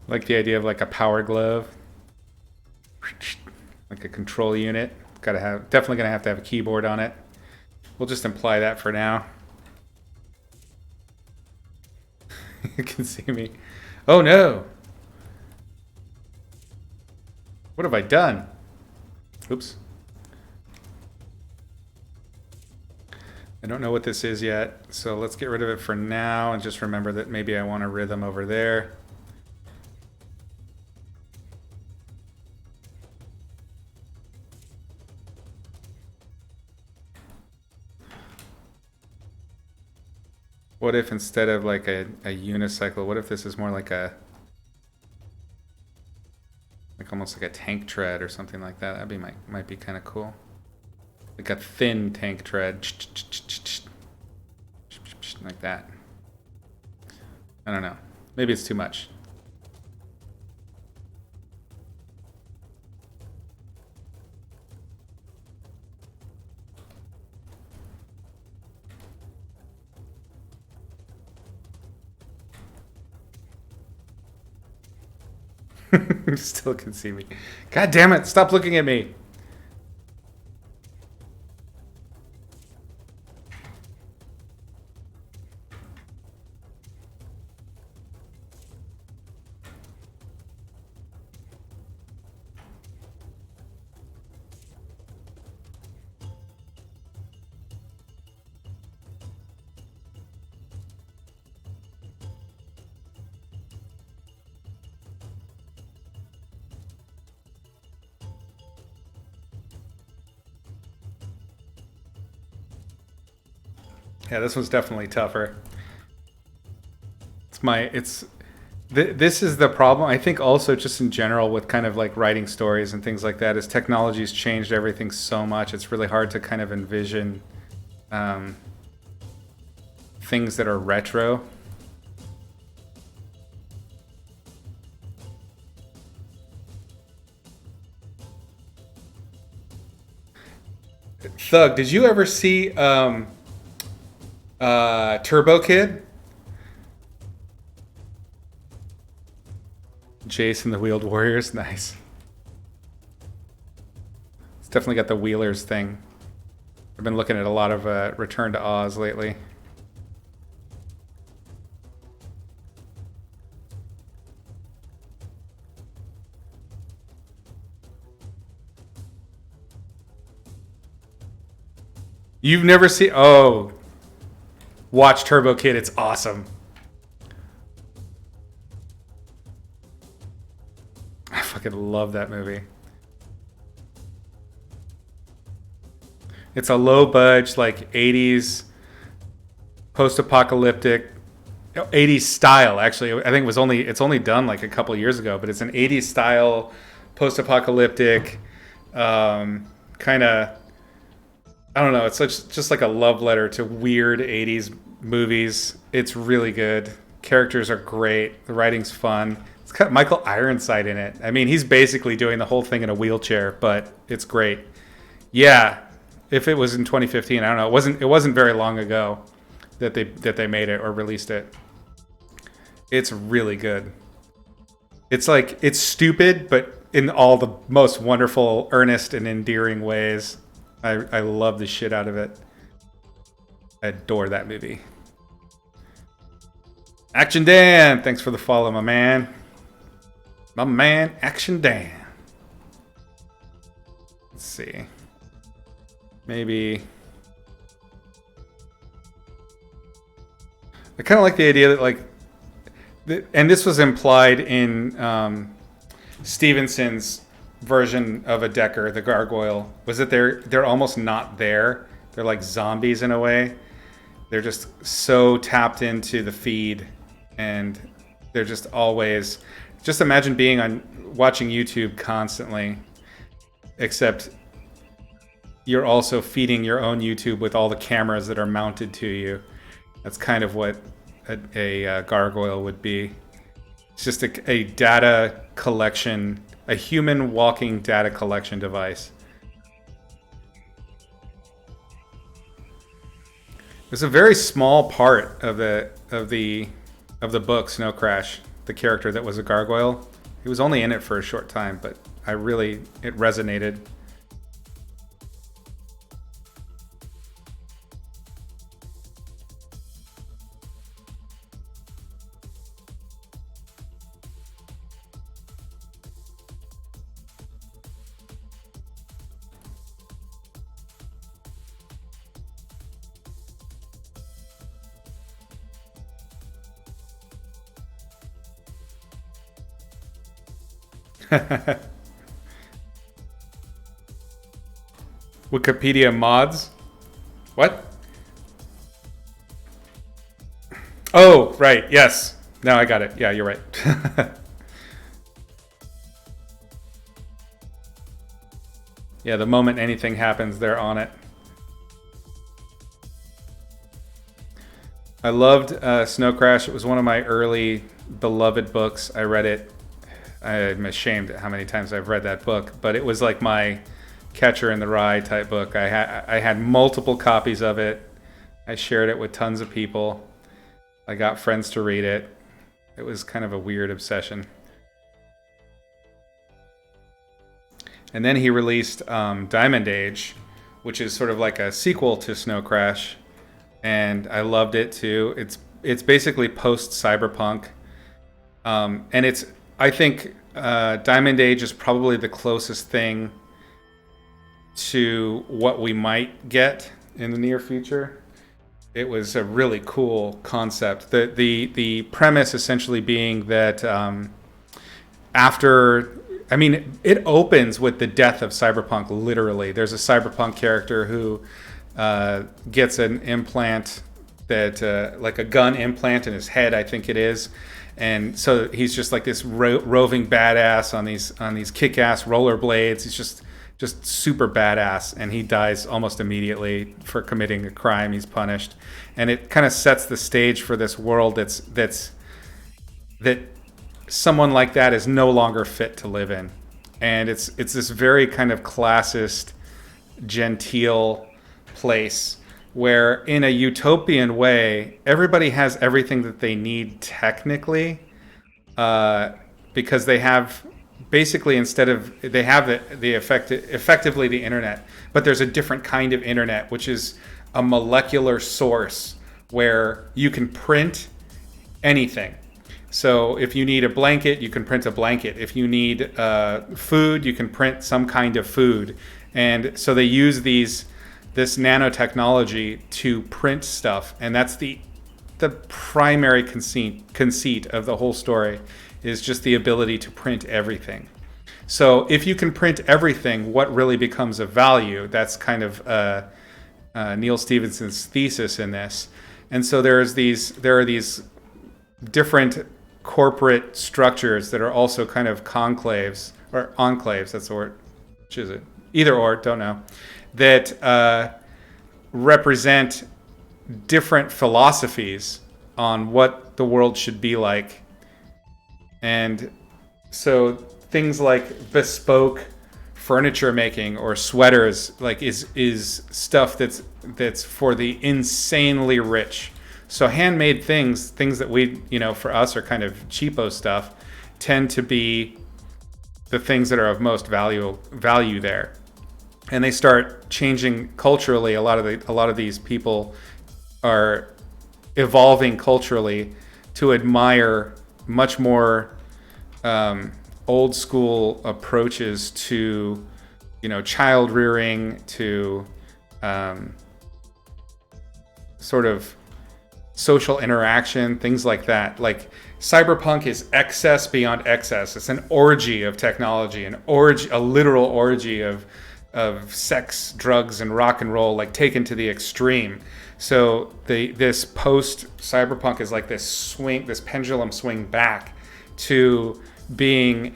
Like the idea of like a power glove, like a control unit. Definitely gonna have to have a keyboard on it. We'll just imply that for now. You can see me. Oh no! What have I done? Oops. I don't know what this is yet, so let's get rid of it for now and just remember that maybe I want a rhythm over there. What if instead of like a unicycle, what if this is more like almost like a tank tread or something like that? That'd be might be kind of cool. Like a thin tank tread. Like that. I don't know. Maybe it's too much. You still can see me. God damn it, stop looking at me. Yeah, this one's definitely tougher. This is the problem. I think also just in general with kind of like writing stories and things like that is technology's changed everything so much. It's really hard to kind of envision things that are retro. Thug, did you ever see Turbo Kid? Jason the Wheeled Warriors, nice. It's definitely got the Wheelers thing. I've been looking at a lot of Return to Oz lately. You've never seen... Oh. Watch Turbo Kid. It's awesome. I fucking love that movie. It's a low budge, like 80s post-apocalyptic, 80s style. Actually, I think it's only done like a couple years ago, but it's an 80s style post-apocalyptic kind of. I don't know. It's just like a love letter to weird 80s movies. It's really good. Characters are great. The writing's fun. It's got Michael Ironside in it. I mean, he's basically doing the whole thing in a wheelchair, but it's great. Yeah, if it was in 2015, I don't know. It wasn't very long ago that they made it or released it. It's really good. It's like it's stupid, but in all the most wonderful, earnest, and endearing ways. I love the shit out of it. I adore that movie. Action Dan, thanks for the follow, my man. My man, Action Dan. Let's see. Maybe. I kind of like the idea that, like, and this was implied in Stevenson's version of a Decker, the Gargoyle, was that they're almost not there. They're like zombies in a way. They're just so tapped into the feed, and they're just always. Just imagine watching YouTube constantly, except you're also feeding your own YouTube with all the cameras that are mounted to you. That's kind of what a gargoyle would be. It's just a data collection, a human walking data collection device. It's a very small part of the book, Snow Crash. the character that was a gargoyle. He was only in it for a short time, but it resonated. Wikipedia mods? What? Oh, right. Yes. Now I got it. Yeah, you're right. Yeah, the moment anything happens, they're on it. I loved Snow Crash. It was one of my early beloved books. I read it. I'm ashamed at how many times I've read that book, but it was like my Catcher in the Rye type book. I had multiple copies of it. I shared it with tons of people. I got friends to read it. It was kind of a weird obsession. And then he released Diamond Age, which is sort of like a sequel to Snow Crash, and I loved it too. It's basically post cyberpunk, and I think Diamond Age is probably the closest thing to what we might get in the near future. It was a really cool concept. The premise essentially being that it opens with the death of cyberpunk, literally. There's a cyberpunk character who gets an implant that, like a gun implant in his head, I think it is. And so he's just like this roving badass on these kick-ass rollerblades. He's just super badass, and he dies almost immediately for committing a crime. He's punished, and it kind of sets the stage for this world that someone like that is no longer fit to live in. And it's this very kind of classist, genteel place where, in a utopian way, everybody has everything that they need technically, because they have basically, effectively the internet, but there's a different kind of internet, which is a molecular source where you can print anything. So if you need a blanket, you can print a blanket. If you need food, you can print some kind of food. And so they use this nanotechnology to print stuff, and that's the primary conceit of the whole story, is just the ability to print everything. So if you can print everything, what really becomes of value? That's kind of Neil Stephenson's thesis in this. And so there are these different corporate structures that are also kind of conclaves, or enclaves, that's the word. Which is it? Either or, don't know. That represent different philosophies on what the world should be like. And so things like bespoke furniture making or sweaters, like is stuff that's for the insanely rich. So handmade things that we, for us are kind of cheapo stuff, tend to be the things that are of most value there. And they start changing culturally. A lot of these people are evolving culturally to admire much more old school approaches to, child rearing, to sort of social interaction, things like that. Like cyberpunk is excess beyond excess. It's an orgy of technology, a literal orgy of sex, drugs, and rock and roll, like taken to the extreme. So this post cyberpunk is like this pendulum swing back to being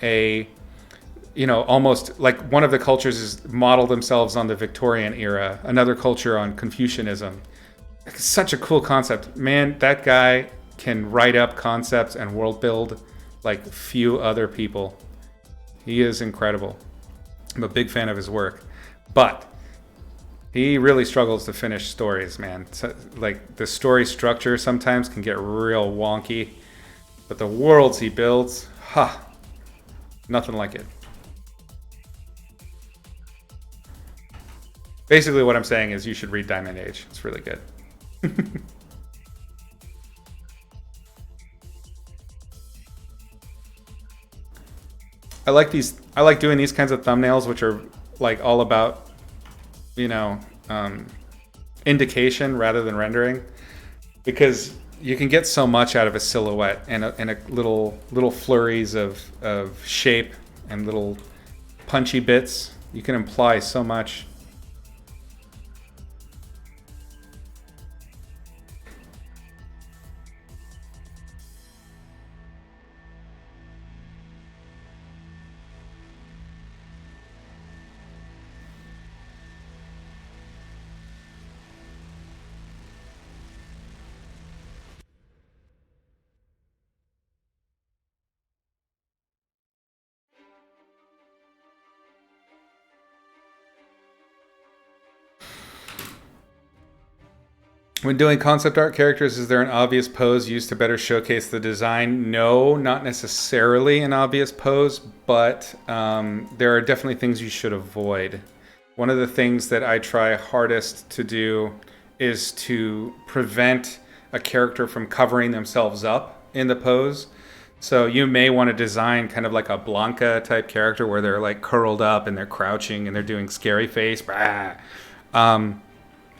almost like one of the cultures is model themselves on the Victorian era, another culture on Confucianism. It's such a cool concept. Man, that guy can write up concepts and world build like few other people. He is incredible. I'm a big fan of his work. But he really struggles to finish stories, man. So, like, the story structure sometimes can get real wonky. But the worlds he builds, nothing like it. Basically what I'm saying is you should read Diamond Age. It's really good. I like doing these kinds of thumbnails, which are like all about, you know, indication rather than rendering, because you can get so much out of a silhouette and a little flurries of shape and little punchy bits. You can imply so much. When doing concept art characters, is there an obvious pose used to better showcase the design? No, not necessarily an obvious pose, but there are definitely things you should avoid. One of the things that I try hardest to do is to prevent a character from covering themselves up in the pose. So you may want to design kind of like a Blanca type character where they're like curled up and they're crouching and they're doing scary face.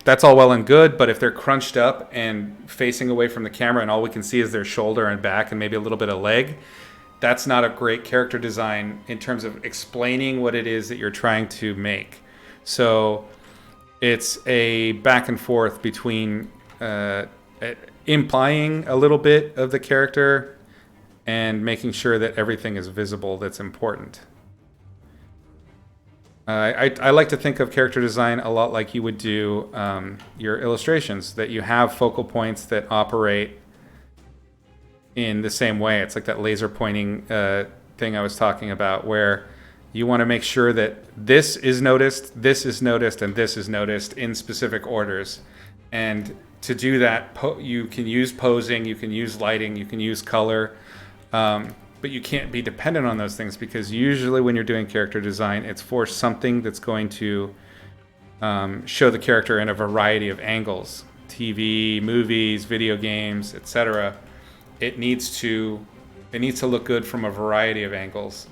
That's all well and good, but if they're crunched up and facing away from the camera and all we can see is their shoulder and back and maybe a little bit of leg, that's not a great character design in terms of explaining what it is that you're trying to make. So it's a back and forth between implying a little bit of the character and making sure that everything is visible that's important. I like to think of character design a lot like you would do your illustrations, that you have focal points that operate in the same way. It's like that laser pointing thing I was talking about, where you want to make sure that this is noticed, and this is noticed in specific orders. And to do that, you can use posing, you can use lighting, you can use color. But you can't be dependent on those things, because usually when you're doing character design, it's for something that's going to show the character in a variety of angles. TV, movies, video games, etc. It needs to look good from a variety of angles.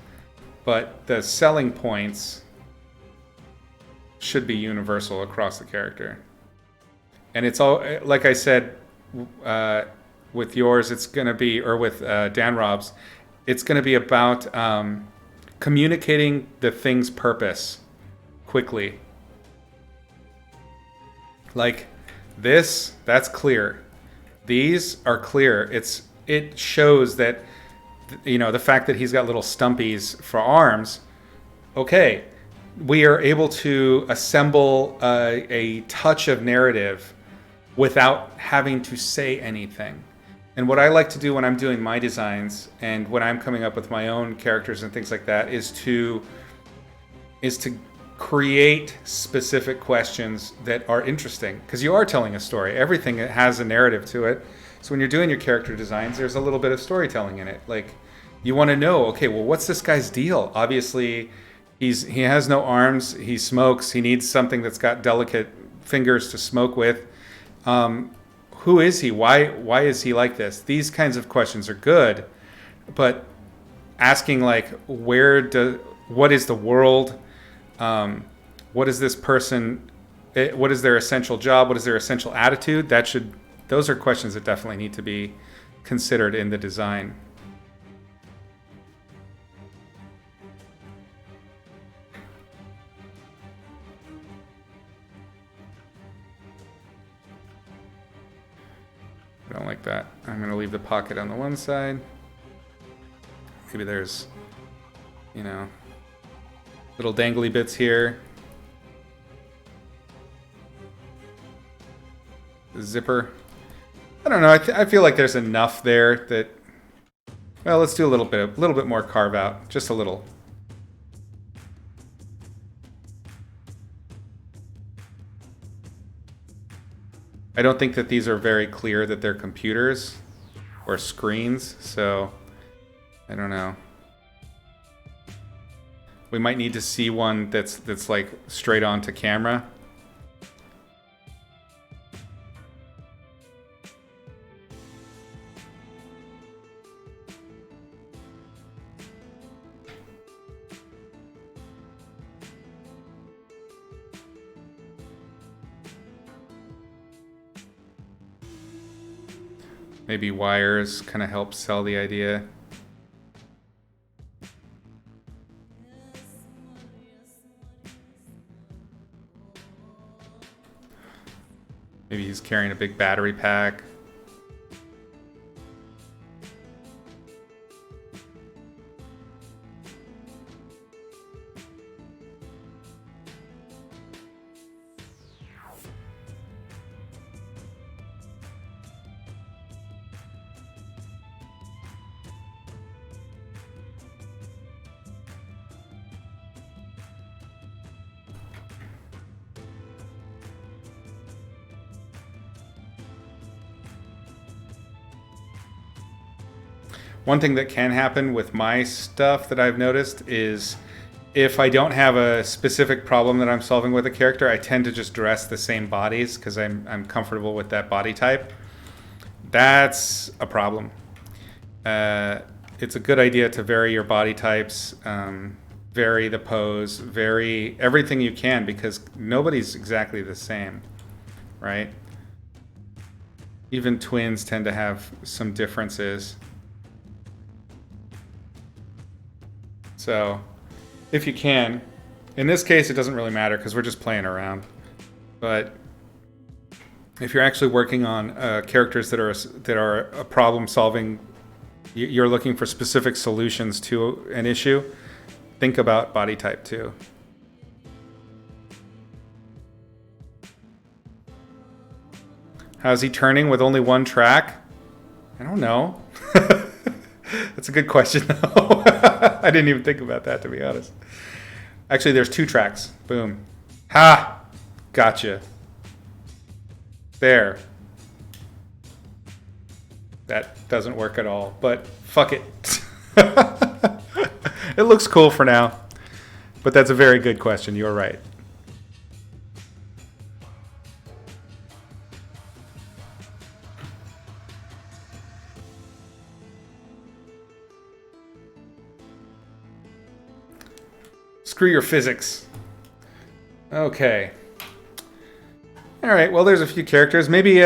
But the selling points should be universal across the character. And it's all, like I said, with yours, it's going to be, or with Dan Rob's, it's going to be about communicating the thing's purpose quickly. Like this, that's clear. These are clear. It shows that, you know, the fact that he's got little stumpies for arms. Okay, we are able to assemble a touch of narrative without having to say anything. And what I like to do when I'm doing my designs and when I'm coming up with my own characters and things like that is to create specific questions that are interesting, because you are telling a story. Everything has a narrative to it. So when you're doing your character designs, there's a little bit of storytelling in it. Like, you want to know, okay, well, what's this guy's deal? Obviously, he has no arms, he smokes, he needs something that's got delicate fingers to smoke with. Who is he? Why is he like this? These kinds of questions are good, but asking like, what is the world? What is this person? What is their essential job? What is their essential attitude? Those are questions that definitely need to be considered in the design. I don't like that. I'm going to leave the pocket on the one side. Maybe there's, you know, little dangly bits here. The zipper. I don't know. I feel like there's enough there that, well, let's do a little bit more carve out. Just a little. I don't think that these are very clear that they're computers, or screens, so I don't know. We might need to see one that's like straight on to camera. Maybe wires kind of help sell the idea. Maybe he's carrying a big battery pack. One thing that can happen with my stuff that I've noticed is if I don't have a specific problem that I'm solving with a character, I tend to just dress the same bodies because I'm comfortable with that body type. That's a problem. It's a good idea to vary your body types, vary the pose, vary everything you can, because nobody's exactly the same, right? Even twins tend to have some differences. So, if you can, in this case it doesn't really matter because we're just playing around. But if you're actually working on characters that are a problem-solving, you're looking for specific solutions to an issue, think about body type too. How's he turning with only one track? I don't know. That's a good question, though. I didn't even think about that, to be honest. Actually, there's 2 tracks. Boom. Ha! Gotcha. There. That doesn't work at all, but fuck it. It looks cool for now. But that's a very good question. You're right. Screw your physics. Okay. All right. Well, there's a few characters. Maybe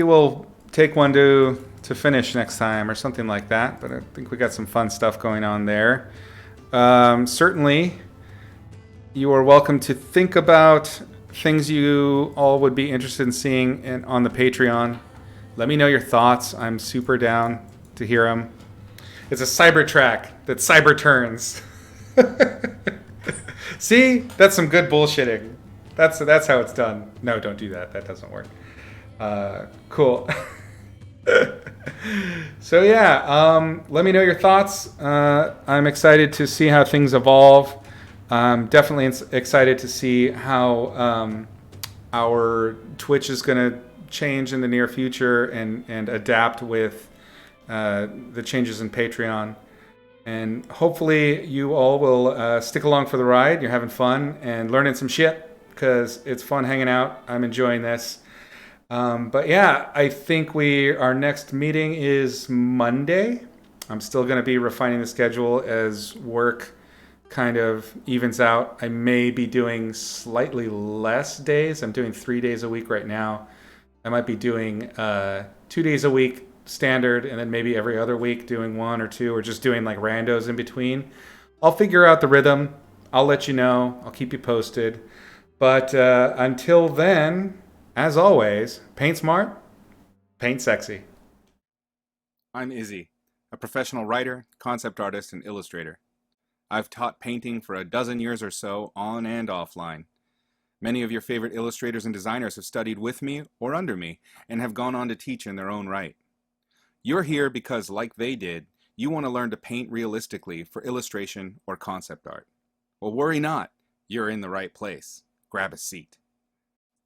we'll take one to finish next time or something like that. But I think we got some fun stuff going on there. Certainly, you are welcome to think about things you all would be interested in seeing on the Patreon. Let me know your thoughts. I'm super down to hear them. It's a cyber track that cyber turns. See, that's some good bullshitting. That's how it's done. No, don't do that. That doesn't work. Cool. So yeah, let me know your thoughts. I'm excited to see how things evolve. I'm definitely excited to see how our Twitch is going to change in the near future and adapt with the changes in Patreon. And hopefully you all will stick along for the ride. You're having fun and learning some shit because it's fun hanging out. I'm enjoying this. But yeah, I think our next meeting is Monday. I'm still going to be refining the schedule as work kind of evens out. I may be doing slightly less days. I'm doing 3 days a week right now. I might be doing 2 days a week standard, and then maybe every other week doing 1 or 2, or just doing like randos in between. I'll figure out the rhythm. I'll let you know. I'll keep you posted. But until then, as always, paint smart, paint sexy. I'm Izzy, a professional writer, concept artist, and illustrator. I've taught painting for a dozen years or so, on and offline. Many of your favorite illustrators and designers have studied with me or under me, and have gone on to teach in their own right. You're here because, like they did, you want to learn to paint realistically for illustration or concept art. Well, worry not. You're in the right place. Grab a seat.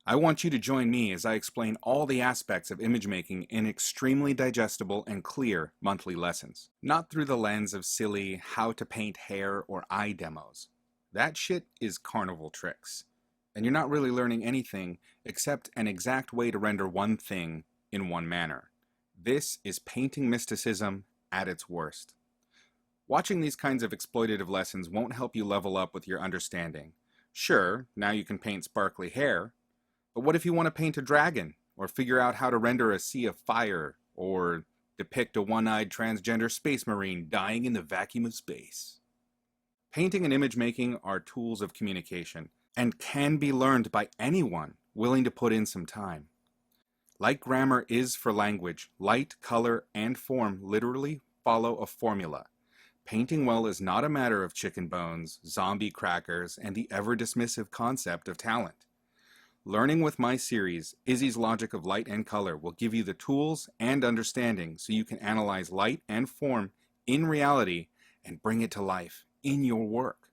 I want you to join me as I explain all the aspects of image making in extremely digestible and clear monthly lessons. Not through the lens of silly how to paint hair or eye demos. That shit is carnival tricks. And you're not really learning anything except an exact way to render one thing in one manner. This is painting mysticism at its worst. Watching these kinds of exploitative lessons won't help you level up with your understanding. Sure, now you can paint sparkly hair, but what if you want to paint a dragon, or figure out how to render a sea of fire, or depict a one-eyed transgender space marine dying in the vacuum of space? Painting and image making are tools of communication, and can be learned by anyone willing to put in some time. Like grammar is for language, light, color, and form literally follow a formula. Painting well is not a matter of chicken bones, zombie crackers, and the ever-dismissive concept of talent. Learning with my series, Izzy's Logic of Light and Color, will give you the tools and understanding so you can analyze light and form in reality and bring it to life in your work.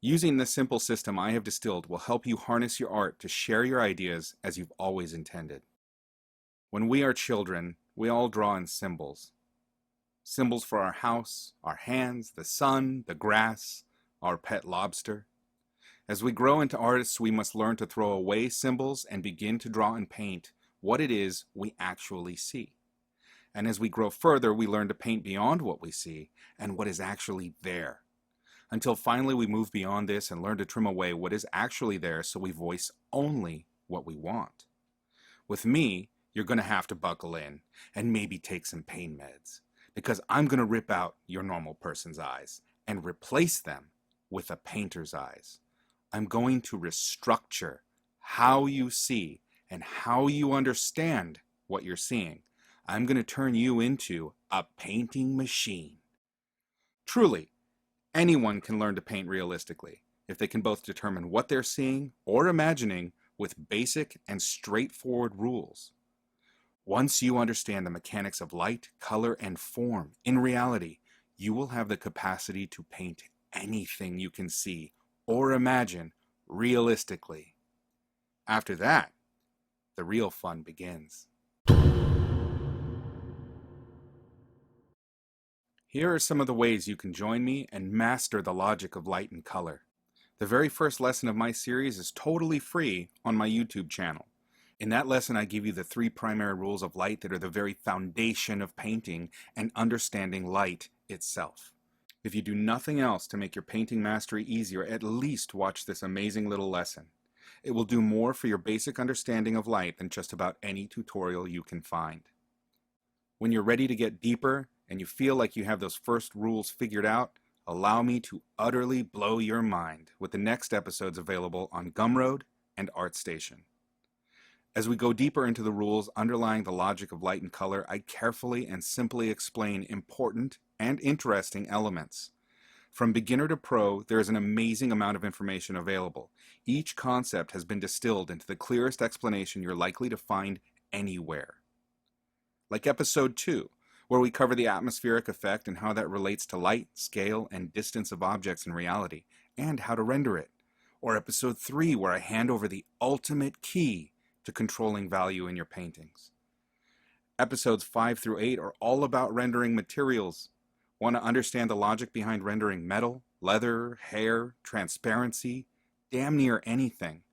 Using this simple system I have distilled will help you harness your art to share your ideas as you've always intended. When we are children, we all draw in symbols. Symbols for our house, our hands, the sun, the grass, our pet lobster. As we grow into artists, we must learn to throw away symbols and begin to draw and paint what it is we actually see. And as we grow further, we learn to paint beyond what we see and what is actually there. Until finally we move beyond this and learn to trim away what is actually there so we voice only what we want. With me, you're going to have to buckle in and maybe take some pain meds, because I'm going to rip out your normal person's eyes and replace them with a painter's eyes. I'm going to restructure how you see and how you understand what you're seeing. I'm going to turn you into a painting machine. Truly, anyone can learn to paint realistically if they can both determine what they're seeing or imagining with basic and straightforward rules. Once you understand the mechanics of light, color, and form in reality, you will have the capacity to paint anything you can see or imagine realistically. After that, the real fun begins. Here are some of the ways you can join me and master the logic of light and color. The very first lesson of my series is totally free on my YouTube channel. In that lesson, I give you the 3 primary rules of light that are the very foundation of painting and understanding light itself. If you do nothing else to make your painting mastery easier, at least watch this amazing little lesson. It will do more for your basic understanding of light than just about any tutorial you can find. When you're ready to get deeper and you feel like you have those first rules figured out, allow me to utterly blow your mind with the next episodes available on Gumroad and ArtStation. As we go deeper into the rules underlying the logic of light and color, I carefully and simply explain important and interesting elements. From beginner to pro, there is an amazing amount of information available. Each concept has been distilled into the clearest explanation you're likely to find anywhere. Like episode 2, where we cover the atmospheric effect and how that relates to light, scale, and distance of objects in reality, and how to render it. Or episode 3, where I hand over the ultimate key to controlling value in your paintings. Episodes 5 through 8 are all about rendering materials. Want to understand the logic behind rendering metal, leather, hair, transparency, damn near anything.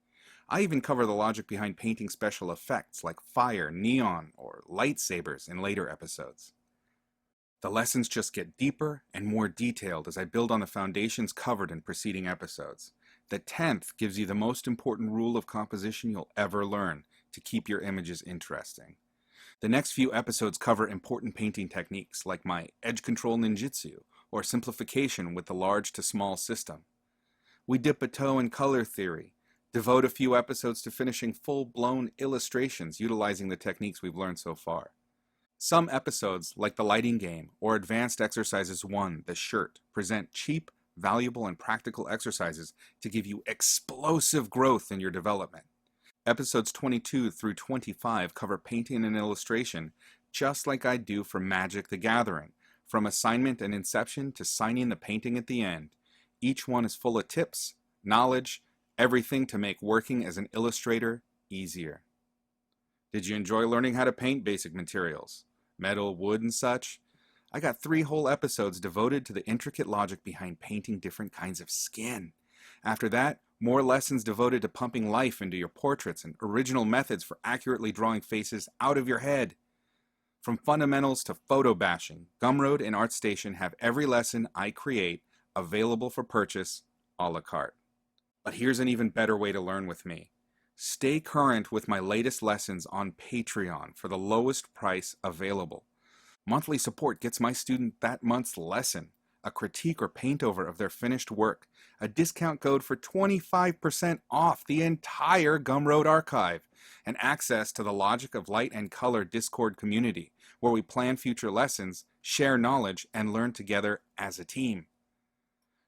I even cover the logic behind painting special effects like fire, neon, or lightsabers in later episodes. The lessons just get deeper and more detailed as I build on the foundations covered in preceding episodes. The 10th gives you the most important rule of composition you'll ever learn to keep your images interesting. The next few episodes cover important painting techniques like my edge control ninjutsu or simplification with the large to small system. We dip a toe in color theory, devote a few episodes to finishing full-blown illustrations utilizing the techniques we've learned so far. Some episodes, like the lighting game or Advanced Exercises 1, the shirt, present cheap, valuable, and practical exercises to give you explosive growth in your development. Episodes 22 through 25 cover painting and illustration, just like I do for Magic the Gathering, from assignment and inception to signing the painting at the end. Each one is full of tips, knowledge, Everything to make working as an illustrator easier. Did you enjoy learning how to paint basic materials? Metal, wood, and such? I got 3 whole episodes devoted to the intricate logic behind painting different kinds of skin. After that, more lessons devoted to pumping life into your portraits and original methods for accurately drawing faces out of your head. From fundamentals to photo bashing, Gumroad and ArtStation have every lesson I create available for purchase a la carte. But here's an even better way to learn with me. Stay current with my latest lessons on Patreon for the lowest price available. Monthly support gets my student that month's lesson, a critique or paint over of their finished work, a discount code for 25% off the entire Gumroad archive, and access to the Logic of Light and Color Discord community, where we plan future lessons, share knowledge, and learn together as a team.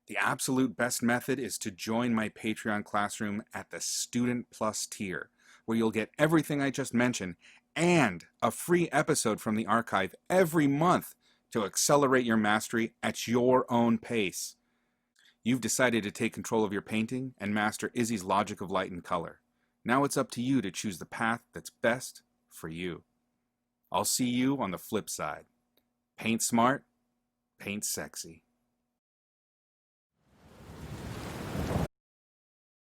The absolute best method is to join my Patreon classroom at the Student Plus tier, where you'll get everything I just mentioned and a free episode from the archive every month to accelerate your mastery at your own pace. You've decided to take control of your painting and master Izzy's logic of light and color. Now it's up to you to choose the path that's best for you. I'll see you on the flip side. Paint smart, paint sexy.